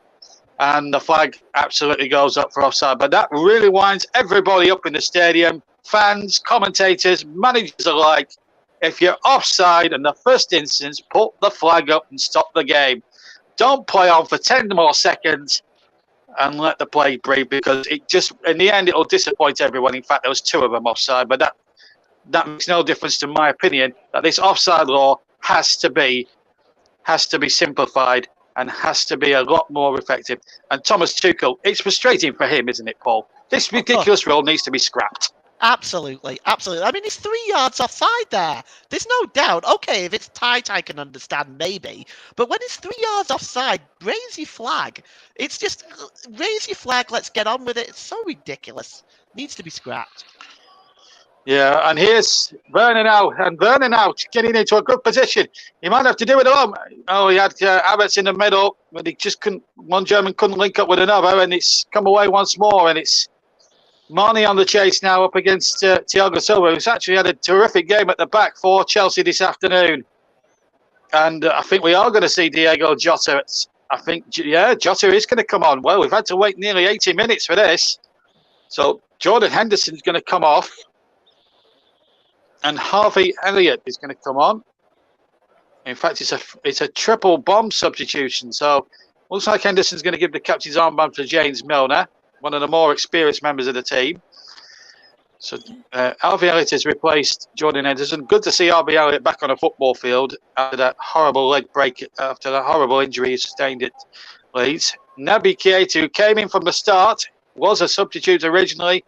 S5: and the flag absolutely goes up for offside. But that really winds everybody up in the stadium, fans, commentators, managers alike. If you're offside in the first instance, put the flag up and stop the game. Don't play on for 10 more seconds and let the play breathe, because it just, in the end, it'll disappoint everyone. In fact, there was 2 of them offside, but that makes no difference to my opinion, that this offside law has to be simplified and has to be a lot more effective. And Thomas Tuchel, it's frustrating for him, isn't it, Paul? This ridiculous rule needs to be scrapped.
S4: Absolutely. I mean, he's 3 yards offside there. There's no doubt. Okay, if it's tight, I can understand maybe. But when it's 3 yards offside, raise your flag. It's just raise your flag. Let's get on with it. It's so ridiculous. Needs to be scrapped.
S5: Yeah, and here's Werner now, getting into a good position. He might have to do it alone. Oh, he had Havertz in the middle, but he just couldn't. One German couldn't link up with another, and it's come away once more. And it's Marnie on the chase now up against Thiago Silva, who's actually had a terrific game at the back for Chelsea this afternoon. And I think we are going to see Diego Jota. Jota is going to come on. Well, we've had to wait nearly 80 minutes for this. So Jordan Henderson's going to come off. And Harvey Elliott is going to come on. In fact, it's a triple bomb substitution. So looks like Henderson's going to give the captain's armband to James Milner, one of the more experienced members of the team. So Harvey Elliott has replaced Jordan Henderson. Good to see Harvey Elliott back on a football field after that horrible leg break, after that horrible injury he sustained at Leeds. Naby Keita, who came in from the start, was a substitute originally.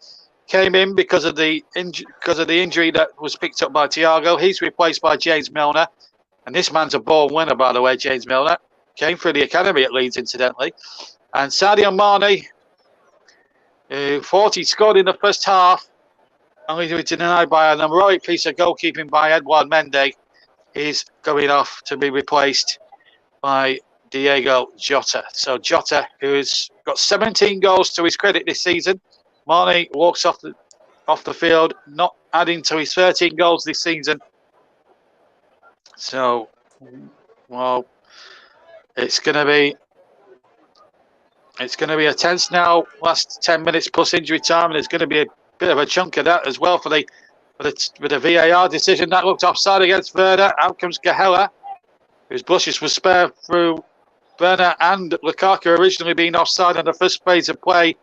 S5: Came in because of the injury that was picked up by Thiago. He's replaced by James Milner. And this man's a born winner, by the way, James Milner. Came through the academy at Leeds, incidentally. And Sadio Mane, who thought he scored in the first half, only to be denied by an heroic piece of goalkeeping by Edouard Mendy, is going off to be replaced by Diego Jota. So Jota, who's got 17 goals to his credit this season, Mane walks off the field, not adding to his 13 goals this season. So, well, it's going to be a tense now. Last 10 minutes plus injury time, and there's going to be a bit of a chunk of that as well for the VAR decision that looked offside against Werner. Out comes Gahela, whose brushes were spared through Werner and Lukaku originally being offside on the first phase of play,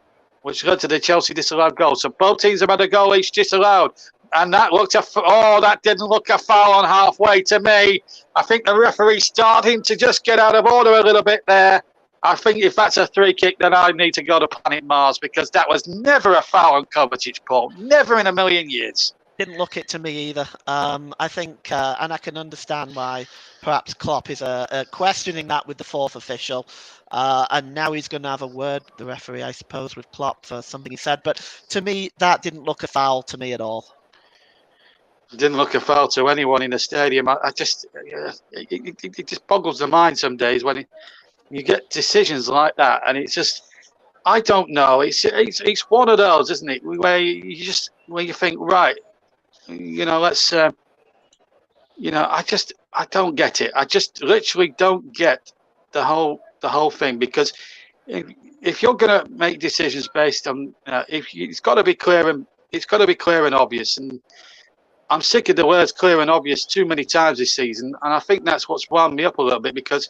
S5: which led to the Chelsea disallowed goal. So both teams have had a goal each disallowed. And that that didn't look a foul on halfway to me. I think the referee's starting to just get out of order a little bit there. I think if that's a free kick, then I need to go to Planet Mars, because that was never a foul on Kovacic, Paul. Never in a million years.
S4: Didn't look it to me either. I think, and I can understand why perhaps Klopp is questioning that with the fourth official. And now he's going to have a word, the referee, I suppose, with Klopp for something he said. But to me, that didn't look a foul to me at all.
S5: It didn't look a foul to anyone in the stadium. It just boggles the mind some days when you get decisions like that, and it's just, I don't know. It's one of those, isn't it? Where you think, right, let's, I don't get it. I just literally don't get the whole thing, because if you're going to make decisions based on, it's got to be clear and obvious. And I'm sick of the words clear and obvious too many times this season, and I think that's what's wound me up a little bit, because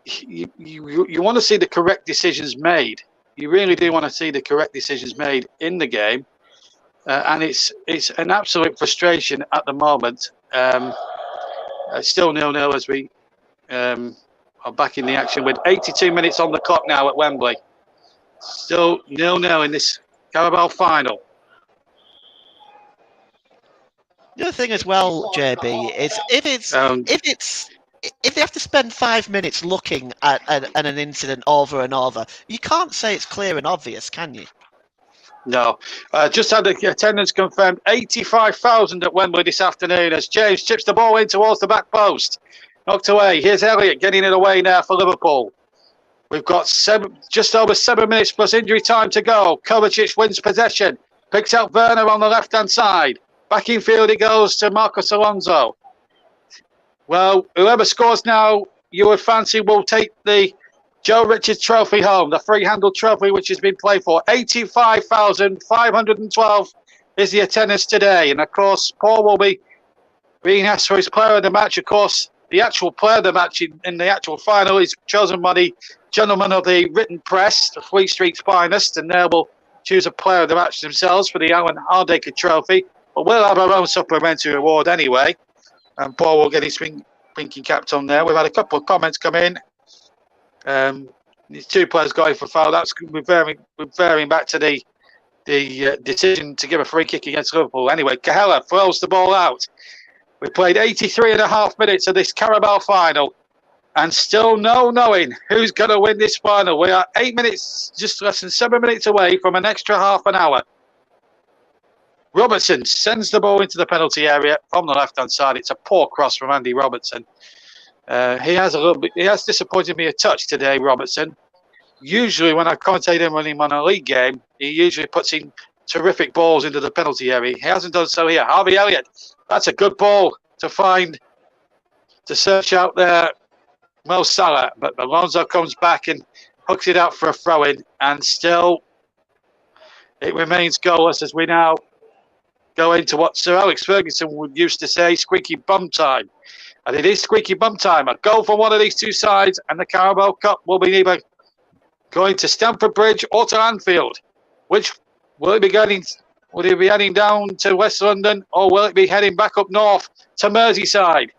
S5: you want to see the correct decisions made. You really do want to see the correct decisions made in the game, and it's an absolute frustration at the moment. It's still 0-0 as we are back in the action with 82 minutes on the clock now at Wembley. Still 0-0 in this Carabao final.
S4: The other thing as well, JB, is if they have to spend 5 minutes looking at an incident over and over, you can't say it's clear and obvious, can you?
S5: No. Just had the attendance confirmed, 85,000 at Wembley this afternoon as James chips the ball in towards the back post. Knocked away. Here's Elliott getting it away now for Liverpool. We've got just over 7 minutes plus injury time to go. Kovacic wins possession. Picks out Werner on the left-hand side. Back in field it goes to Marcos Alonso. Well, whoever scores now, you would fancy will take the Joe Richards Trophy home, the free-handled trophy which has been played for. 85,512 is the attendance today. And, of course, Paul will be being asked for his player of the match. Of course, the actual player of the match in the actual final is chosen by the gentlemen of the written press, the Fleet Street's finest, and they will choose a player of the match themselves for the Alan Hardacre Trophy. But we'll have our own supplementary award anyway, and Paul will get his thinking capped on there. We've had a couple of comments come in. These two players going for foul. That's referring back to the decision to give a free kick against Liverpool. Anyway, Cahella throws the ball out. We played 83 and a half minutes of this Carabao final, and still no knowing who's going to win this final. We are 8 minutes, just less than 7 minutes away from an extra half an hour. Robertson sends the ball into the penalty area from the left-hand side. It's a poor cross from Andy Robertson. He has disappointed me a touch today, Robertson. Usually when I commentate him when I'm on a league game, he usually puts in terrific balls into the penalty area. He hasn't done so here. Harvey Elliott, that's a good ball to search out there Mo Salah, but Alonso comes back and hooks it out for a throw-in, and still it remains goalless as we now go into what Sir Alex Ferguson would used to say, squeaky bum time. And it is squeaky bum time. A goal from one of these two sides, and the Carabao Cup will be either going to Stamford Bridge or to Anfield. Which will it be going? Will it be heading down to West London, or will it be heading back up north to Merseyside?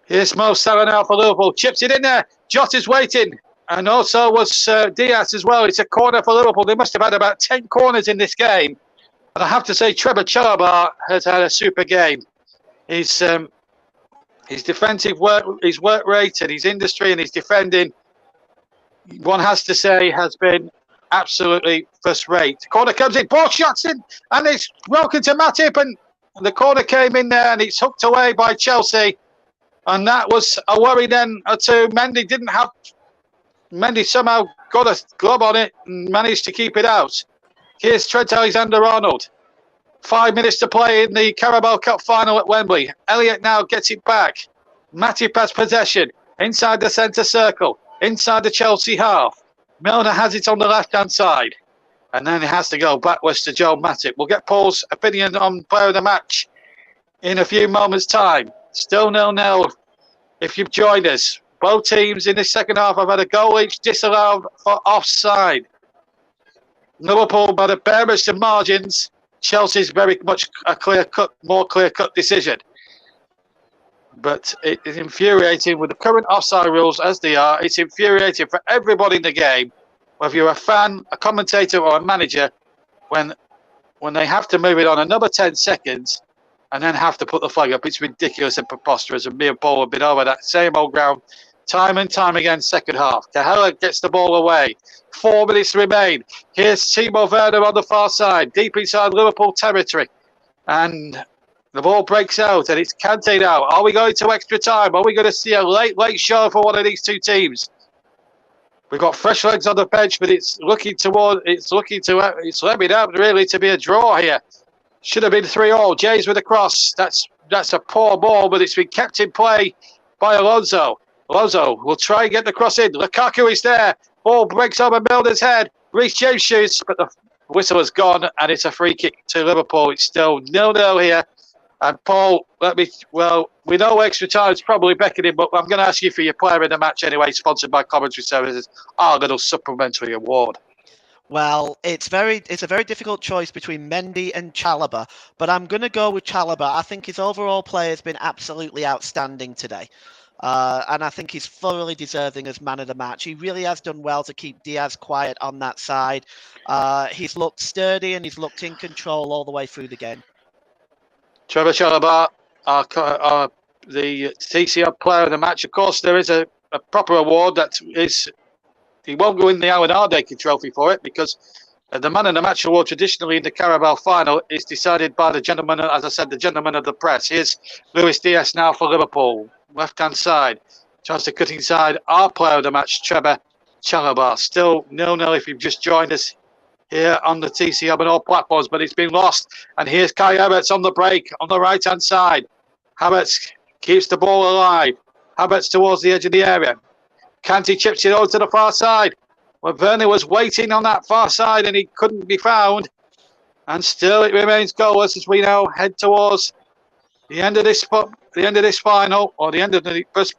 S5: Here's Mo Salah now for Liverpool. Chips it in there. Jota's waiting. And also was Diaz as well. It's a corner for Liverpool. They must have had about 10 corners in this game. And I have to say, Trevor Chalobah has had a super game. His defensive work, his work rate and his industry and his defending, one has to say, has been absolutely first rate. Corner comes in, ball shots in, and it's broken to Matip, and the corner came in there, and it's hooked away by Chelsea. And that was a worry then to Mendy. Mendy somehow got a glove on it and managed to keep it out. Here's Trent Alexander-Arnold. 5 minutes to play in the Carabao Cup final at Wembley. Elliott now gets it back. Matip has possession inside the centre circle, inside the Chelsea half. Milner has it on the left-hand side. And then it has to go backwards to Joe Matip. We'll get Paul's opinion on player of the match in a few moments' time. Still 0-0 if you've joined us. Both teams in the second half have had a goal each disallowed for offside. Liverpool by the barest of margins. Chelsea's very much a more clear-cut decision. But it is infuriating with the current offside rules as they are. It's infuriating for everybody in the game, whether you're a fan, a commentator, or a manager, when they have to move it on another 10 seconds and then have to put the flag up. It's ridiculous and preposterous. And me and Paul have been over that same old ground time and time again, second half. Cahella gets the ball away. 4 minutes remain. Here's Timo Werner on the far side, deep inside Liverpool territory. And the ball breaks out and it's Kante now. Are we going to extra time? Are we going to see a late show for one of these two teams? We've got fresh legs on the bench, but it's looking out really to be a draw here. Should have been 3-3. Jays with a cross. That's a poor ball, but it's been kept in play by Alonso. Alonso will try and get the cross in. Lukaku is there. Ball breaks over Milner's head. Reece James shoots, but the whistle has gone, and it's a free kick to Liverpool. It's still 0-0 here. And Paul, we know extra time is probably beckoning, but I'm going to ask you for your player in the match anyway, sponsored by Commentary Services, our little supplementary award.
S4: Well, it's a very difficult choice between Mendy and Chalobah, but I'm going to go with Chalobah. I think his overall play has been absolutely outstanding today. And I think he's thoroughly deserving as man of the match. He really has done well to keep Diaz quiet on that side. He's looked sturdy and he's looked in control all the way through the game.
S5: Trevor Chalobah, the TCL player of the match. Of course, there is a proper award that is... He won't go in the Alan Hardacre Trophy for it because the man of the match award traditionally in the Carabao final is decided by the gentleman, as I said, the gentleman of the press. Here's Luis Diaz now for Liverpool. Left-hand side. Tries to cut inside. Our player of the match, Trevor Chalobah. Still 0-0 if you've just joined us here on the TC Hub and all platforms, but it's been lost. And here's Kai Havertz on the break on the right-hand side. Havertz keeps the ball alive. Havertz towards the edge of the area. Kante chips it over to the far side. Well, Werner was waiting on that far side and he couldn't be found. And still it remains goalless as we now head towards the end of this the end of this final, or the end of the first,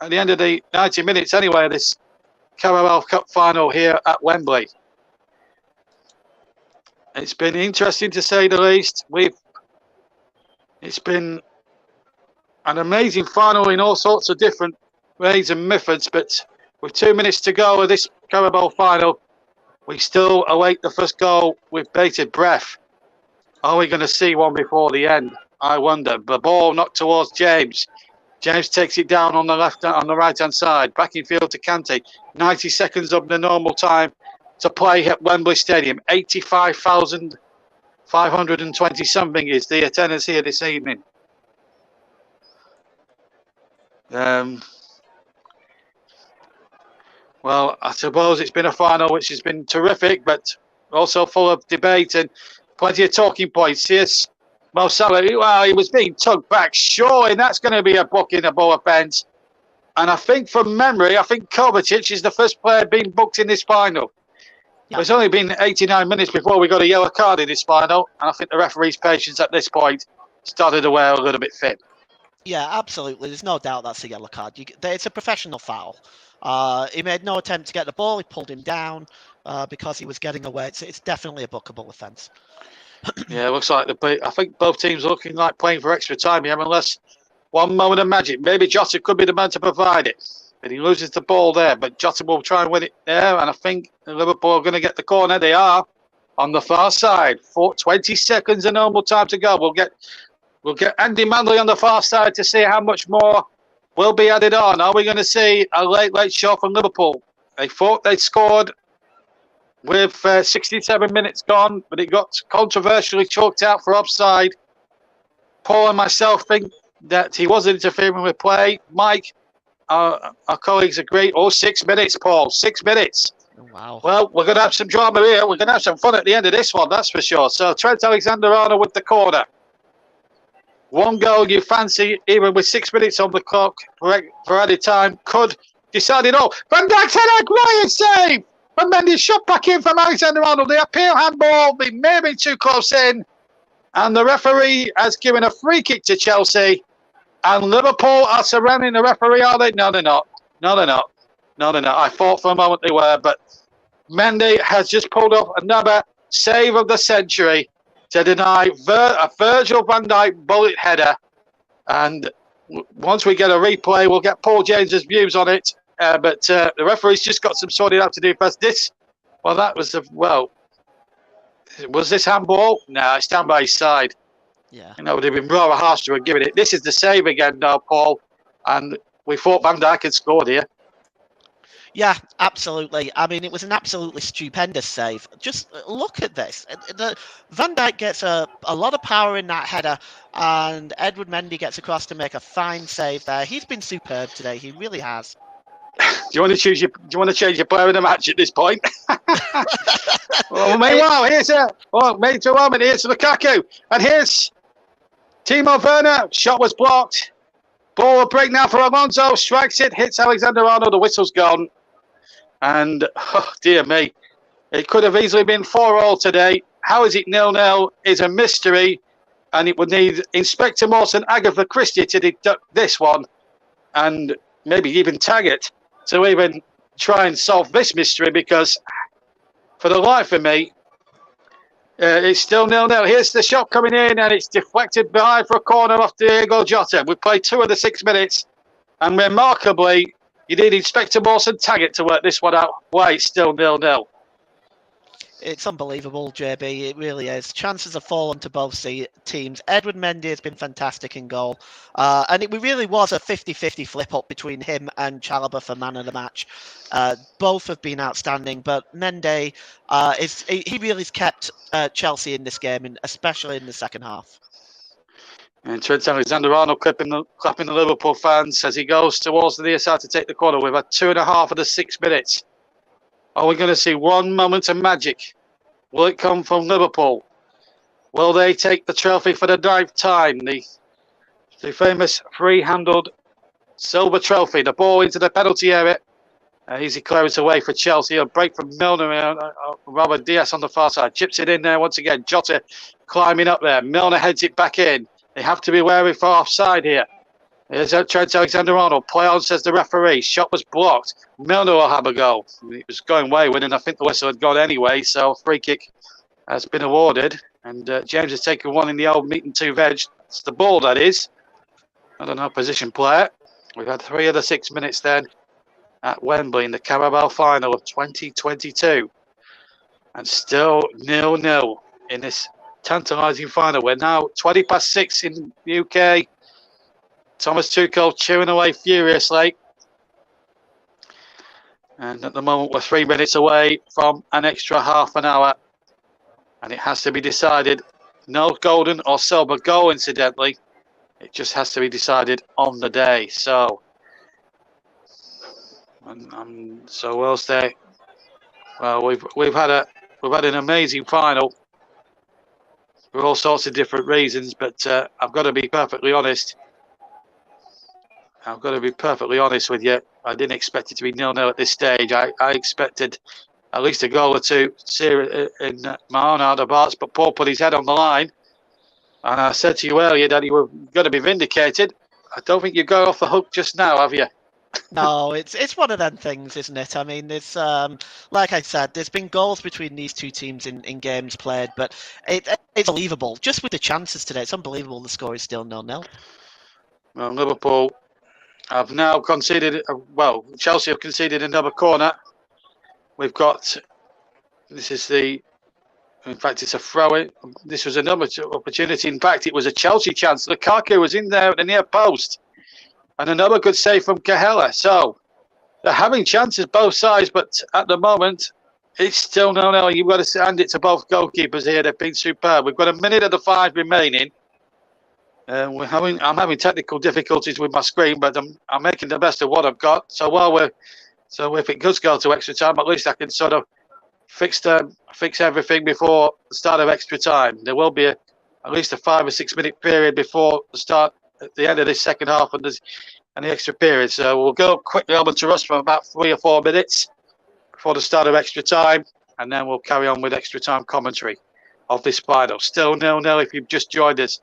S5: at the end of the 90 minutes anyway, this Carabao Cup final here at Wembley. It's been interesting to say the least. It's been an amazing final in all sorts of different ways and methods, but with 2 minutes to go of this Carabao final, we still await the first goal with bated breath. Are we going to see one before the end? I wonder. The ball knocked towards James. James takes it down on the right hand side. Back in field to Kante. 90 seconds of the normal time to play at Wembley Stadium. 85,520 something is the attendance here this evening. Well, I suppose it's been a final which has been terrific, but also full of debate and plenty of talking points. Yes, Mo Salah, well, he was being tugged back. Surely that's going to be a booking above offence. And I think from memory, I think Kovacic is the first player being booked in this final. Yeah. It's only been 89 minutes before we got a yellow card in this final. And I think the referee's patience at this point started to wear a little bit thin.
S4: Yeah, absolutely. There's no doubt that's a yellow card. It's a professional foul. He made no attempt to get the ball. He pulled him down because he was getting away. It's definitely a bookable offence.
S5: Yeah, it looks like I think both teams are looking like playing for extra time here, unless one moment of magic. Maybe Jota could be the man to provide it. But he loses the ball there. But Jota will try and win it there. And I think Liverpool are going to get the corner. They are on the far side. 20 seconds of normal time to go. We'll get Andy Manley on the far side to see how much more will be added on. Are we going to see a late shot from Liverpool? They thought they'd scored with 67 minutes gone, but it got controversially chalked out for offside. Paul and myself think that he wasn't interfering with play. Mike, our colleagues agree. 6 minutes, Paul. 6 minutes.
S4: Oh, wow. Well,
S5: we're going to have some drama here. We're going to have some fun at the end of this one, that's for sure. So Trent Alexander-Arnold with the corner. One goal you fancy, even with 6 minutes on the clock for added time, could decide it all. Van Dijk's had a great save! And Mendy shot back in from Alexander-Arnold. The appeal handball, maybe too close in. And the referee has given a free kick to Chelsea. And Liverpool are surrounding the referee, are they? No, they're not. No, they're not. No, they're not. I thought for a moment they were. But Mendy has just pulled off another save of the century to deny a Virgil van Dijk bullet header. And once we get a replay, we'll get Paul James's views on it. But the referee's just got some sorting out to do first. Was this handball? No, it's down by his side.
S4: Yeah.
S5: You know, it would have been rather harsh to have given it. This is the save again now, Paul. And we thought Van Dijk had scored here.
S4: Yeah, absolutely. I mean, it was an absolutely stupendous save. Just look at this. Van Dijk gets a lot of power in that header, and Edward Mendy gets across to make a fine save there. He's been superb today. He really has.
S5: Do you want to change your player in the match at this point? Well, meanwhile, here's Lukaku, and here's Timo Werner. Shot was blocked. Ball will break now for Alonso. Strikes it, hits Alexander-Arnold. The whistle's gone. And, oh, dear me, it could have easily been 4-4 today. How is it 0-0 is a mystery. And it would need Inspector Morse and Agatha Christie to deduct this one. And maybe even Taggart to even try and solve this mystery, because for the life of me, it's still 0-0. Here's the shot coming in, and it's deflected behind for a corner off Diego Jota. We played 2 of the 6 minutes, and remarkably, you need Inspector Morse and Taggart to work this one out. Why it's still 0-0.
S4: It's unbelievable, JB. It really is. Chances have fallen to both teams. Edward Mendy has been fantastic in goal. And it really was a 50-50 flip-up between him and Chalobah for man of the match. Both have been outstanding, but Mendy, he really has kept Chelsea in this game, and especially in the second half.
S5: And Trent Alexander-Arnold clapping the Liverpool fans as he goes towards the near side to take the corner. We've had 2.5 of the 6 minutes. Are we going to see one moment of magic? Will it come from Liverpool? Will they take the trophy for the 9th time? The famous free-handled silver trophy. The ball into the penalty area. Easy clearance away for Chelsea. A break from Milner. Robert Diaz on the far side. Chips it in there once again. Jota climbing up there. Milner heads it back in. They have to be wary for offside here. Here's Trent Alexander-Arnold. Play on, says the referee. Shot was blocked. Milner will have a go. It was going wayward, and I think the whistle had gone anyway, so free kick has been awarded. And James has taken one in the old meat and two veg. It's the ball, that is. I don't know, position player. We've had 3 of the 6 minutes then at Wembley in the Carabao Final of 2022. And still 0-0 in this tantalising final. We're now 20 past 6 in the UK. Thomas Tuchel chewing away furiously. And at the moment, we're 3 minutes away from an extra half an hour. And it has to be decided. No golden or silver goal, incidentally. It just has to be decided on the day. So, so we'll stay. Well, we've had an amazing final for all sorts of different reasons, but I've got to be perfectly honest. I've got to be perfectly honest with you. I didn't expect it to be 0-0 at this stage. I expected at least a goal or two in my own heart of hearts, but Paul put his head on the line. And I said to you earlier that you were going to be vindicated. I don't think you go off the hook just now, have you?
S4: No, it's one of them things, isn't it? I mean, it's like I said, there's been goals between these two teams in games played, but it's unbelievable. Just with the chances today, it's unbelievable the score is still 0-0.
S5: Well, Liverpool have now conceded, Chelsea have conceded another corner. We've got, in fact, it's a throw-in. This was another opportunity. In fact, it was a Chelsea chance. Lukaku was in there at the near post. And another good save from Cahella. So they're having chances both sides, but at the moment, it's still 0-0. You've got to hand it to both goalkeepers here. They've been superb. We've got a minute of the 5 remaining. I'm having technical difficulties with my screen, but I'm making the best of what I've got. So if it does go to extra time, at least I can sort of fix everything before the start of extra time. There will be at least a 5 or 6 minute period before the start at the end of this second half and the extra period. So we'll go quickly over to us for about 3 or 4 minutes before the start of extra time, and then we'll carry on with extra time commentary of this final. Still 0-0 if you've just joined us.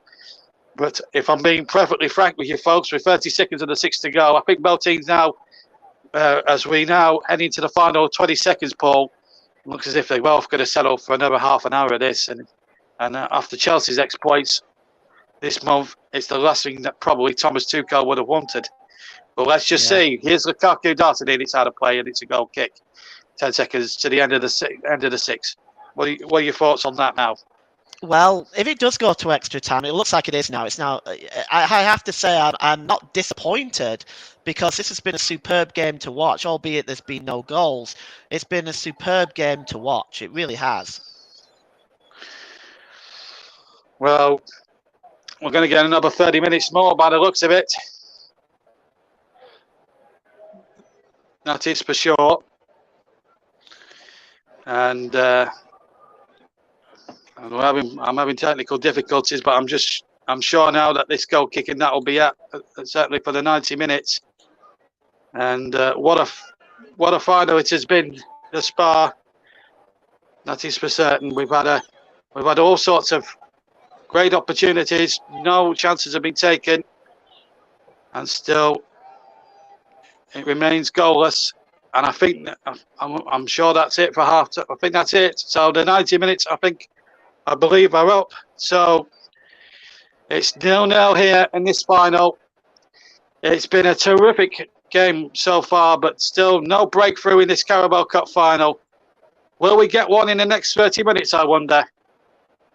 S5: But if I'm being perfectly frank with you folks, with 30 seconds of the 6 to go, I think both teams now, as we now head into the final 20 seconds, Paul, looks as if they're both going to settle for another half an hour of this. And after Chelsea's exploits this month, it's the last thing that probably Thomas Tuchel would have wanted. But let's just see. Here's Lukaku darting in. It's out of play and it's a goal kick. 10 seconds to the end of the 6. What are your thoughts on that now?
S4: Well, if it does go to extra time, it looks like it is now. It's now. I have to say I'm not disappointed because this has been a superb game to watch, albeit there's been no goals. It's been a superb game to watch. It really has.
S5: Well, we're going to get another 30 minutes more by the looks of it. That is for sure. And I'm having technical difficulties, but I'm sure now that this goal kicking that will be at certainly for the 90 minutes. And what a final it has been thus far. That is for certain. We've had all sorts of great opportunities. No chances have been taken, and still it remains goalless. And I think I'm sure that's it for half. I think that's it. So the 90 minutes, I believe, are up. So it's 0-0 here in this final. It's been a terrific game so far, but still no breakthrough in this Carabao Cup final. Will we get one in the next 30 minutes, I wonder?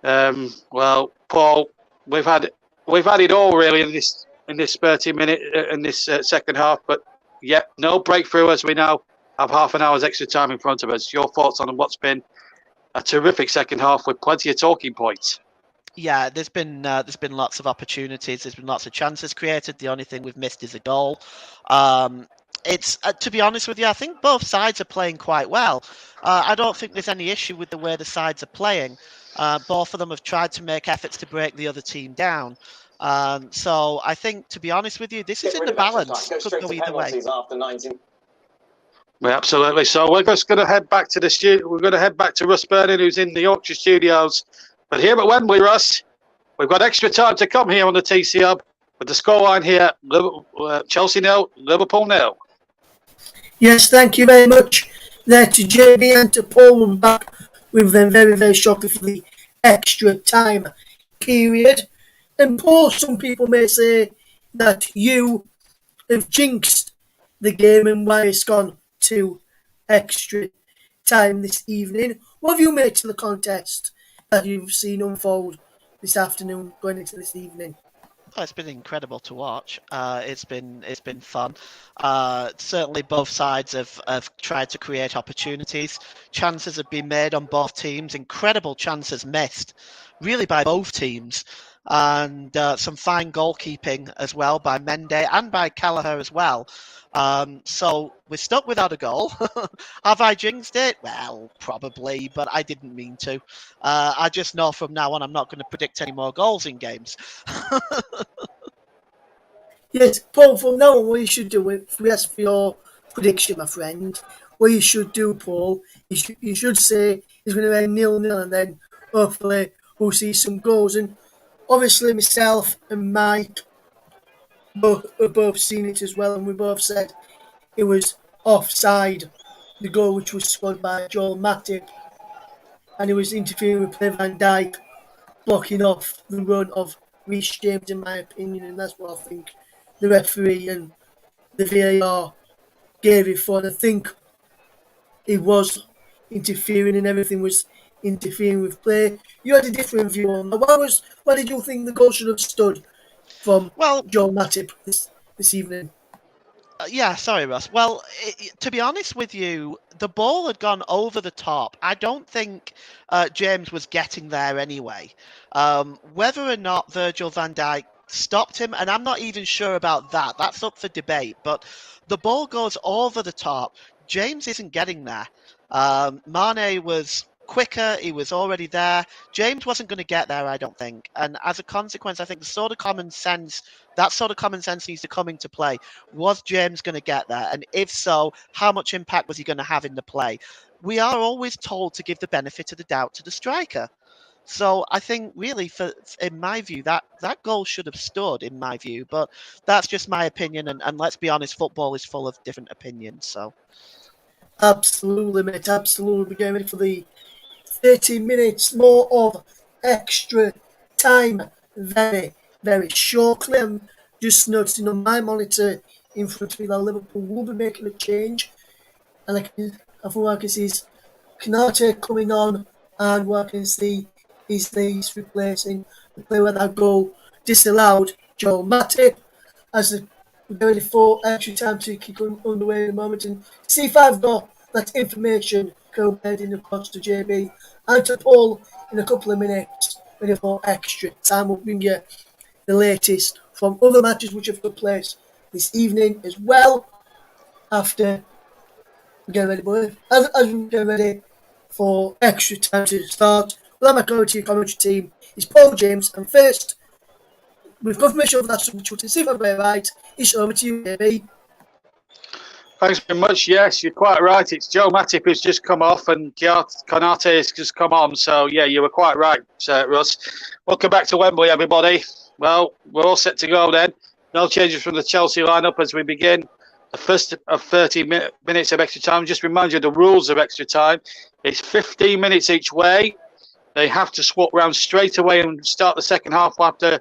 S5: Well, Paul, we've had it all really in this 30 minute in this second half, but yeah, no breakthrough as we now have half an hour's extra time in front of us. Your thoughts on what's been a terrific second half with plenty of talking points?
S4: Yeah, there's been lots of opportunities. There's been lots of chances created. The only thing we've missed is a goal. It's to be honest with you, I think both sides are playing quite well. I don't think there's any issue with the way the sides are playing. Both of them have tried to make efforts to break the other team down. So I think, to be honest with you, this is in the balance. Could go either way.
S5: Yeah, absolutely. So we're just going to head back to the studio. We're going to head back to Russ Burning, who's in the Yorkshire studios. But here at Wembley, Russ, we've got extra time to come here on the TC Hub. With the scoreline here, Chelsea 0, Liverpool 0.
S1: Yes, thank you very much there to JB and to Paul. We're back with them very, very shortly for the extra time period. And Paul, some people may say that you have jinxed the game and why it's gone to extra time this evening. What have you made to the contest that you've seen unfold this afternoon going into this evening?
S4: Oh, it's been incredible to watch. It's been fun. Certainly, both sides have tried to create opportunities. Chances have been made on both teams. Incredible chances missed, really by both teams, and some fine goalkeeping as well by Mende and by Callagher as well. So we're stuck without a goal. Have I jinxed it? Well, probably, but I didn't mean to. I just know from now on I'm not going to predict any more goals in games.
S1: Yes, Paul, from now on, what you should do, if we ask for your prediction, my friend, what you should do, Paul, you should say it's going to end 0-0 and then hopefully we'll see some goals. And obviously myself and Mike have both seen it as well, and we both said it was offside, the goal which was scored by Joel Matip, and it was interfering with play Van Dijk, blocking off the run of Reece James, in my opinion, and that's what I think the referee and the VAR gave it for. And I think it was interfering and everything was interfering with play. You had a different view on that. Why did you think the goal should have stood from
S4: Well,
S1: Joel Matip this evening?
S4: yeah, sorry, Russ. Well, to be honest with you, the ball had gone over the top. I don't think James was getting there anyway. Whether or not Virgil van Dijk stopped him, and I'm not even sure about that. That's up for debate. But the ball goes over the top. James isn't getting there. Mane was quicker. He was already there. James wasn't going to get there, I don't think. And as a consequence, I think that sort of common sense needs to come into play. Was James going to get there? And if so, how much impact was he going to have in the play? We are always told to give the benefit of the doubt to the striker. So I think really, in my view, that goal should have stood, in my view. But that's just my opinion. And let's be honest, football is full of different opinions. So
S1: Absolutely, mate. Absolutely. We're getting ready for the 30 minutes more of extra time very, very shortly. I'm just noticing on my monitor in front of me that Liverpool will be making a change. And from what I can see is Canate coming on, and what I can see is he's replacing the player with that goal disallowed, Joel Matip, as the ready for extra time to kick underway in a moment and see if I've got that information heading across to JB and to Paul in a couple of minutes ready for extra time. We'll bring you the latest from other matches which have taken place this evening as well after we get ready, boys. As we get ready for extra time to start, well, my commentary team is Paul James, and first, with confirmation of that substitute, and see if I'm right, it's over to you, JB.
S5: Thanks very much. Yes, you're quite right. It's Joe Matip who's just come off and Konate has just come on. So, yeah, you were quite right, Russ. Welcome back to Wembley, everybody. Well, we're all set to go then. No changes from the Chelsea lineup as we begin the first of 30 minutes of extra time. Just remind you of the rules of extra time. It's 15 minutes each way. They have to swap round straight away and start the second half after.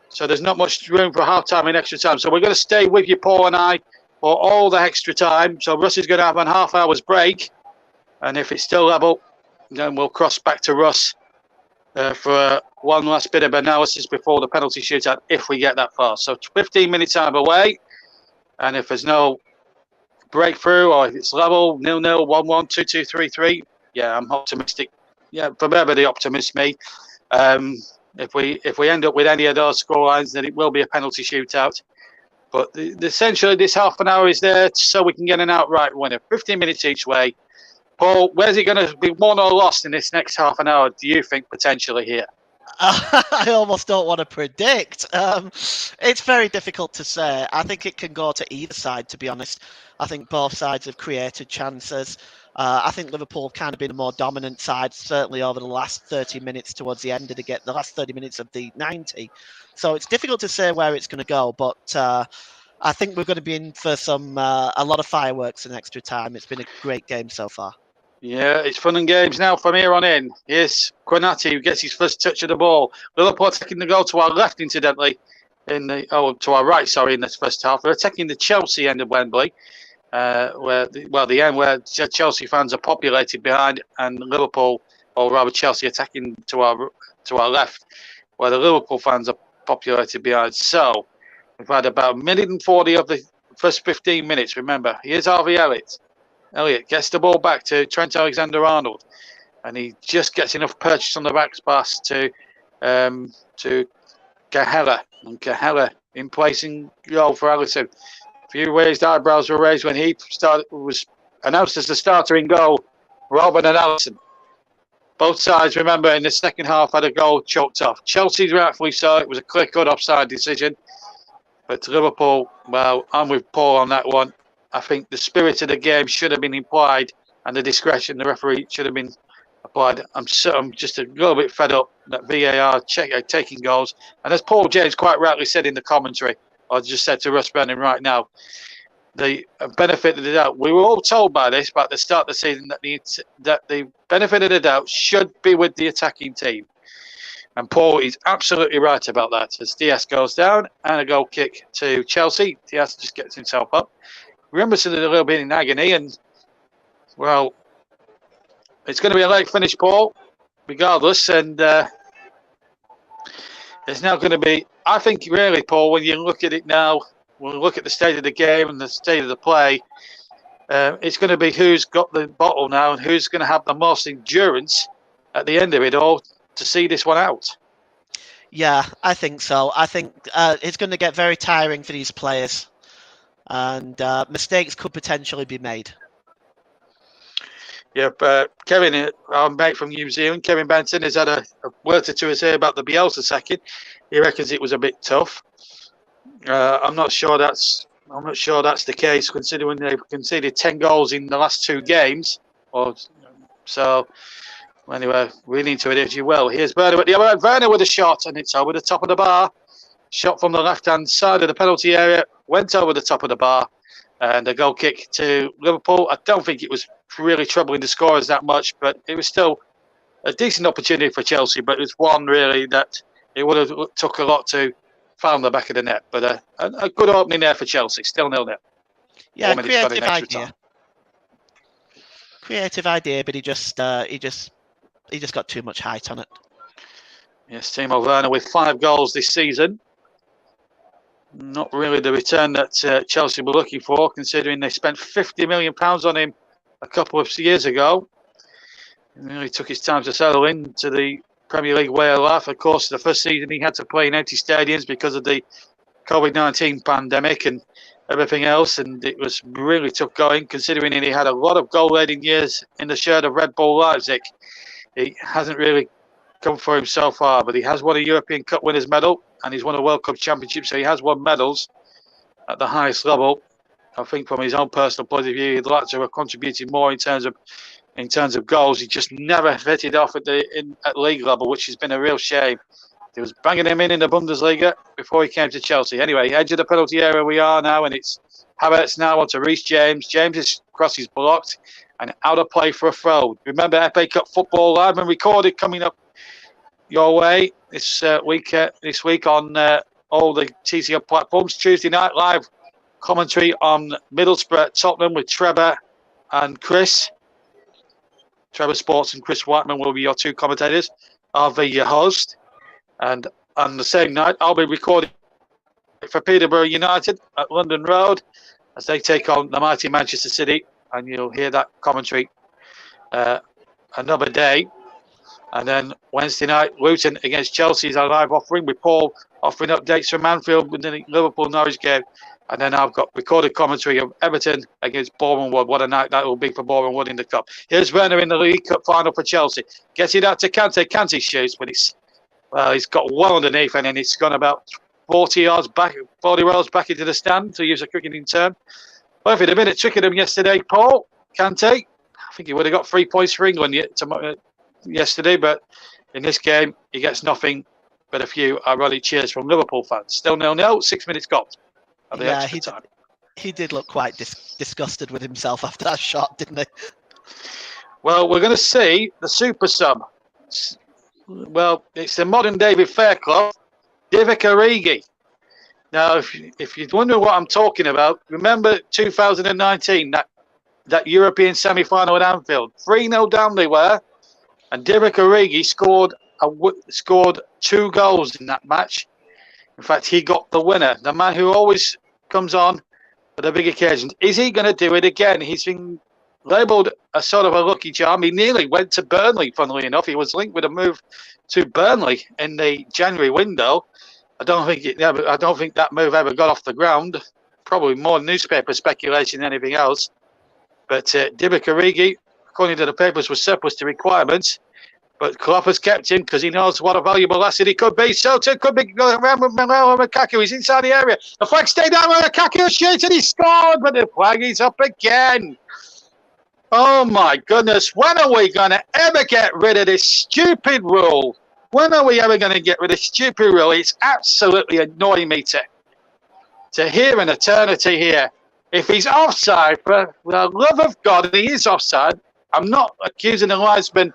S5: So there's not much room for half time and extra time. So we're going to stay with you, Paul and I, for all the extra time. So Russ is going to have a half hour's break. And if it's still level, then we'll cross back to Russ for one last bit of analysis before the penalty shootout, if we get that far. So 15 minutes out of the way. And if there's no breakthrough or if it's level, 0-0, 1-1, 2-2, 3-3, yeah, I'm optimistic. Yeah, forever the optimist, me. If we end up with any of those scorelines, then it will be a penalty shootout. But essentially, this half an hour is there so we can get an outright winner. 15 minutes each way. Paul, where's it going to be won or lost in this next half an hour, do you think, potentially here?
S4: I almost don't want to predict. It's very difficult to say. I think it can go to either side, to be honest. I think both sides have created chances. I think Liverpool have kind of been a more dominant side, certainly over the last 30 minutes towards the end of the last 30 minutes of the 90. So it's difficult to say where it's going to go, but I think we're going to be in for a lot of fireworks in extra time. It's been a great game so far.
S5: Yeah, it's fun and games now from here on in. Here's Konate who gets his first touch of the ball. Liverpool taking the goal to our left, incidentally, to our right, sorry, in this first half. They're attacking the Chelsea end of Wembley, the end where Chelsea fans are populated behind, and Liverpool, or rather Chelsea, attacking to our left, where the Liverpool fans are populated behind. So we've had about 1:40 of the first 15 minutes. Remember, here's Harvey Elliott. Elliott gets the ball back to Trent Alexander-Arnold, and he just gets enough purchase on the back pass to Cahella, and Cahella in placing goal for Alisson. A few raised eyebrows were raised when he was announced as the starter in goal, Robin and Alisson. Both sides, remember, in the second half had a goal choked off. Chelsea's rightfully so. It was a clear-cut offside decision. But to Liverpool, well, I'm with Paul on that one. I think the spirit of the game should have been implied, and the discretion the referee should have been applied. I'm just a little bit fed up that VAR taking goals. And as Paul James quite rightly said in the commentary, I just said to Russ Brennan right now, the benefit of the doubt. We were all told by this, but at the start of the season, that the benefit of the doubt should be with the attacking team. And Paul is absolutely right about that. As Diaz goes down and a goal kick to Chelsea, Diaz just gets himself up. Emerson a little bit in agony, and well, it's going to be a late finish, Paul, regardless. And it's now going to be, I think, really, Paul, when you look at it now, when we look at the state of the game and the state of the play, it's going to be who's got the bottle now and who's going to have the most endurance at the end of it all to see this one out.
S4: Yeah, I think so. I think it's going to get very tiring for these players. And mistakes could potentially be made.
S5: Yep, Kevin, our mate from New Zealand, Kevin Benson, has had a word or two to say about the Bielsa second. He reckons it was a bit tough. I'm not sure that's the case, considering they've conceded 10 goals in the last 2 games. So anyway, we need to adhere well. Here's Werner at the other end. Werner with a shot, and it's over the top of the bar. Shot from the left-hand side of the penalty area, went over the top of the bar, and a goal kick to Liverpool. I don't think it was really troubling the scorers that much, but it was still a decent opportunity for Chelsea. But it was one really that it would have took a lot to found the back of the net. But a good opening there for Chelsea, still 0-0.
S4: Yeah, creative idea. Creative idea, but he just got too much height on it.
S5: Yes, Timo Werner with 5 goals this season. Not really the return that Chelsea were looking for, considering they spent £50 million on him a couple of years ago. He really took his time to settle into the Premier League way of life. Of course, the first season he had to play in empty stadiums because of the COVID-19 pandemic and everything else, and it was really tough going, considering he had a lot of goal-leading years in the shirt of Red Bull Leipzig. He hasn't really come for him so far, but he has won a European Cup winners' medal, and he's won a World Cup championship, so he has won medals at the highest level. I think from his own personal point of view, he'd like to have contributed more in terms of goals. He just never fitted off at league level, which has been a real shame. He was banging him in the Bundesliga before he came to Chelsea. Anyway, edge of the penalty area we are now, and it's Havertz now onto Reece James. James's cross is blocked and out of play for a throw. Remember, FA Cup football live and recorded coming up your way this week on all the TCL platforms. Tuesday night live commentary on Middlesbrough Tottenham with Trevor and Chris. Trevor Sports and Chris Whiteman will be your 2 commentators. I'll be your host. And on the same night, I'll be recording for Peterborough United at London Road as they take on the mighty Manchester City. And you'll hear that commentary another day. And then Wednesday night, Luton against Chelsea is our live offering, with Paul offering updates from Anfield with the Liverpool-Norwich game. And then I've got recorded commentary of Everton against Boreham Wood. What a night that will be for Boreham Wood in the Cup. Here's Werner in the League Cup final for Chelsea. Gets it out to Kante. Kante shoots, but he's got well underneath, and then it's gone about 40 rows back into the stand, to use a cricketing term. Well, if it had been at Twickenham yesterday, Paul, Kante, think he would have got 3 points for England yesterday, but in this game, he gets nothing but a few ironic cheers from Liverpool fans. Still 0-0, 6 minutes gone at the extra time.
S4: He did look quite disgusted with himself after that shot, didn't he?
S5: Well, we're going to see the super sub. Well, it's the modern David Fairclough, Divock Origi. Now, if you're wondering what I'm talking about, remember 2019, that European semi-final at Anfield. 3-0 down they were, and Divock Origi scored 2 goals in that match. In fact, he got the winner, the man who always comes on for the big occasions. Is he going to do it again? He's been labelled a sort of a lucky charm. He nearly went to Burnley, funnily enough. He was linked with a move to Burnley in the January window. I don't think that move ever got off the ground. Probably more newspaper speculation than anything else. But Divock Origi, according to the papers, was surplus to requirements. But Klopp has kept him because he knows what a valuable asset he could be. So too could be going around with Manuel Lukaku. He's inside the area. The flag stayed down with Lukaku shoots and he scored, but the flag is up again. Oh my goodness! When are we going to ever get rid of this stupid rule? When are we ever going to get rid of this stupid rule? It's absolutely annoying me to hear an eternity here. If he's offside, for the love of God, and he is offside, I'm not accusing the linesman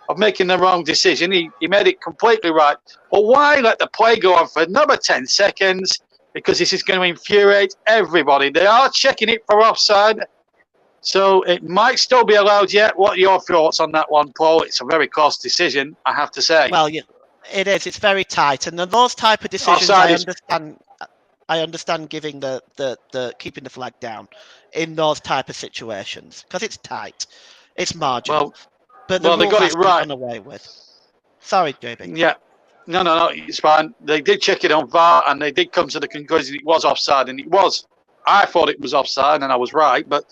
S5: of making the wrong decision. He made it completely right. But why let the play go on for another 10 seconds? Because this is going to infuriate everybody. They are checking it for offside. So it might still be allowed yet. What are your thoughts on that one, Paul? It's a very close decision, I have to say.
S4: Well, yeah, it is. It's very tight. And those type of decisions, I understand giving the keeping the flag down in those type of situations because it's tight. It's marginal. But the
S5: they got it right.
S4: Done away with. Sorry, JB.
S5: Yeah. No, it's fine. They did check it on VAR and they did come to the conclusion it was offside, and it was. I thought it was offside and I was right, but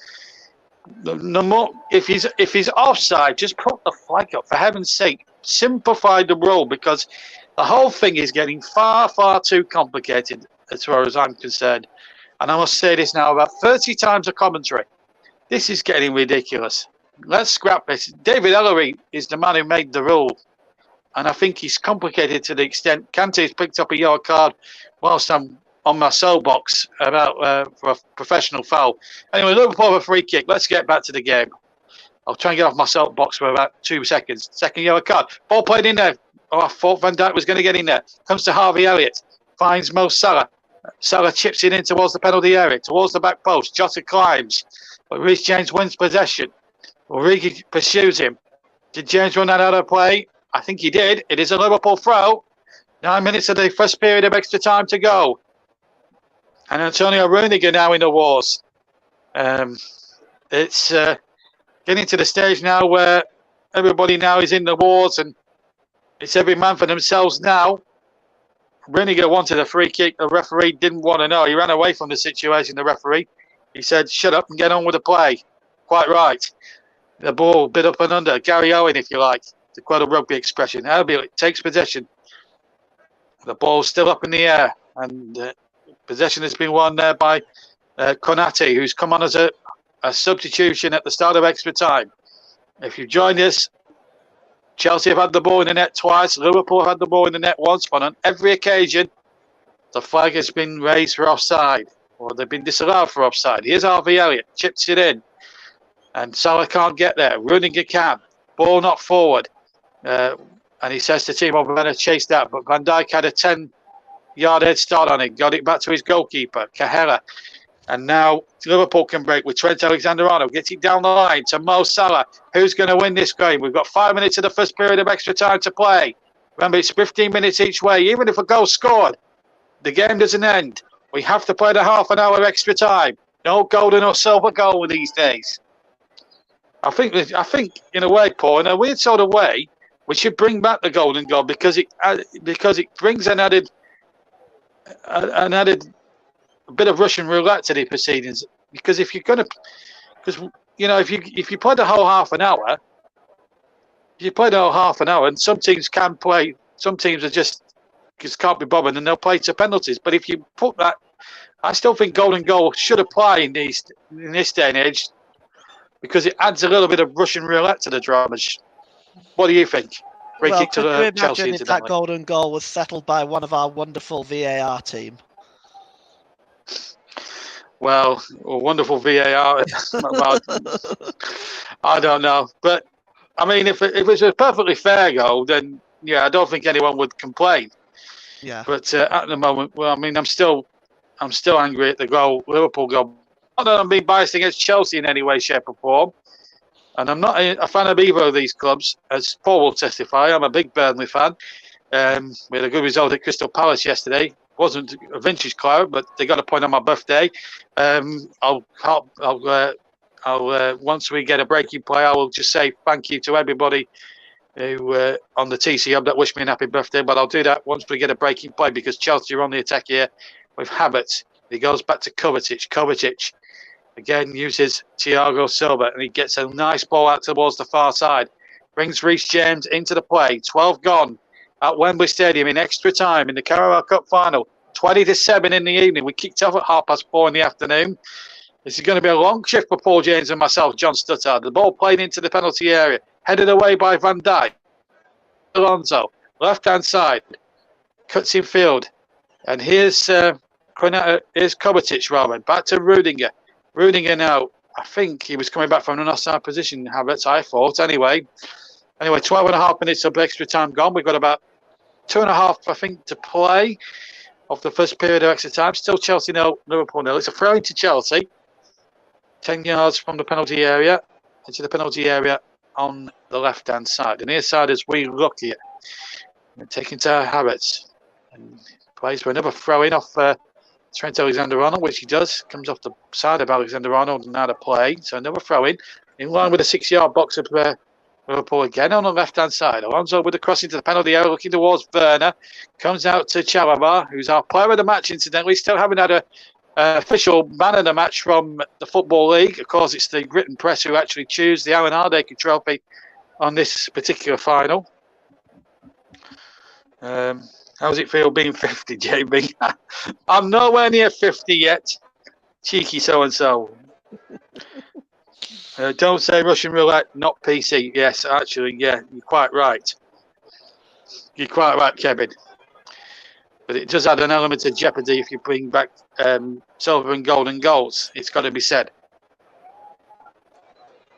S5: no more. If he's offside, just put the flag up, for heaven's sake. Simplify the rule, because the whole thing is getting far, far too complicated as far as I'm concerned. And I must say this now about 30 times a commentary. This is getting ridiculous. Let's scrap this. David Ellery is the man who made the rule. And I think he's complicated to the extent Kante's picked up a yellow card whilst I'm on my soapbox about for a professional foul. Anyway, Liverpool have a free kick. Let's get back to the game. I'll try and get off my soapbox for about 2 seconds. Second yellow card. Ball played in there. Oh, I thought Van Dijk was going to get in there. Comes to Harvey Elliott. Finds Mo Salah. Salah chips it in towards the penalty area, towards the back post. Jota climbs. But Reece James wins possession. Origi pursues him. Did James run that out of play? I think he did. It is a Liverpool throw. 9 minutes of the first period of extra time to go. And Antonio Rudiger now in the wars. It's getting to the stage now where everybody now is in the wars and it's every man for themselves now. Rudiger wanted a free kick. The referee didn't want to know. He ran away from the situation, the referee. He said, shut up and get on with the play. Quite right. The ball bit up and under. Gary Owen, if you like, to quote a rugby expression. Albion takes possession. The ball's still up in the air. And possession has been won there by Konate, who's come on as a substitution at the start of extra time. If you've joined us, Chelsea have had the ball in the net twice. Liverpool have had the ball in the net once. But on every occasion, the flag has been raised for offside. Or they've been disallowed for offside. Here's Harvey Elliott. Chips it in. And Salah can't get there. Rudiger can. Ball not forward. And he says to Timo Werner, chase that. But Van Dijk had a 10-yard head start on it. Got it back to his goalkeeper, Cahera. And now Liverpool can break with Trent Alexander-Arnold. Gets it down the line to Mo Salah. Who's going to win this game? We've got 5 minutes of the first period of extra time to play. Remember, it's 15 minutes each way. Even if a goal's scored, the game doesn't end. We have to play the half an hour extra time. No golden or silver goal these days. I think, in a way, Paul, in a weird sort of way, we should bring back the golden goal because it brings an added bit of Russian roulette to the proceedings. Because if you're going to, if you play the whole half an hour, and some teams can play, some teams are just can't be bothered and they'll play to penalties. But if you put that, I still think golden goal should apply in this day and age. because it adds a little bit of Russian roulette to the dramas. What do you think? Free
S4: Well,
S5: kick to
S4: could you
S5: Chelsea,
S4: imagine if that
S5: incidentally.
S4: golden goal was settled by one of our wonderful VAR team?
S5: Well, wonderful VAR. Well, I don't know, but I mean, if it was a perfectly fair goal, then yeah, I don't think anyone would complain.
S4: Yeah.
S5: But at the moment, well, I mean, I'm still angry at the goal, Liverpool goal. Not that I'm being biased against Chelsea in any way, shape, or form. And I'm not a fan of either of these clubs, as Paul will testify. I'm a big Burnley fan. We had a good result at Crystal Palace yesterday. Wasn't a vintage cloud, but they got a point on my birthday. I'll once we get a breaking play, I will just say thank you to everybody who on the TC Hub that wished me a happy birthday. But I'll do that once we get a breaking play, because Chelsea are on the attack here with Havertz. He goes back to Kovacic. Kovacic again uses Thiago Silva, and he gets a nice ball out towards the far side. Brings Reece James into the play. 12 gone at Wembley Stadium in extra time in the Carabao Cup Final. 20-7 in the evening. We kicked off at 4:30 in the afternoon. This is going to be a long shift for Paul James and myself, John Stuttard. The ball played into the penalty area. Headed away by Van Dijk. Alonso, left-hand side. Cuts in field. And here's Kovacic, Robin. Back to Rudiger. Rudiger now, I think he was coming back from an offside position, Havertz, I thought. Anyway, 12 and a half minutes of extra time gone. We've got about 2.5, I think, to play of the first period of extra time. Still Chelsea 0, Liverpool 0. It's a throw into Chelsea. 10 yards from the penalty area. Into the penalty area on the left-hand side. And near side as we look here. Taking to Havertz. And plays for another throw-in off Trent Alexander-Arnold, which he does. Comes off the side of Alexander-Arnold and out of play. So another throw-in. In line with the 6-yard box of Liverpool again on the left-hand side. Alonso with the cross into the penalty area, looking towards Werner. Comes out to Chalobah, who's our player of the match, incidentally. Still haven't had a official man of the match from the Football League. Of course, it's the written press who actually choose the Alan Hardacre Trophy on this particular final. How does it feel being 50, JB? I'm nowhere near 50 yet. Cheeky so-and-so. Don't say Russian roulette, not PC. Yes, actually, yeah, you're quite right. You're quite right, Kevin. But it does add an element of jeopardy if you bring back silver and golden goals. It's got to be said.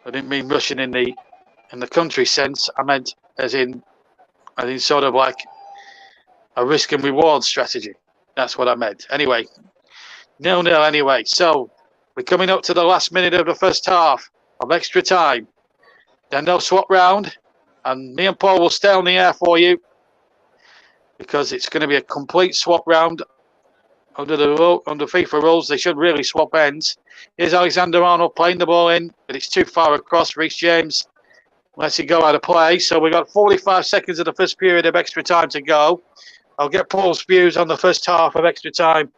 S5: I didn't mean Russian in the country sense. I meant as in sort of like a risk and reward strategy. That's what I meant. Anyway, 0-0 anyway. So we're coming up to the last minute of the first half of extra time. Then they'll swap round, and me and Paul will stay on the air for you, because it's going to be a complete swap round under FIFA rules. They should really swap ends. Here's Alexander-Arnold playing the ball in, but it's too far across. Reece James lets it go out of play. So we've got 45 seconds of the first period of extra time to go. I'll get Paul's views on the first half of extra time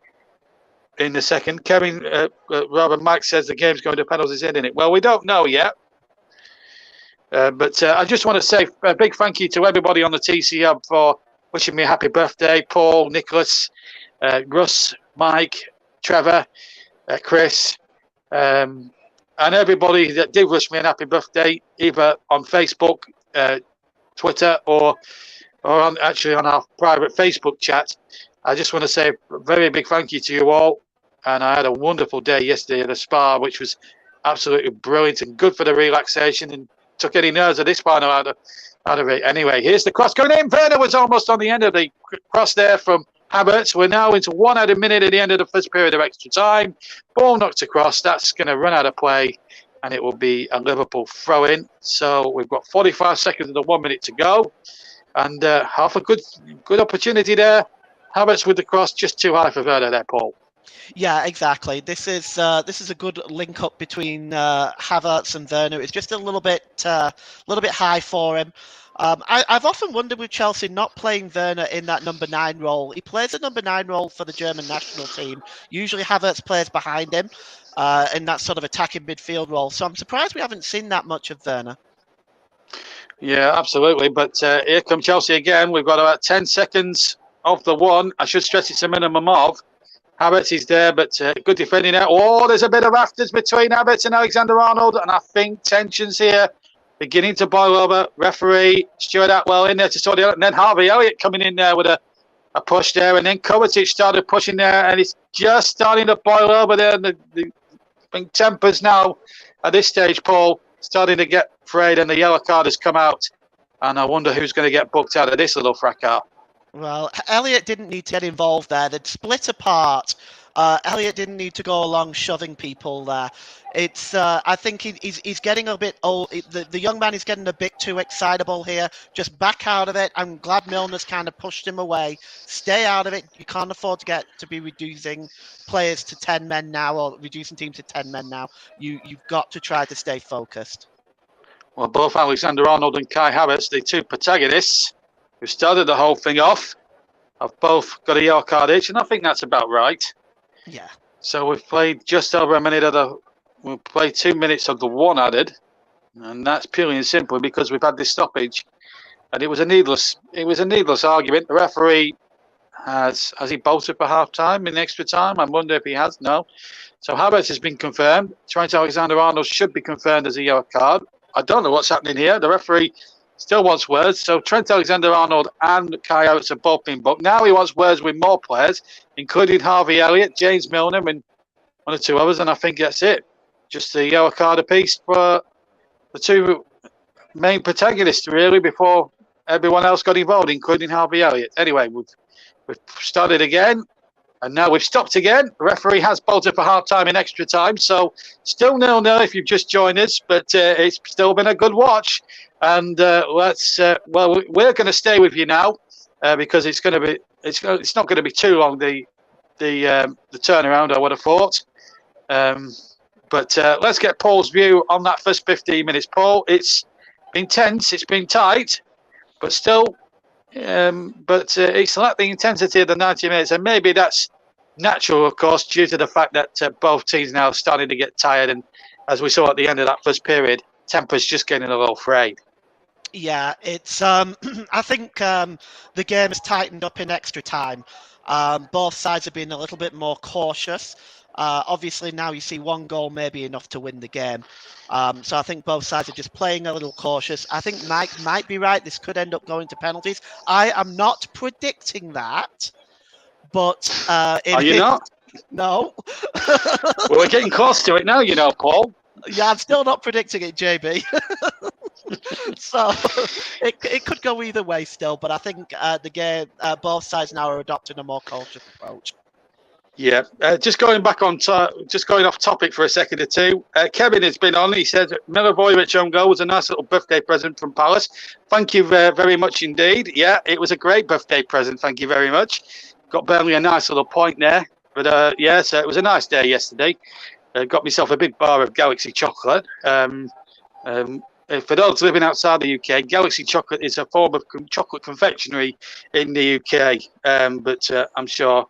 S5: in a second. Kevin, Mike says the game's going to penalties, isn't it? Well, we don't know yet. But I just want to say a big thank you to everybody on the TC Hub for wishing me a happy birthday. Paul, Nicholas, Russ, Mike, Trevor, Chris, and everybody that did wish me a happy birthday, either on Facebook, Twitter, or on our private Facebook chat. I just want to say a very big thank you to you all. And I had a wonderful day yesterday at the spa, which was absolutely brilliant and good for the relaxation, and took any nerves of this final out of it. Anyway, here's the cross going in. Werner was almost on the end of the cross there from Havertz. We're now into 1 out of minute at the end of the first period of extra time. Ball knocked across. That's going to run out of play, and it will be a Liverpool throw-in. So we've got 45 seconds of the 1 minute to go, and half a good opportunity there. Havertz with the cross, just too high for Werner there, Paul.
S4: Yeah, exactly. This is a good link up between Havertz and Werner. It's just a little bit high for him. I've often wondered with Chelsea not playing Werner in that number 9 role. He plays a number 9 role for the German national team. Usually Havertz plays behind him in that sort of attacking midfield role. So I'm surprised we haven't seen that much of Werner.
S5: Yeah, absolutely. But here come Chelsea again. We've got about 10 seconds of the one. I should stress it's a minimum of. Havertz is there, but good defending there. Oh, there's a bit of afters between Havertz and Alexander-Arnold, and I think tensions here beginning to boil over. Referee Stuart Atwell in there to sort it out, and then Harvey Elliott coming in there with a push there, and then Kovacic started pushing there, and it's just starting to boil over there. And the tempers now at this stage, Paul, starting to get frayed, and the yellow card has come out, and I wonder who's going to get booked out of this little fracas.
S4: Well, Elliot didn't need to get involved there. They'd split apart. Elliot didn't need to go along shoving people there. It's. I think he's getting a bit old. The young man is getting a bit too excitable here. Just back out of it. I'm glad Milner's kind of pushed him away. Stay out of it. You can't afford to be reducing players to 10 men now, or reducing teams to 10 men now. You've got to try to stay focused.
S5: Well, both Alexander-Arnold and Kai Havertz, the two protagonists who started the whole thing off, have both got a yellow card each, and I think that's about right.
S4: Yeah.
S5: So we've played just over a minute we've played 2 minutes of the one added, and that's purely and simply because we've had this stoppage, and it was a needless argument. The referee has he bolted for half time in extra time? I wonder if he has. No. So Havertz has been confirmed. Trent Alexander-Arnold should be confirmed as a yellow card. I don't know what's happening here. The referee still wants words. So Trent Alexander-Arnold and Kai Havertz have both been booked. Now he wants words with more players, including Harvey Elliott, James Milner, and one or two others. And I think that's it. Just a yellow card apiece for the two main protagonists, really, before everyone else got involved, including Harvey Elliott. Anyway, we've started again. And now we've stopped again. The referee has bolted for half-time in extra time. So still 0-0 if you've just joined us, but it's still been a good watch. And we're going to stay with you now because it's not going to be too long, the turnaround, I would have thought. But let's get Paul's view on that first 15 minutes. Paul, it's been tense, it's been tight, but still... it's like the intensity of the 90 minutes, and maybe that's natural, of course, due to the fact that both teams now are starting to get tired, and as we saw at the end of that first period, tempers just getting a little frayed.
S4: Yeah, it's. I think the game has tightened up in extra time. Both sides have been a little bit more cautious. Obviously, now you see one goal may be enough to win the game. So I think both sides are just playing a little cautious. I think Mike might be right. This could end up going to penalties. I am not predicting that, but
S5: are you not?
S4: No.
S5: Well, we're getting close to it now, Paul.
S4: Yeah, I'm still not predicting it, JB. So it could go either way still, but I think the game, both sides now are adopting a more cautious approach.
S5: Yeah, just going off topic for a second or two. Kevin has been on. He said Milivojevic own goal was a nice little birthday present from Palace. Thank you very much indeed. Yeah, it was a great birthday present. Thank you very much. Got Burnley a nice little point there. But so it was a nice day yesterday. Got myself a big bar of Galaxy chocolate. For those living outside the UK, Galaxy chocolate is a form of chocolate confectionery in the UK. But I'm sure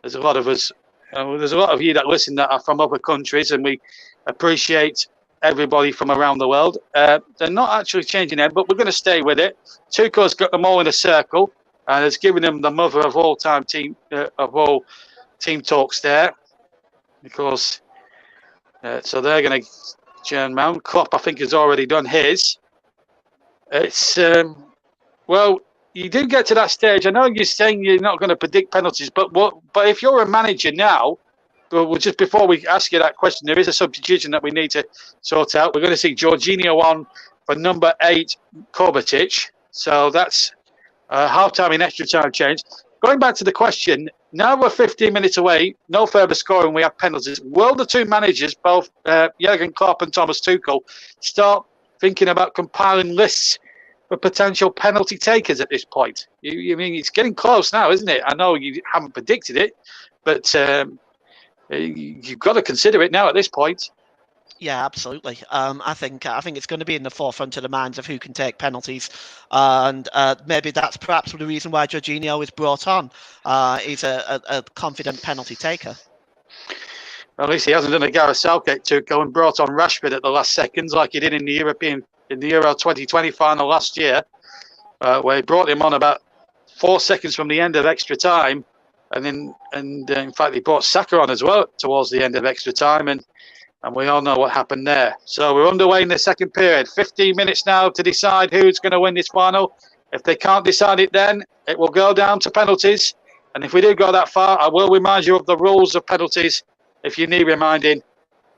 S5: there's a lot of us. There's a lot of you that listen that are from other countries, and we appreciate everybody from around the world. They're not actually changing it, but we're going to stay with it. Tuchel's got them all in a circle and has given them the mother of all team talks there, because so they're going to. John Mount. Klopp, I think, has already done his. It's you do get to that stage. I know you're saying you're not going to predict penalties, but if you're a manager now, well, just before we ask you that question, there is a substitution that we need to sort out. We're going to see Jorginho on for number 8, Kovacic. So that's half-time in extra time change. Going back to the question, now we're 15 minutes away, no further scoring, we have penalties. Will the two managers, both Jurgen Klopp and Thomas Tuchel, start thinking about compiling lists for potential penalty takers at this point? You mean it's getting close now, isn't it? I know you haven't predicted it, but you've got to consider it now at this point.
S4: Yeah, absolutely. I think it's going to be in the forefront of the minds of who can take penalties, and maybe that's perhaps the reason why Jorginho is brought on. He's a confident penalty taker.
S5: Well, at least he hasn't done a Gareth Southgate to go and brought on Rashford at the last seconds like he did in the Euro 2020 final last year, where he brought him on about 4 seconds from the end of extra time, and in fact he brought Saka on as well towards the end of extra time, and we all know what happened there. So we're underway in the second period. 15 minutes now to decide who's going to win this final. If they can't decide it, then it will go down to penalties. And if we do go that far, I will remind you of the rules of penalties if you need reminding,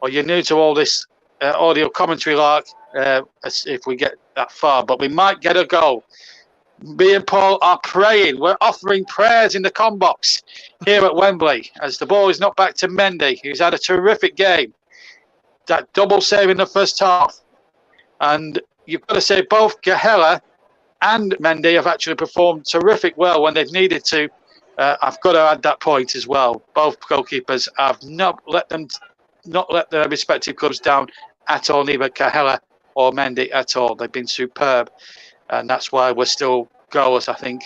S5: or you're new to all this audio commentary lark, if we get that far. But we might get a goal. Me and Paul are praying. We're offering prayers in the com box here at Wembley as the ball is not back to Mendy, who's had a terrific game. That double save in the first half. And you've got to say both Gahela and Mendy have actually performed terrific well when they've needed to. I've got to add that point as well. Both goalkeepers have not let their respective clubs down at all, neither Gahela or Mendy at all. They've been superb. And that's why we're still goalless, I think.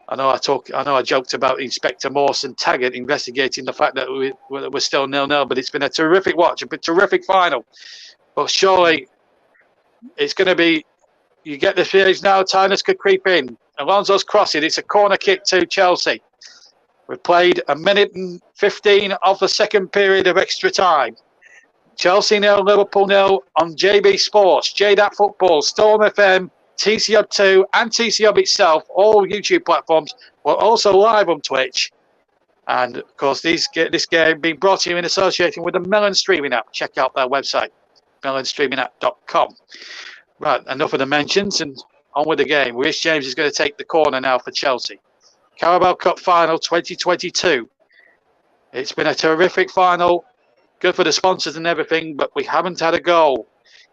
S5: I know I joked about Inspector Morse and Taggart investigating the fact that we're still 0-0, but it's been a terrific watch, a terrific final. But surely it's going to be, you get the feelings now, Tynus could creep in. Alonso's crossing, it's a corner kick to Chelsea. We've played a minute and 15 of the second period of extra time. Chelsea 0, Liverpool 0 on JB Sports, JDAT Football, Storm FM, TC Hub 2 and TC Hub itself, all YouTube platforms. We're also live on Twitch. And, of course, this game being brought to you in association with the Melon Streaming app. Check out their website, melonstreamingapp.com. Right, enough of the mentions and on with the game. Rhys James is going to take the corner now for Chelsea. Carabao Cup Final 2022. It's been a terrific final. Good for the sponsors and everything, but we haven't had a goal.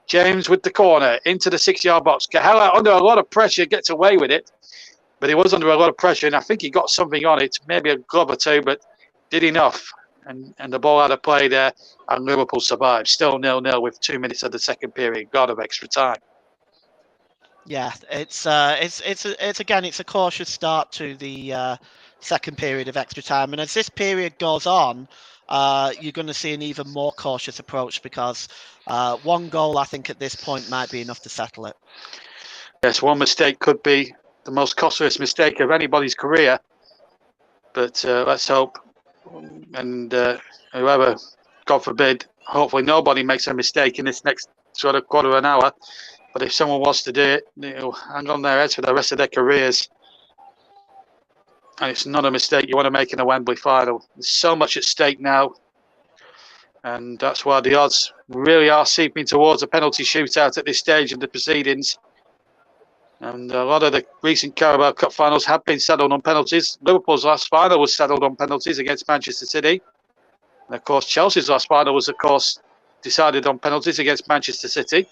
S5: James with the corner into the 6-yard box. Gahela under a lot of pressure gets away with it, but he was under a lot of pressure, and I think he got something on it, maybe a glove or two, but did enough. And the ball out of play there, and Liverpool survived. Still 0-0 with 2 minutes of the second period. God of extra time.
S4: Yeah, it's a cautious start to the second period of extra time, and as this period goes on, you're going to see an even more cautious approach because one goal, I think, at this point might be enough to settle it.
S5: Yes, one mistake could be the most costliest mistake of anybody's career. But let's hope, and whoever, God forbid, hopefully nobody makes a mistake in this next sort of quarter of an hour. But if someone wants to do it, it'll hang on their heads for the rest of their careers. And it's not a mistake you want to make in a Wembley final. There's so much at stake now. And that's why the odds really are seeping towards a penalty shootout at this stage of the proceedings. And a lot of the recent Carabao Cup finals have been settled on penalties. Liverpool's last final was settled on penalties against Manchester City. And of course, Chelsea's last final was, of course, decided on penalties against Manchester City.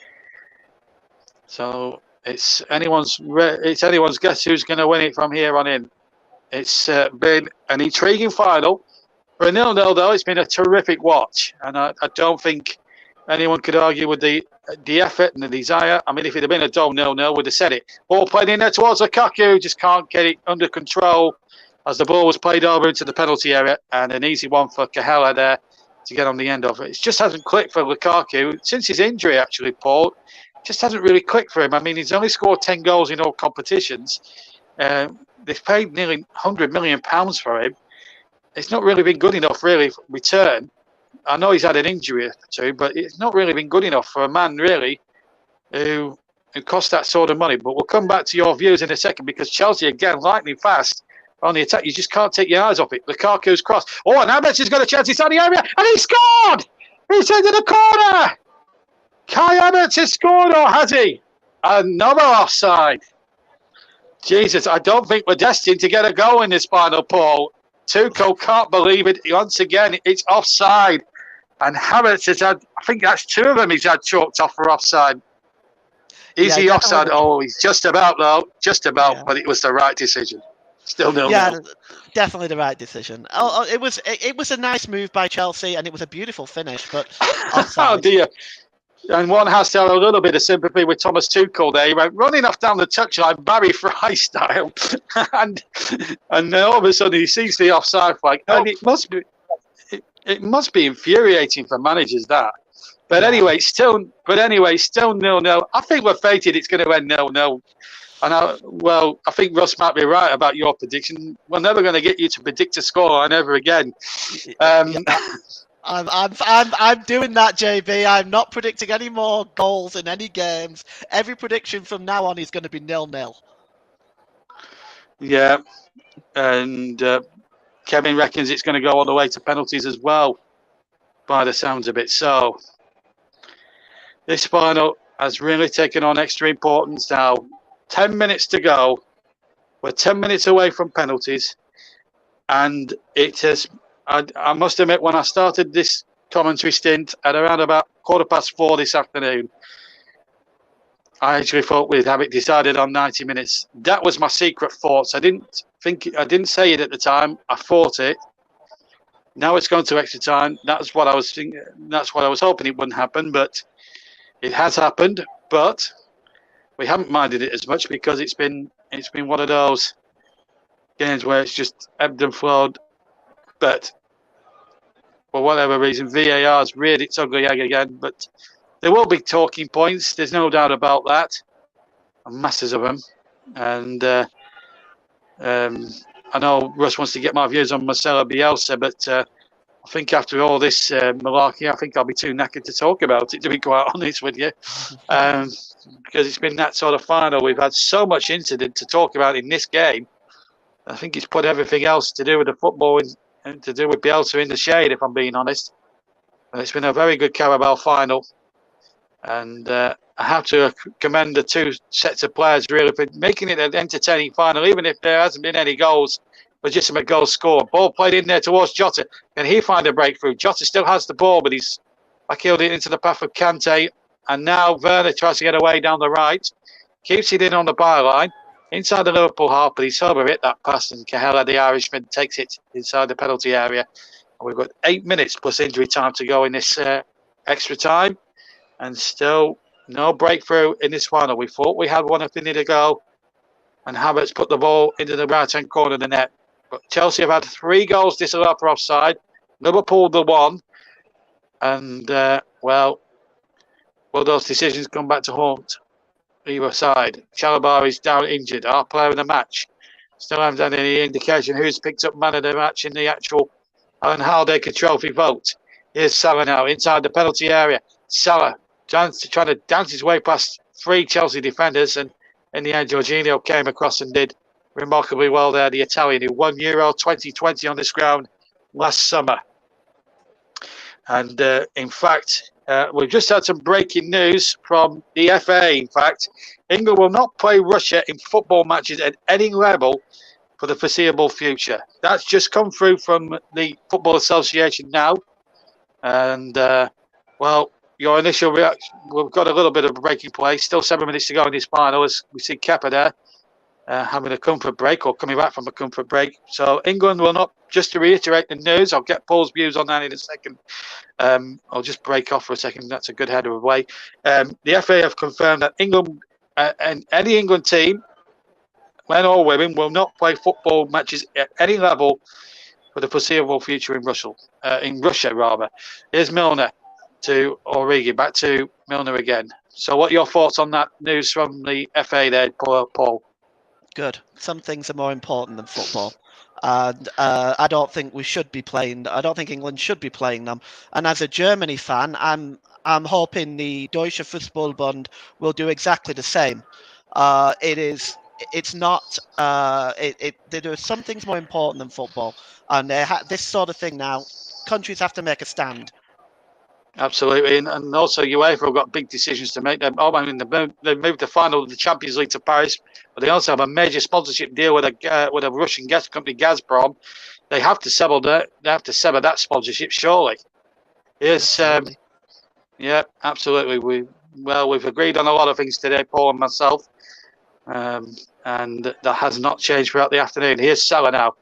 S5: So it's anyone's guess who's going to win it from here on in. It's been an intriguing final. For a 0-0, though, it's been a terrific watch. And I don't think anyone could argue with the effort and the desire. I mean, if it had been a dull 0-0, we'd have said it. Ball played in there towards Lukaku, just can't get it under control as the ball was played over into the penalty area. And an easy one for Gahela there to get on the end of it. It just hasn't clicked for Lukaku. Since his injury, actually, Paul, just hasn't really clicked for him. I mean, he's only scored 10 goals in all competitions. They've paid nearly £100 million for him. It's not really been good enough, really, return. I know he's had an injury or two, but it's not really been good enough for a man, really, who cost that sort of money. But we'll come back to your views in a second because Chelsea, again, lightning fast on the attack. You just can't take your eyes off it. Lukaku's cross. Oh, and Havertz has got a chance inside the area, and he scored! He's into the corner! Kai Havertz has scored, or has he? Another offside. Jesus, I don't think we're destined to get a goal in this final, Paul. Tuchel can't believe it. Once again, it's offside. And Havertz has had, I think that's 2 of them he's had chalked off for offside. Is he offside? Oh, he's just about, though. Just about, but it was the right decision. Still 0-0.
S4: Yeah, definitely the right decision. It was a nice move by Chelsea, and it was a beautiful finish, but offside.
S5: Oh, dear. And one has to have a little bit of sympathy with Thomas Tuchel there. He went running off down the touchline, Barry Fry style, and all of a sudden he sees the offside flag, and it must be infuriating for managers that. But anyway, still 0-0. I think we're fated. It's going to end 0-0. I think Russ might be right about your prediction. We're never going to get you to predict a scoreline ever again.
S4: Yeah, I'm doing that, JB. I'm not predicting any more goals in any games. Every prediction from now on is going to be 0-0.
S5: Yeah, and Kevin reckons it's going to go all the way to penalties as well, by the sounds of it. So this final has really taken on extra importance now. 10 minutes to go. We're 10 minutes away from penalties. And it has, I must admit, when I started this commentary stint at around about 4:15 this afternoon, I actually thought we'd have it decided on 90 minutes. That was my secret thoughts. I didn't say it at the time. I thought it. Now it's going to extra time. That's what I was thinking. That's what I was hoping it wouldn't happen, but it has happened. But we haven't minded it as much because it's been one of those games where it's just ebbed and flowed. But for whatever reason, VAR's reared its ugly egg again. But there will be talking points. There's no doubt about that. Masses of them. And I know Russ wants to get my views on Marcelo Bielsa, but I think after all this malarkey, I think I'll be too knackered to talk about it, to be quite honest with you. Because it's been that sort of final. We've had so much incident to talk about in this game. I think it's put everything else to do with the football and to do with Bielsa in the shade, if I'm being honest. And it's been a very good Carabao final. And I have to commend the two sets of players, really, for making it an entertaining final, even if there hasn't been any goals, legitimate goals scored. Ball played in there towards Jota. Can he find a breakthrough? Jota still has the ball, but he's backheeled it into the path of Kante. And now Werner tries to get away down the right. Keeps it in on the byline. Inside the Liverpool half, but he's over hit that pass, and Cahella, the Irishman, takes it inside the penalty area. And we've got 8 minutes plus injury time to go in this extra time. And still no breakthrough in this final. We thought we had one a minute ago, and Havertz put the ball into the right-hand corner of the net. But Chelsea have had 3 goals disallowed for offside. Liverpool the 1. And, will those decisions come back to haunt either side? Chalobah is down injured, our player of the match. Still haven't had any indication who's picked up man of the match in the actual Alan Haldacre Trophy vote. Here's Salah now inside the penalty area. Salah trying to dance his way past 3 Chelsea defenders, and in the end, Jorginho came across and did remarkably well there. The Italian who won Euro 2020 on this ground last summer. And in fact, we've just had some breaking news from the FA. In fact, England will not play Russia in football matches at any level for the foreseeable future. That's just come through from the Football Association now. And, your initial reaction, we've got a little bit of a breaking play. Still 7 minutes to go in this final as we see Kepa there having a comfort break, or coming back from a comfort break. So England will not, just to reiterate the news, I'll get Paul's views on that in a second. I'll just break off for a second. That's a good header away. The FA have confirmed that England and any England team, men or women, will not play football matches at any level for the foreseeable future in Russia. Here's Milner to Origi, back to Milner again. So what are your thoughts on that news from the FA there, Paul?
S4: Good. Some things are more important than football. And I don't think England should be playing them. And as a Germany fan, I'm hoping the Deutsche Fußballbund will do exactly the same. There are some things more important than football. And this sort of thing now, countries have to make a stand.
S5: Absolutely, and also UEFA have got big decisions to make. They moved the final of the Champions League to Paris, but they also have a major sponsorship deal with a Russian gas company, Gazprom. They have to sever that sponsorship, surely. Yes, yeah, absolutely. We've agreed on a lot of things today, Paul and myself, and that has not changed throughout the afternoon. Here's Salah now.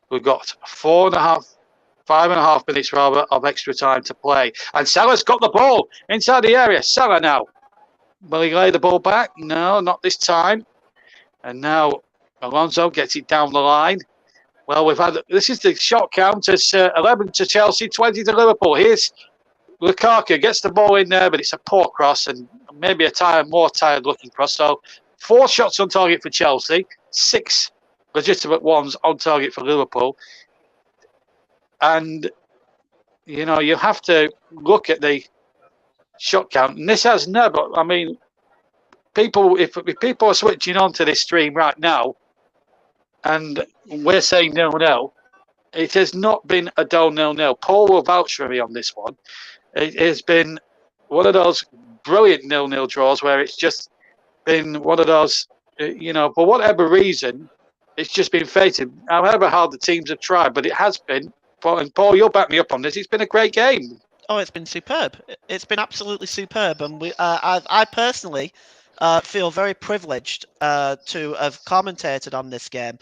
S5: We've got 5.5 minutes rather of extra time to play, and Salah's got the ball inside the area. Salah now, will he lay the ball back? No, not this time. And now Alonso gets it down the line. Well, this is the shot count as 11 to Chelsea, 20 to Liverpool. Here's Lukaku, gets the ball in there, but it's a poor cross and maybe a more tired looking cross. So 4 shots on target for Chelsea, 6 legitimate ones on target for Liverpool. And, you know, you have to look at the shot count. And this has never, I mean, people, if people are switching on to this stream right now, and we're saying 0-0, it has not been a dull 0-0. Paul will vouch for me on this one. It has been one of those brilliant 0-0 draws where it's just been one of those, you know, for whatever reason, it's just been fated. However hard the teams have tried, but it has been. And Paul, you'll back me up on this. It's been a great game.
S4: Oh, it's been superb. It's been absolutely superb, and I personally feel very privileged to have commentated on this game.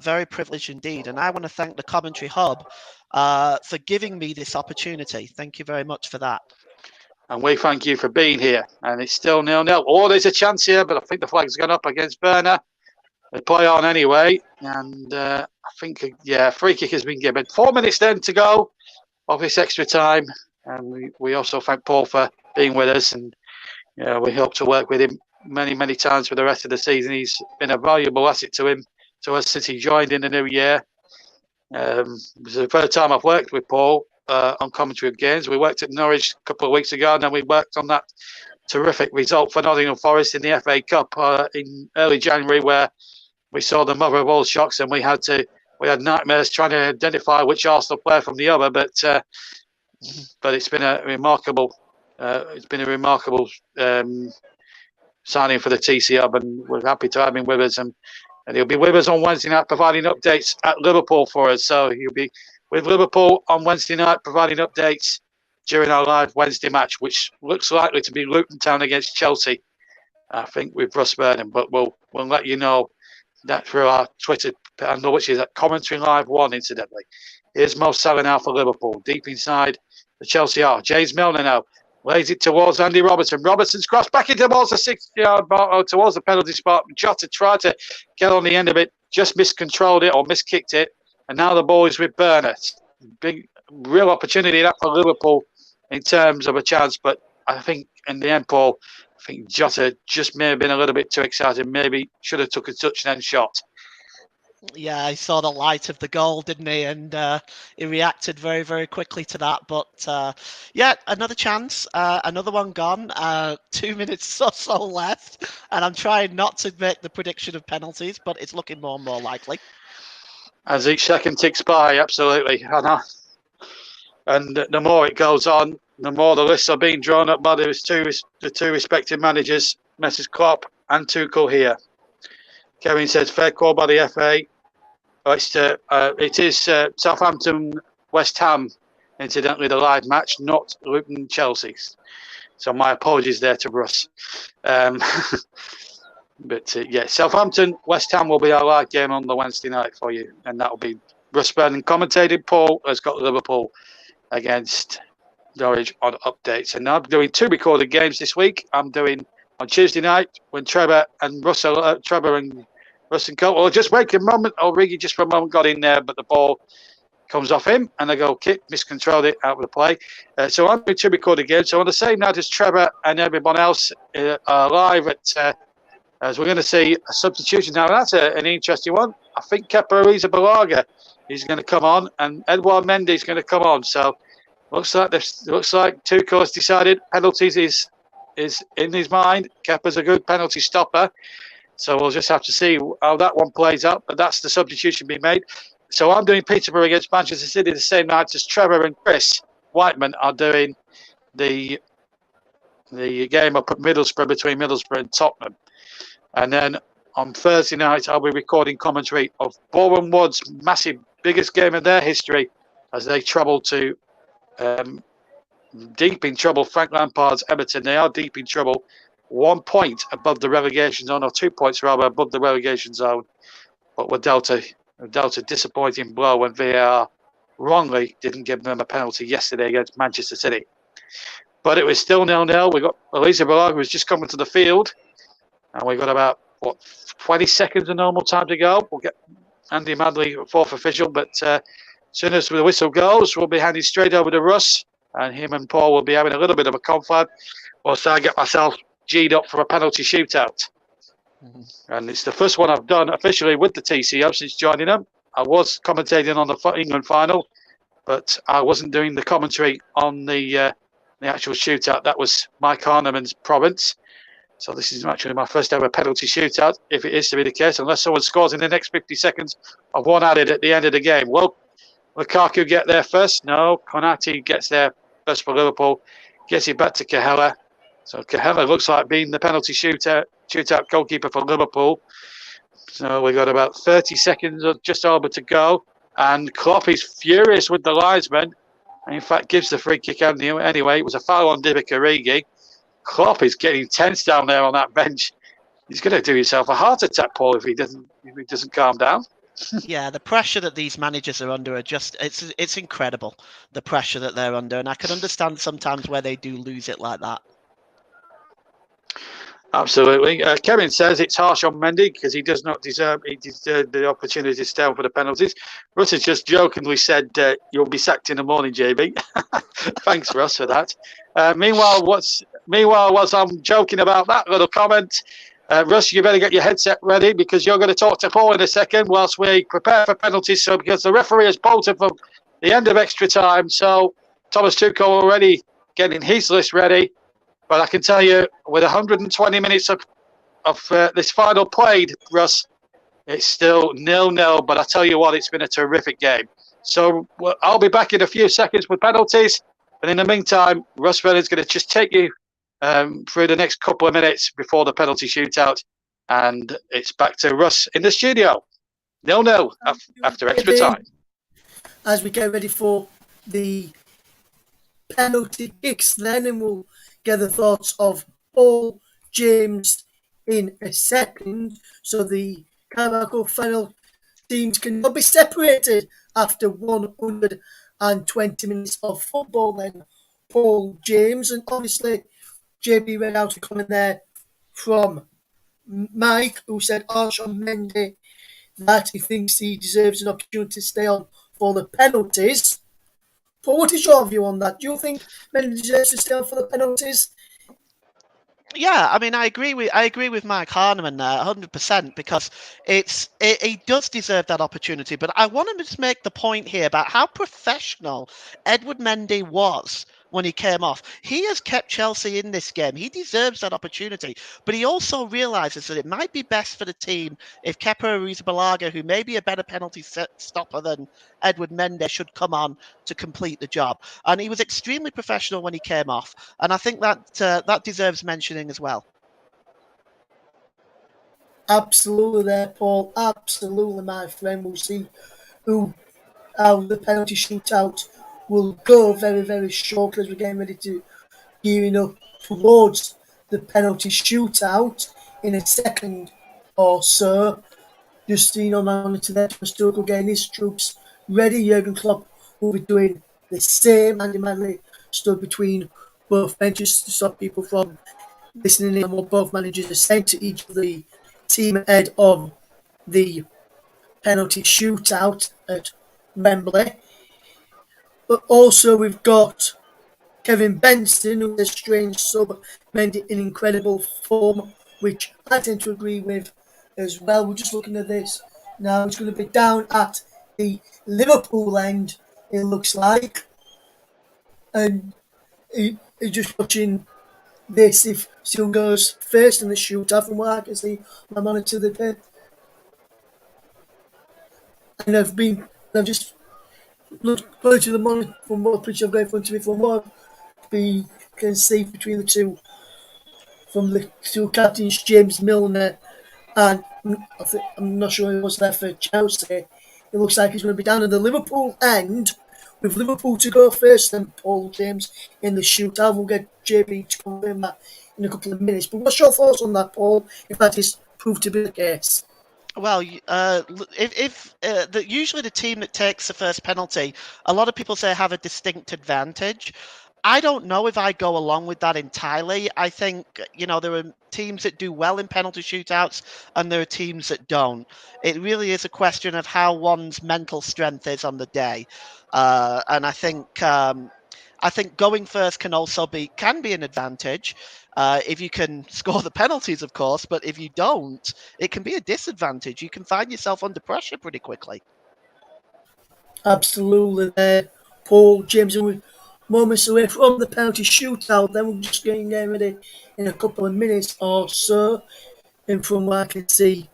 S4: Very privileged indeed, and I want to thank the Commentary Hub for giving me this opportunity. Thank you very much for that.
S5: And we thank you for being here. And it's still 0-0. Oh, there's a chance here, but I think the flag's gone up against Werner. They play on anyway, and I think, free kick has been given. 4 minutes then to go of this extra time, and we also thank Paul for being with us, and we hope to work with him many times for the rest of the season. He's been a valuable asset to us since he joined in the new year. It was the first time I've worked with Paul on commentary of games. We worked at Norwich a couple of weeks ago, and then we worked on that terrific result for Nottingham Forest in the FA Cup in early January, where we saw the mother of all shocks, and we had nightmares trying to identify which Arsenal player from the other. But it's been a remarkable signing for the TC Hub, and we're happy to have him with us. And he'll be with us on Wednesday night, providing updates at Liverpool for us. So he'll be with Liverpool on Wednesday night, providing updates during our live Wednesday match, which looks likely to be Luton Town against Chelsea, I think, with Russ Burnham. But we'll let you know that through our Twitter handle, which is at Commentary Live 1, incidentally. Here's Mo Salah now for Liverpool. Deep inside the Chelsea are. James Milner now lays it towards Andy Robertson. Robertson's cross back in towards the 6-yard mark, towards the penalty spot. Jota tried to get on the end of it, just miscontrolled it or miskicked it. And now the ball is with Burnett. Big, real opportunity that for Liverpool in terms of a chance. But I think in the end, Paul, I think Jota just may have been a little bit too excited. Maybe should have took a touch and then shot.
S4: Yeah, he saw the light of the goal, didn't he? And he reacted very quickly to that. But another chance, another one gone. 2 minutes or so left, and I'm trying not to make the prediction of penalties, but it's looking more and more likely.
S5: As each second ticks by, absolutely, I know. And the more it goes on, the more the lists are being drawn up by the two respective managers, Messrs Klopp and Tuchel here. Kevin says, fair call by the FA. It is Southampton West Ham, incidentally, the live match, not Luton Chelsea. So my apologies there to Russ. But Southampton West Ham will be our live game on the Wednesday night for you, and that will be Russ Burnham commentated. Paul has got Liverpool against Norwich on updates, and I'm doing 2 recorded games this week. I'm doing on Tuesday night when Trevor and Russ and Cole. Well, just wait a moment. Origi just for a moment got in there, but the ball comes off him, and the goal kick miscontrolled it out of the play. So I'm doing 2 recorded games. So on the same night as Trevor and everyone else are live at. As we're going to see a substitution now. That's an interesting one. I think Kepa Arrizabalaga is going to come on, and Edouard Mendy is going to come on. So looks like Tuchel has decided penalties is in his mind. Kepa's a good penalty stopper. So we'll just have to see how that one plays out. But that's the substitution being made. So I'm doing Peterborough against Manchester City the same night as Trevor and Chris Whiteman are doing the game up at Middlesbrough, between Middlesbrough and Tottenham. And then on Thursday night, I'll be recording commentary of Boreham Wood's massive, biggest game of their history as they travel to deep in trouble. Frank Lampard's Everton, they are deep in trouble. 1 point above the relegation zone, or 2 points rather above the relegation zone. But were dealt a disappointing blow when VAR wrongly didn't give them a penalty yesterday against Manchester City. But it was still 0-0. We got Elisa Balaga was just coming to the field. And we've got about, 20 seconds of normal time to go. We'll get Andy Madley, 4th official. But as soon as the whistle goes, we'll be handing straight over to Russ. And him and Paul will be having a little bit of a confab whilst I get myself G'd up for a penalty shootout. And it's the first one I've done officially with the TCO since joining them. I was commentating on the England final, but I wasn't doing the commentary on the actual shootout. That was Mike Harneman's province. So this is actually my first ever penalty shootout, if it is to be the case, unless someone scores in the next 50 seconds of one added at the end of the game. Will Lukaku get there first? No. Konate gets there first for Liverpool, gets it back to Cahella. So Cahella looks like being the penalty shootout goalkeeper for Liverpool. So we've got about 30 seconds or just over to go. And Klopp is furious with the linesman. And in fact, gives the free kick out anyway. It was a foul on Divock Origi. Klopp is getting tense down there on that bench. He's going to do himself a heart attack, Paul, if he doesn't calm down.
S4: Yeah, the pressure that these managers are under are it's incredible, the pressure that they're under. And I can understand sometimes where they do lose it like that.
S5: Absolutely. Kevin says it's harsh on Mendy because he does not deserve the opportunity to stay on for the penalties. Russ has just jokingly said you'll be sacked in the morning, JB. Thanks, Russ, for that. Meanwhile, whilst I'm joking about that little comment, Russ, you better get your headset ready because you're going to talk to Paul in a second whilst we prepare for penalties. So because the referee has bolted from the end of extra time, so Thomas Tuchel already getting his list ready. But I can tell you, with 120 minutes of this final played, Russ, it's still 0-0. But I tell you what, it's been a terrific game. So I'll be back in a few seconds with penalties. And in the meantime, Russ Vennon's going to just take you through the next couple of minutes before the penalty shootout. And it's back to Russ in the studio. 0-0 after extra time.
S1: As we get ready for the penalty kicks then, and we'll get the thoughts of Paul, James in a second. So the Carabao Cup Final teams can be separated after 120 minutes of football then. Paul, James, and obviously JB read out a comment there from Mike, who said harsh on Mendy that he thinks he deserves an opportunity to stay on for the penalties. Paul, what is your view on that? Do you think Mendy deserves to stay on for the penalties?
S4: Yeah, I mean, I agree with Mike Harneman there 100% because he does deserve that opportunity. But I want to just make the point here about how professional Edward Mendy was when he came off. He has kept Chelsea in this game. He deserves that opportunity. But he also realises that it might be best for the team if Kepa Arrizabalaga, who may be a better penalty stopper than Edward Mendy, should come on to complete the job. And he was extremely professional when he came off. And I think that deserves mentioning as well.
S1: Absolutely there, Paul. Absolutely, my friend. We'll see how the penalty shootout will go very, very shortly as we're getting ready to gearing up towards the penalty shootout in a second or so. Just my monitor there, Tuchel getting his troops ready. Jurgen Klopp will be doing the same. Andy Manley stood between both benches to stop people from listening in on what both managers are saying to each of the team ahead of the penalty shootout at Wembley. But also we've got Kevin Benson, who's a strange sub, made it in incredible form, which I tend to agree with as well. We're just looking at this now. It's going to be down at the Liverpool end, it looks like. And you're just watching this if someone goes first in the shootout from what I can see on my monitor the pen. And I've just looked close to the monitor from what picture I've got in front of me from what we can see between the two, from the two captains, James Milner and I'm not sure who was there for Chelsea. It looks like he's going to be down at the Liverpool end with Liverpool to go first and Paul James in the shootout. We'll get JB to confirm that in a couple of minutes. But what's your thoughts on that, Paul, if that is proved to be the case?
S4: Well, usually the team that takes the first penalty, a lot of people say have a distinct advantage. I don't know if I go along with that entirely. I think, there are teams that do well in penalty shootouts and there are teams that don't. It really is a question of how one's mental strength is on the day. And I think going first can be an advantage. if you can score the penalties, of course, but if you don't, it can be a disadvantage. You can find yourself under pressure pretty quickly.
S1: Absolutely there, Paul, James, and we're moments away from the penalty shootout. Then we're just getting ready in a couple of minutes or so. And from what I can see,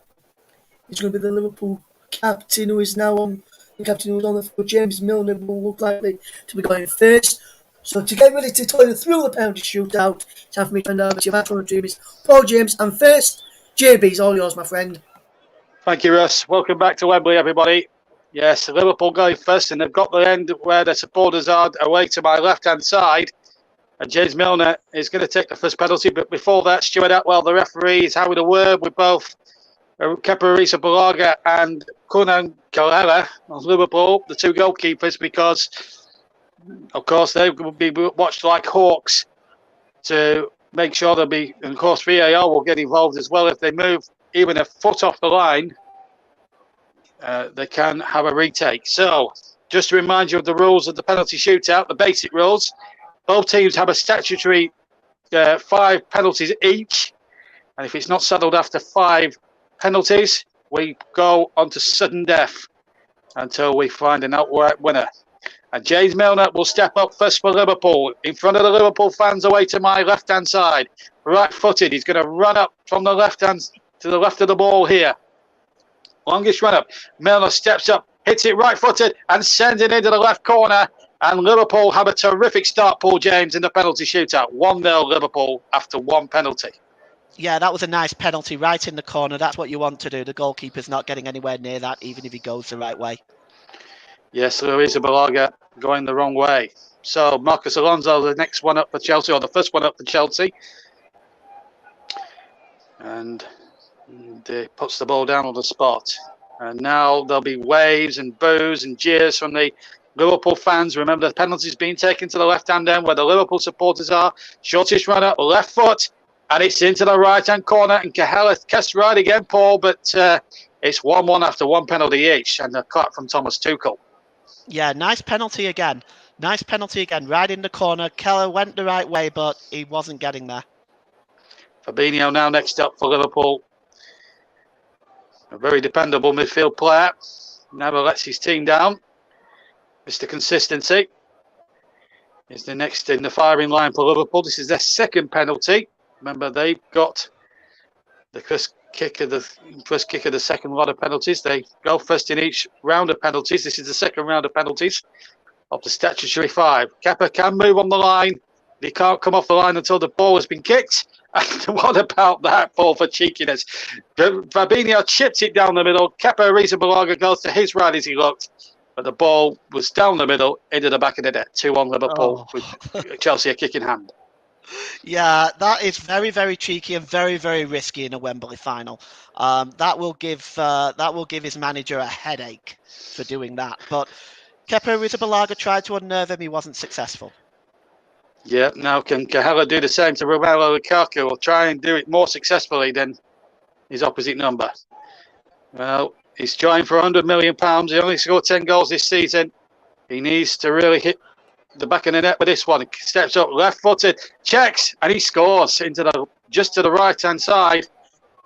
S1: it's going to be the Liverpool captain who is now on the captain who was on the field. James Milner will look likely to be going first. So to get ready to take you through the penalty shootout, it's time for me to hand over to your match teams, Paul, James, and first, JB's all yours, my friend.
S5: Thank you, Russ. Welcome back to Wembley, everybody. Yes, Liverpool going first, and they've got the end where the supporters are away to my left-hand side. And James Milner is going to take the first penalty. But before that, Stuart Atwell, the referee, is having a word with both Kepa Arrizabalaga and Kunan Kalera of Liverpool, the two goalkeepers, because, of course, they will be watched like hawks to make sure they'll be, and of course, VAR will get involved as well. If they move even a foot off the line, they can have a retake. So, just to remind you of the rules of the penalty shootout, the basic rules. Both teams have a statutory 5 penalties each. And if it's not settled after 5 penalties, we go on to sudden death until we find an outright winner. And James Milner will step up first for Liverpool, in front of the Liverpool fans away to my left-hand side. Right-footed, he's going to run up from the left hand to the left of the ball here. Longest run-up. Milner steps up, hits it right-footed and sends it into the left corner. And Liverpool have a terrific start, Paul James, in the penalty shootout. 1-0 Liverpool after 1 penalty.
S4: Yeah, that was a nice penalty right in the corner. That's what you want to do. The goalkeeper's not getting anywhere near that, even if he goes the right way. Yes,
S5: Arrizabalaga going the wrong way. So Marcus Alonso, the next one up for Chelsea, or the first one up for Chelsea. And he puts the ball down on the spot. And now there'll be waves and boos and jeers from the Liverpool fans. Remember, the penalty's being taken to the left-hand end where the Liverpool supporters are. Shortest runner, left foot. And it's into the right-hand corner. And Cahill cast right again, Paul. But it's 1-1 after 1 penalty each. And a cut from Thomas Tuchel.
S4: Yeah, nice penalty again. Nice penalty again. Right in the corner. Keller went the right way, but he wasn't getting there.
S5: Fabinho now next up for Liverpool. A very dependable midfield player. Never lets his team down. Mr. Consistency is the next in the firing line for Liverpool. This is their second penalty. Remember, they've got the first kick of the second lot of penalties. They go first in each round of penalties. This is the second round of penalties of the statutory 5. Kepa can move on the line. He can't come off the line until the ball has been kicked. And what about that ball for cheekiness? Fabinho chipped it down the middle. Kepa Arrizabalaga goes to his right as he looked. But the ball was down the middle, into the back of the net. 2-1 Liverpool with Chelsea a kick in hand.
S4: Yeah, that is very, very cheeky and very, very risky in a Wembley final. That will give his manager a headache for doing that. But Kepa Arrizabalaga tried to unnerve him. He wasn't successful.
S5: Yeah, now can Cahill do the same to Romelu Lukaku, or try and do it more successfully than his opposite number? Well, he's trying for £100 million. He only scored 10 goals this season. He needs to really hit the back of the net with this one. He steps up, left-footed, checks, and he scores into just to the right-hand side.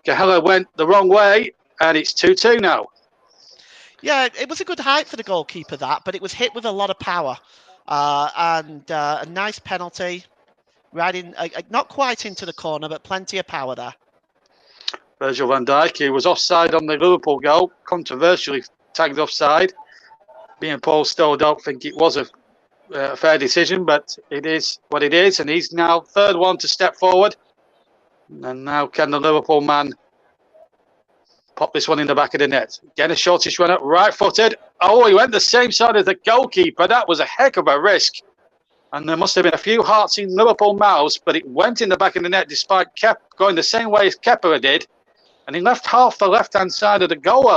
S5: Cahill went the wrong way, and it's 2-2 now.
S4: Yeah, it was a good height for the goalkeeper, that, but it was hit with a lot of power. And a nice penalty, right in, not quite into the corner, but plenty of power there.
S5: Virgil van Dijk, who was offside on the Liverpool goal, controversially tagged offside. Me and Paul still don't think it was a fair decision, but it is what it is, and he's now third one to step forward. And now can the Liverpool man pop this one in the back of the net? Again, a shortish runner, right-footed. Oh, he went the same side as the goalkeeper. That was a heck of a risk. And there must have been a few hearts in Liverpool mouths, but it went in the back of the net despite going the same way as Kepa did. And he left half the left-hand side of the goal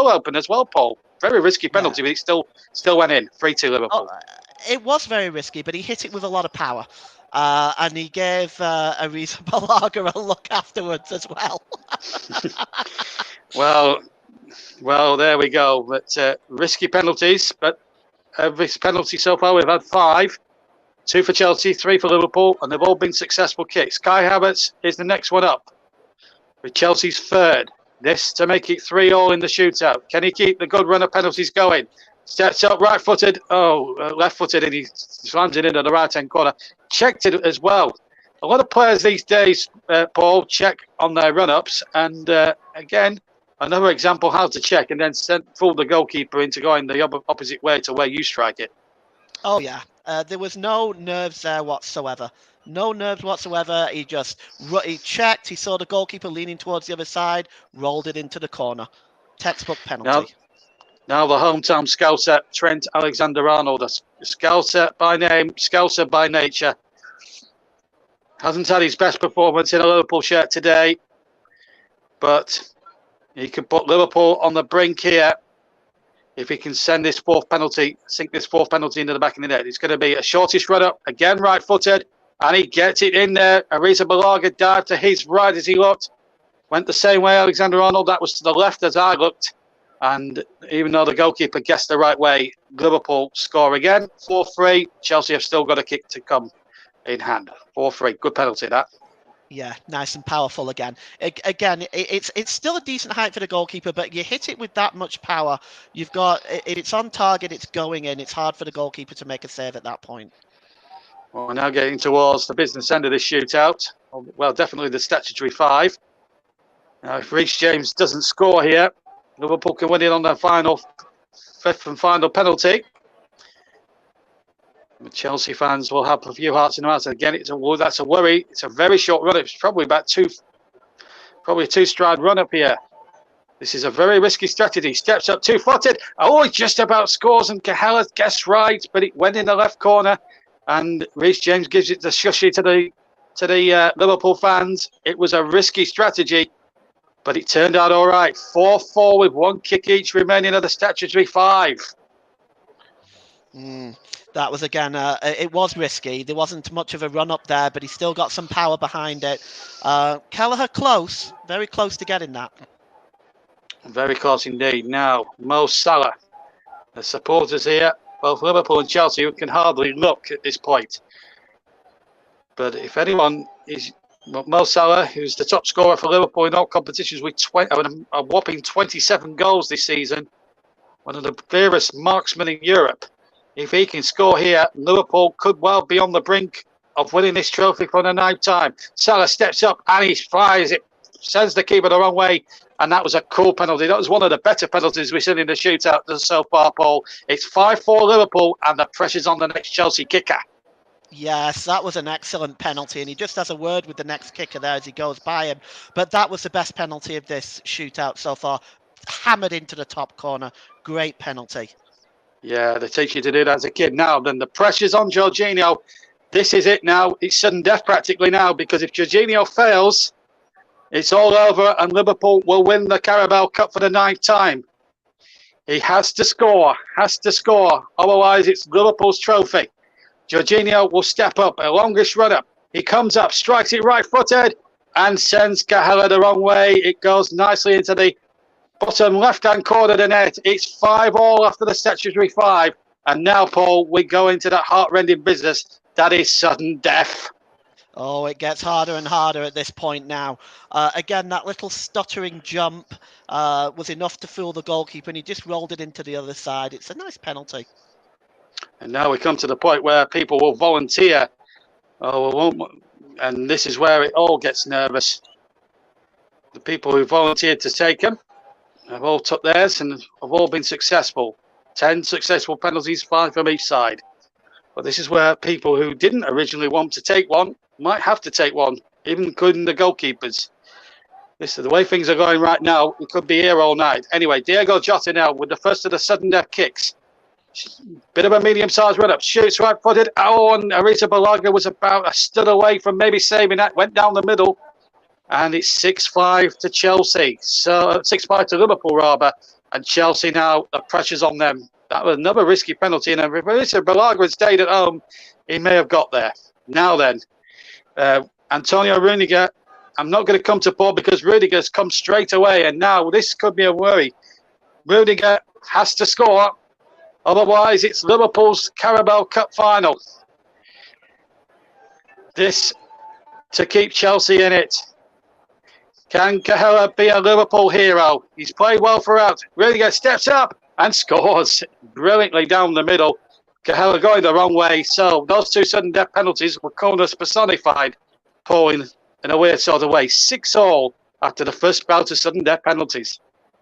S5: open as well, Paul. Very risky penalty, but it still went in. 3-2 Liverpool.
S4: Oh, it was very risky, but he hit it with a lot of power. And he gave Arrizabalaga a look afterwards as well.
S5: Well, there we go. But risky penalties. But every penalty so far, we've had 5. 2 for Chelsea, 3 for Liverpool, and they've all been successful kicks. Kai Havertz is the next one up, with Chelsea's third. This to make it 3-3 in the shootout. Can he keep the good run of penalties going? Steps up, right-footed. Left-footed, and he slams it into the right-hand corner. Checked it as well. A lot of players these days, Paul, check on their run-ups, and again, another example how to check and then fool the goalkeeper into going the opposite way to where you strike it.
S4: Oh, yeah. There was no nerves there whatsoever. No nerves whatsoever. He checked. He saw the goalkeeper leaning towards the other side, rolled it into the corner. Textbook penalty.
S5: Now the hometown Scouser, Trent Alexander-Arnold. A Scouser by name, Scouser by nature. Hasn't had his best performance in a Liverpool shirt today, but he can put Liverpool on the brink here if he can sink this fourth penalty into the back of the net. It's going to be a shortish run-up, again right-footed, and he gets it in there. Arisa Balaga dived to his right as he looked. Went the same way Alexander-Arnold. That was to the left as I looked. And even though the goalkeeper guessed the right way, Liverpool score again. 4-3. Chelsea have still got a kick to come in hand. 4-3. Good penalty, that.
S4: Yeah, nice and powerful again. It's still a decent height for the goalkeeper, but you hit it with that much power. You've got, if it's on target, it's going in. It's hard for the goalkeeper to make a save at that point.
S5: Well, we're now getting towards the business end of this shootout. Well, definitely the statutory 5. Now, if Reece James doesn't score here, Liverpool can win it on their fifth and final penalty. The Chelsea fans will have a few hearts in their mouths. Again, that's a worry. It's a very short run. It's probably a 2-stride run up here. This is a very risky strategy. Steps up 2-footed. Oh, he just about scores, and Cahill guessed right, but it went in the left corner. And Reece James gives it the shushy to the Liverpool fans. It was a risky strategy, but it turned out all right. 4-4 with 1 kick each remaining of the statutory 5.
S4: That was, again, it was risky. There wasn't much of a run up there, but he still got some power behind it. Kelleher close, very close to getting that.
S5: Very close indeed. Now, Mo Salah. The supporters here, both Liverpool and Chelsea, who can hardly look at this point. But if anyone is... Mo Salah, who's the top scorer for Liverpool in all competitions with a whopping 27 goals this season, one of the clearest marksmen in Europe. If he can score here, Liverpool could well be on the brink of winning this trophy for the 9th time. Salah steps up and he fires it, sends the keeper the wrong way, and that was a cool penalty. That was one of the better penalties we've seen in the shootout so far, Paul. It's 5-4 Liverpool, and the pressure's on the next Chelsea kicker.
S4: Yes, that was an excellent penalty, and he just has a word with the next kicker there as he goes by him. But that was the best penalty of this shootout so far. Hammered into the top corner. Great penalty. Yeah,
S5: they teach you to do that as a kid. Now, then the pressure's on Jorginho. This is it now. It's sudden death practically now, because if Jorginho fails, it's all over and Liverpool will win the Carabao Cup for the 9th time. He has to score. Otherwise, it's Liverpool's trophy. Jorginho will step up, a longish run-up. He comes up, strikes it right-footed, and sends Cahill the wrong way. It goes nicely into the bottom left-hand corner of the net. It's 5-5 after the statutory 5. And now, Paul, we go into that heart-rending business. That is sudden death.
S4: Oh, it gets harder and harder at this point now. Again, that little stuttering jump was enough to fool the goalkeeper, and he just rolled it into the other side. It's a nice penalty.
S5: And now we come to the point where people will volunteer. And this is where it all gets nervous. The people who volunteered to take them have all took theirs and have all been successful. 10 successful penalties, 5 from each side. But this is where people who didn't originally want to take one might have to take one, even including the goalkeepers. This is the way things are going right now. We could be here all night. Anyway, Diego Jota now with the first of the sudden death kicks. Bit of a medium-sized run-up. Shoots right-footed. Oh, and Arisa Balaga was about a stud away from maybe saving that. Went down the middle. And it's 6-5 to Chelsea. So 6-5 to Liverpool, rather. And Chelsea now, the pressure's on them. That was another risky penalty. And if Arisa Balaga had stayed at home, he may have got there. Now then, Antonio Rudiger. I'm not going to come to Paul because Rudiger's come straight away. And now this could be a worry. Rudiger has to score. Otherwise, it's Liverpool's Carabao Cup Final. this to keep Chelsea in it. Can Cahella be a Liverpool hero? He's played well throughout. Rudiger steps up and scores brilliantly down the middle. Cahella going the wrong way. So those two sudden death penalties were corners personified, Paul, in a weird sort of way. 6-6 after the first bout of sudden death penalties.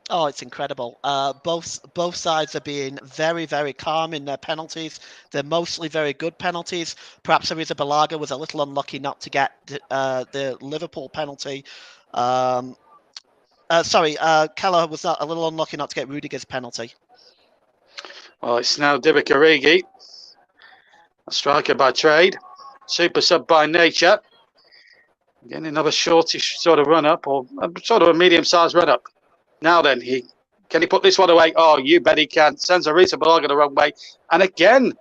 S4: Oh, it's incredible. Both sides are being very, very calm in their penalties. They're mostly very good penalties. Perhaps Arrizabalaga was a little unlucky not to get the Liverpool penalty. Keller was a little unlucky not to get Rudiger's penalty.
S5: Well, it's now Divock Origi, a striker by trade, super sub by nature. Again, another shortish sort of run-up, or sort of a medium-sized run-up. Now then, can he put this one away? Oh, you bet he can. Sends Arrizabalaga the wrong way. And again,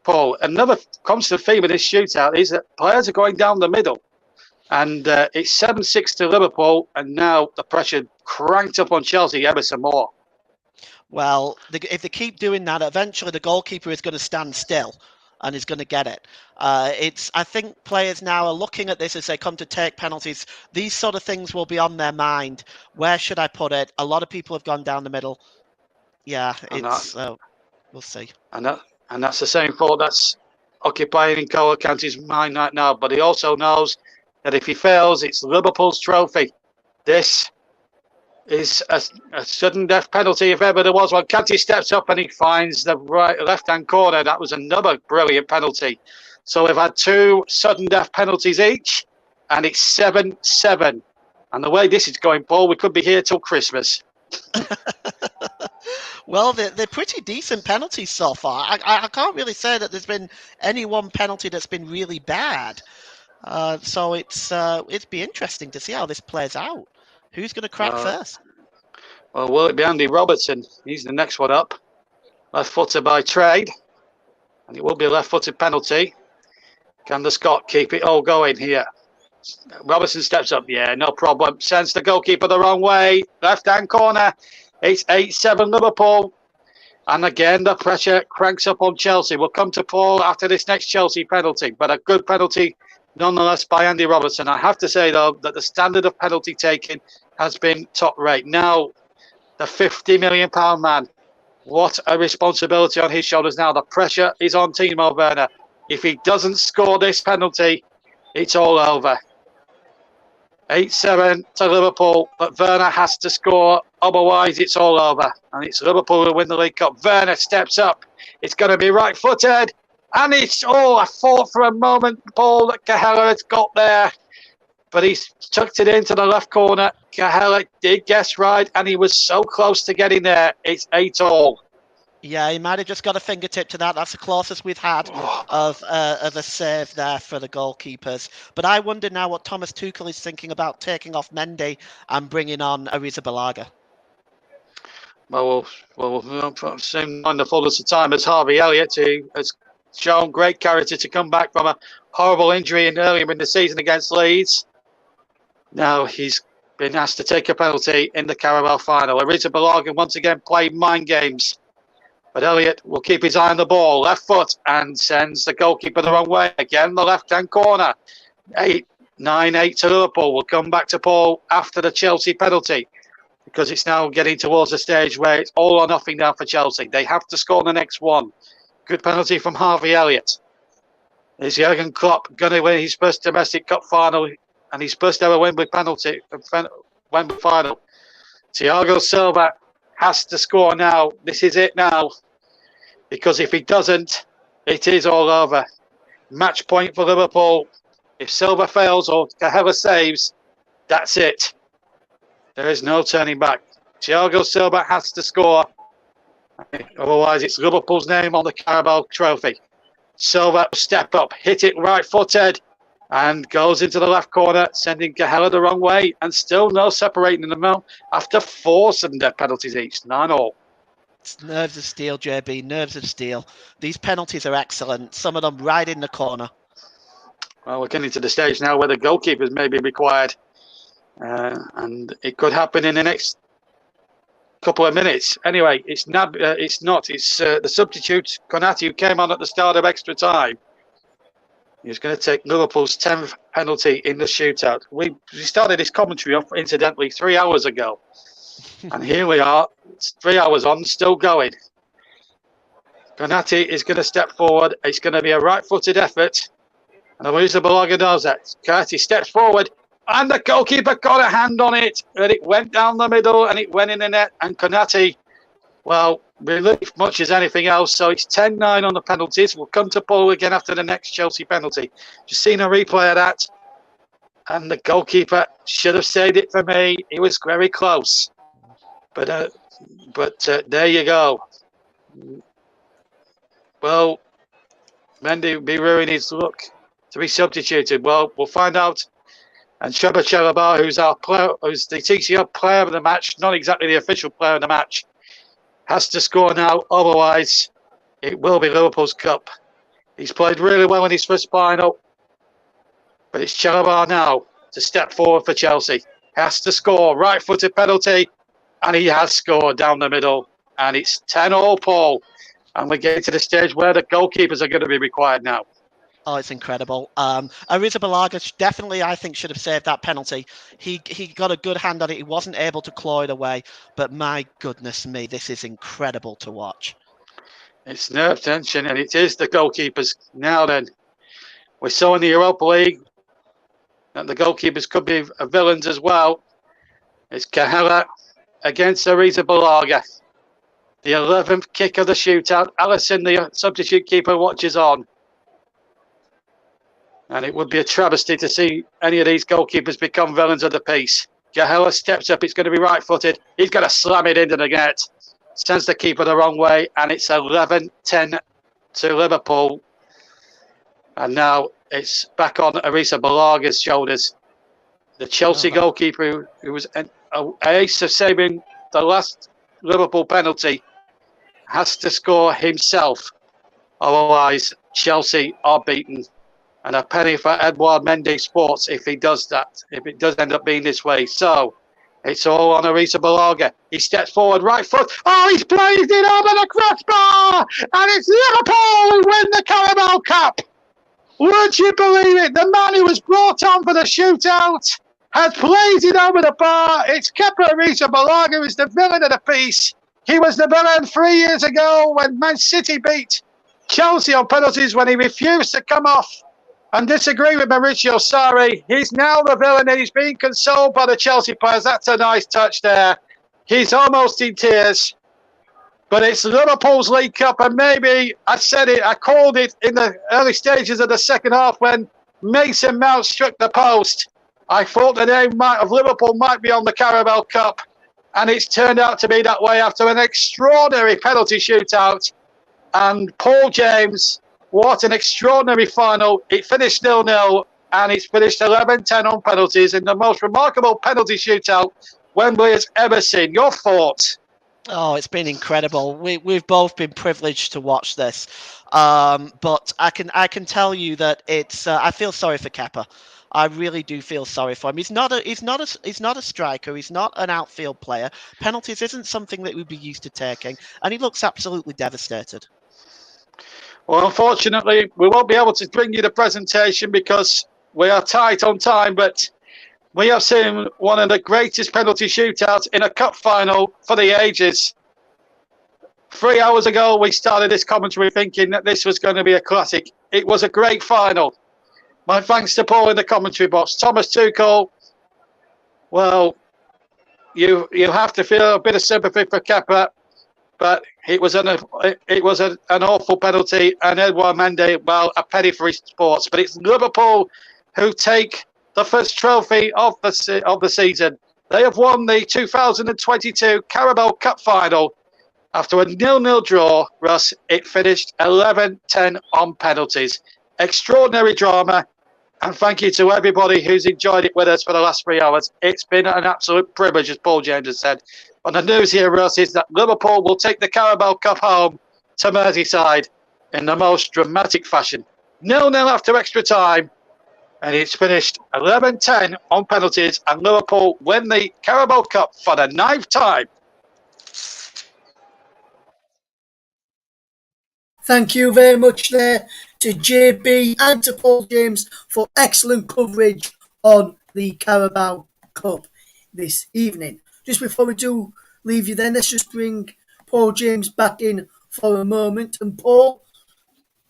S5: Paul, another constant theme of this shootout is that players are going down the middle. And it's 7-6 to Liverpool, and now the pressure cranked up on Chelsea ever some more.
S4: Well, if they keep doing that, eventually the goalkeeper is going to stand still and is going to get it. I think players now are looking at this as they come to take penalties. These sort of things will be on their mind. Where should I put it? A lot of people have gone down the middle. Yeah, we'll see.
S5: And that's the same thought that's occupying N'Golo Kante's mind right now. But he also knows that if he fails, it's Liverpool's trophy. This is a sudden death penalty if ever there was one. Kante steps up and he finds the left-hand corner. That was another brilliant penalty. So we've had 2 sudden death penalties each, and it's 7-7. And the way this is going, Paul, we could be here till Christmas.
S4: Well, they're pretty decent penalties so far. I can't really say that there's been any one penalty that's been really bad. So it'd be interesting to see how this plays out. Who's going to crack first?
S5: Well, will it be Andy Robertson? He's the next one up. Left-footed by trade. And it will be a left-footed penalty. Can the Scot keep it all going here? Robertson steps up. Yeah, no problem. Sends the goalkeeper the wrong way. Left-hand corner. It's 8-7 Liverpool. And again, the pressure cranks up on Chelsea. We'll come to Paul after this next Chelsea penalty. But a good penalty nonetheless by Andy Robertson. I have to say, though, that the standard of penalty taking has been top rate. Now, the £50 million man, what a responsibility on his shoulders now. The pressure is on Timo Werner. If he doesn't score this penalty, it's all over. 8-7 to Liverpool, but Werner has to score, otherwise it's all over. And it's Liverpool who win the League Cup. Werner steps up. It's going to be right-footed. And I thought for a moment, Paul, that Cahella had got there. But he's tucked it into the left corner. Cahella did guess right, and he was so close to getting there. It's 8-all.
S4: Yeah, he might have just got a fingertip to that. That's the closest we've had of a save there for the goalkeepers. But I wonder now what Thomas Tuchel is thinking about taking off Mendy and bringing on Arrizabalaga.
S5: Well, same in the fullness of time as Harvey Elliott, who has shown great character to come back from a horrible injury earlier in the season against Leeds. Now he's been asked to take a penalty in the Carabao final. Arrizabalaga once again played mind games. But Elliott will keep his eye on the ball, left foot, and sends the goalkeeper the wrong way. Again, the left-hand corner. 9-8 to Liverpool. We'll come back to Paul after the Chelsea penalty, because it's now getting towards the stage where it's all or nothing now for Chelsea. They have to score the next one. Good penalty from Harvey Elliott. Is Jurgen Klopp going to win his first domestic cup final and his first ever Wembley final? Thiago Silva has to score now. This is it now. Because if he doesn't, it is all over. Match point for Liverpool. If Silva fails or Cahella saves, that's it. There is no turning back. Thiago Silva has to score. Otherwise, it's Liverpool's name on the Carabao Trophy. Silva step up, hit it right-footed, and goes into the left corner, sending Cahella the wrong way, and still no separating them now after 4 sudden death penalties each, 9-all.
S4: It's nerves of steel, JB, nerves of steel. These penalties are excellent, some of them right in the corner.
S5: Well, we're getting to the stage now where the goalkeepers may be required, and it could happen in the next couple of minutes. Anyway, it's the substitute, Konate, who came on at the start of extra time. He's going to take Liverpool's 10th penalty in the shootout. We started this commentary off, incidentally, 3 hours ago. And here we are, 3 hours on, still going. Konate is going to step forward. It's going to be a right-footed effort. And Arisa Balaga knows that. Konate steps forward, and the goalkeeper got a hand on it. And it went down the middle, and it went in the net. And Konate, well, relief much as anything else. So it's 10-9 on the penalties. We'll come to Paul again after the next Chelsea penalty. Just seen a replay of that. And the goalkeeper should have saved it for me. He was very close. But there you go. Well, Mendy be ruining his luck to be substituted. Well, we'll find out. And Sheba Chalabar, who's the TCL player of the match, not exactly the official player of the match, has to score now. Otherwise, it will be Liverpool's cup. He's played really well in his first final. But it's Chalabar now to step forward for Chelsea. Has to score. Right-footed penalty. And he has scored down the middle. And it's 10-all, Paul. And we're getting to the stage where the goalkeepers are going to be required now.
S4: Oh, it's incredible. Arisa Balaga definitely, I think, should have saved that penalty. He got a good hand on it. He wasn't able to claw it away. But my goodness me, this is incredible to watch.
S5: It's nerve tension, and it is the goalkeepers. Now then, we saw in the Europa League that the goalkeepers could be villains as well. It's Kahela against Arisa Balaga. The 11th kick of the shootout. Allison, the substitute keeper, watches on. And it would be a travesty to see any of these goalkeepers become villains of the piece. Gahela steps up. It's going to be right-footed. He's going to slam it into the net. Sends the keeper the wrong way. And it's 11-10 to Liverpool. And now it's back on Arisa Balaga's shoulders. The Chelsea goalkeeper who was an ace of saving the last Liverpool penalty has to score himself. Otherwise, Chelsea are beaten. And a penny for Edouard Mendy Sports if he does that, if it does end up being this way. So, it's all on Arisa Balaga. He steps forward, right foot. Oh, he's blazed it over the crossbar! And it's Liverpool who win the Carabao Cup! Would you believe it? The man who was brought on for the shootout has blazed it over the bar. It's Kepa Arisa Balaga who's the villain of the piece. He was the villain 3 years ago when Man City beat Chelsea on penalties when he refused to come off and disagree with Mauricio Sarri. He's now the villain and he's being consoled by the Chelsea players. That's a nice touch there. He's almost in tears. But it's Liverpool's League Cup, and maybe I said it, I called it in the early stages of the second half when Mason Mount struck the post. I thought the name of Liverpool might be on the Carabao Cup, and it's turned out to be that way after an extraordinary penalty shootout. And Paul James, what an extraordinary final. It finished 0-0, and it's finished 11-10 on penalties in the most remarkable penalty shootout Wembley has ever seen. Your thoughts?
S4: Oh, it's been incredible. We've both been privileged to watch this, but I can tell you that it's. I feel sorry for Kepa. I really do feel sorry for him. He's not a striker. He's not an outfield player. Penalties isn't something that we'd be used to taking, and he looks absolutely devastated.
S5: Well, unfortunately, we won't be able to bring you the presentation because we are tight on time, but we have seen one of the greatest penalty shootouts in a cup final for the ages. 3 hours ago, we started this commentary thinking that this was going to be a classic. It was a great final. My thanks to Paul in the commentary box. Thomas Tuchel, well, you have to feel a bit of sympathy for Kepa, but it was an awful penalty, and Edouard Mendy, well, a penny for his sports. But it's Liverpool who take the first trophy of the season. They have won the 2022 Carabao Cup Final. After a 0-0 draw, Russ, it finished 11-10 on penalties. Extraordinary drama, and thank you to everybody who's enjoyed it with us for the last 3 hours. It's been an absolute privilege, as Paul James has said. And the news here, Russ, is that Liverpool will take the Carabao Cup home to Merseyside in the most dramatic fashion. 0-0 after extra time. And it's finished 11-10 on penalties, and Liverpool win the Carabao Cup for the 9th time.
S1: Thank you very much there to JB and to Paul James for excellent coverage on the Carabao Cup this evening. Just before we do leave you then, let's just bring Paul James back in for a moment. And Paul,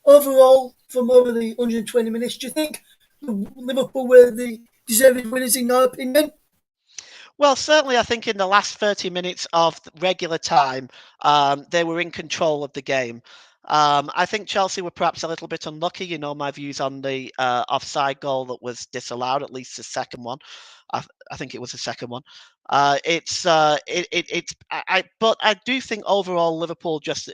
S1: overall, from over the 120 minutes, do you think Liverpool were the deserving winners in your opinion?
S4: Well, certainly, I think in the last 30 minutes of regular time, they were in control of the game. I think Chelsea were perhaps a little bit unlucky. You know, my views on the offside goal that was disallowed, at least the second one. I think it was the second one. But I do think overall Liverpool just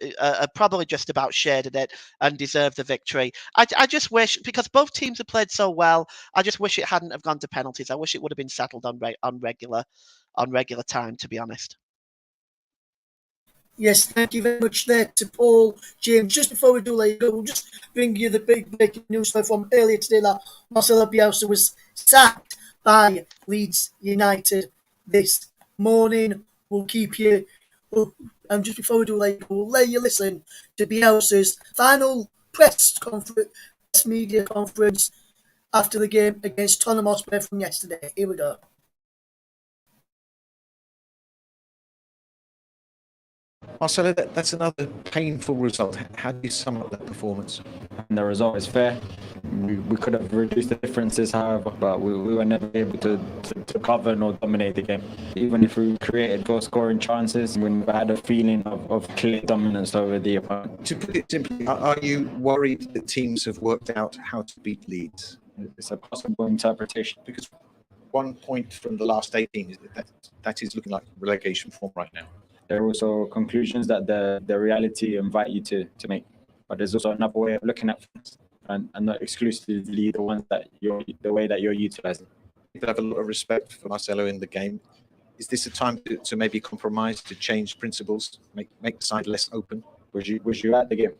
S4: probably just about shared it and deserved the victory. I just wish, because both teams have played so well, I just wish it hadn't have gone to penalties. I wish it would have been settled on regular time, to be honest.
S1: Yes, thank you very much there to Paul James. Just before we do let you go, we'll just bring you the big breaking news from earlier today that Marcelo Bielsa was sacked by Leeds United this morning. We'll keep you, and just before we do let you go, we'll let you listen to Bielsa's final press media conference after the game against Tottenham Hotspur from yesterday. Here we go.
S2: Marcelo, that's another painful result. How do you sum up that performance?
S3: And the result is fair. We could have reduced the differences, however, but we were never able to govern or dominate the game. Even if we created goal-scoring chances, we never had a feeling of clear dominance over the opponent.
S2: To put it simply, are you worried that teams have worked out how to beat Leeds?
S3: It's a possible interpretation.
S2: Because 1 point from the last 18, that is looking like relegation form right now.
S3: There are also conclusions that the reality invite you to make. But there's also another way of looking at things, and not exclusively the ones that the way that you're utilizing.
S2: People have a lot of respect for Marcelo in the game. Is this a time to maybe compromise, to change principles, make the side less open?
S3: Was you at the game?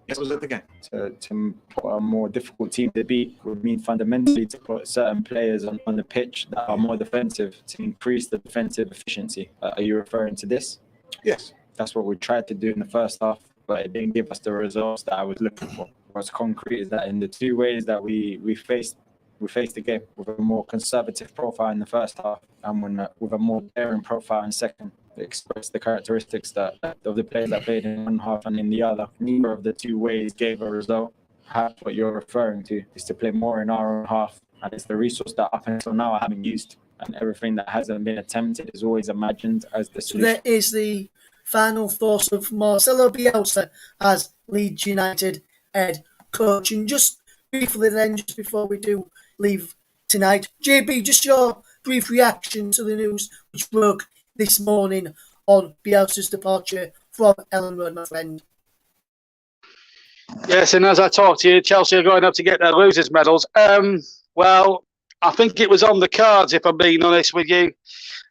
S2: Yes, I was at the game.
S3: To put a more difficult team to beat would mean fundamentally to put certain players on the pitch that are more defensive to increase the defensive efficiency. Are you referring to this?
S2: Yes.
S3: That's what we tried to do in the first half, but it didn't give us the results that I was looking for. What's concrete is that in the two ways that we faced the game, with a more conservative profile in the first half and with a more daring profile in second. It expressed the characteristics of the players that played in one half and in the other. Neither of the two ways gave a result. Perhaps what you're referring to is to play more in our own half, and it's the resource that up until now I haven't used, and everything that hasn't been attempted is always imagined as the solution.
S1: So that is the final thoughts of Marcelo Bielsa as Leeds United head coach. And just briefly then, just before we do leave tonight, JB, just your brief reaction to the news which broke this morning on Bielsa's departure from Ellen Road, my friend.
S5: Yes, and as I talk to you, Chelsea are going up to get their losers' medals. Well, I think it was on the cards, if I'm being honest with you.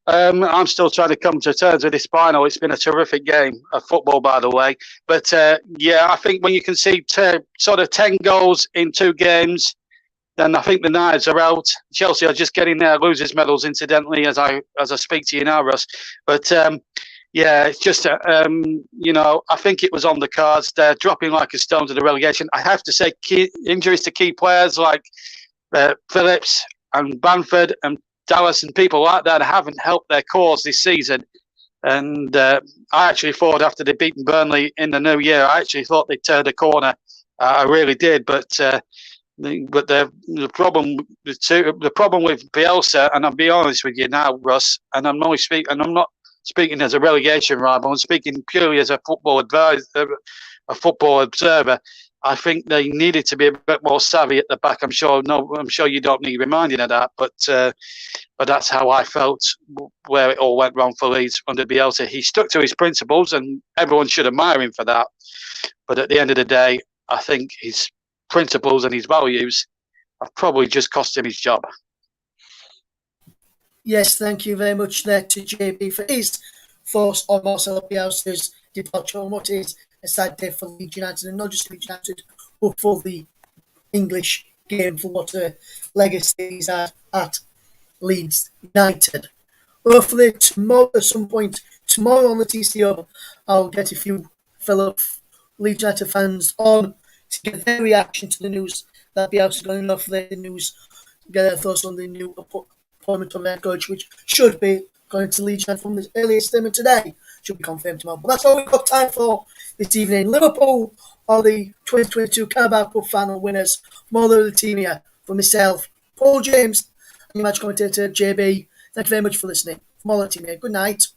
S5: I'm still trying to come to terms with this final. It's been a terrific game of football, by the way. But, I think when you can see sort of 10 goals in 2 games, then I think the knives are out. Chelsea are just getting their losers' medals, incidentally, as I speak to you now, Russ. But, it's just, I think it was on the cards. They're dropping like a stone to the relegation. I have to say, injuries to key players like Phillips and Bamford and Dallas and people like that haven't helped their cause this season. And I actually thought after they'd beaten Burnley in the new year, I actually thought they'd turned a corner. I really did. But the problem with Bielsa, and I'll be honest with you now, Russ, and I'm not speaking as a relegation rival. I'm speaking purely as a football advisor, a football observer. I think they needed to be a bit more savvy at the back. I'm sure you don't need reminding of that, but that's how I felt where it all went wrong for Leeds under Bielsa. He stuck to his principles, and everyone should admire him for that. But at the end of the day, I think his principles and his values have probably just cost him his job.
S1: Yes, thank you very much there to JB for his thoughts on Marcelo Bielsa's departure and what is a sad day for Leeds United, and not just Leeds United, but for the English game, for what a legacy he's had at Leeds United. Hopefully tomorrow, at some point tomorrow on the TCO, I'll get a few fellow Leeds United fans on to get their reaction to the news that Bielsa's going off the news, get their thoughts on the new appointment of head coach, which should be, according to Leeds from the earliest statement today, should be confirmed tomorrow. But that's all we've got time for this evening. Liverpool are the 2022 Carabao Cup Final winners. More of the team here for myself, Paul James, and your match commentator JB. Thank you very much for listening. From all the team here, good night.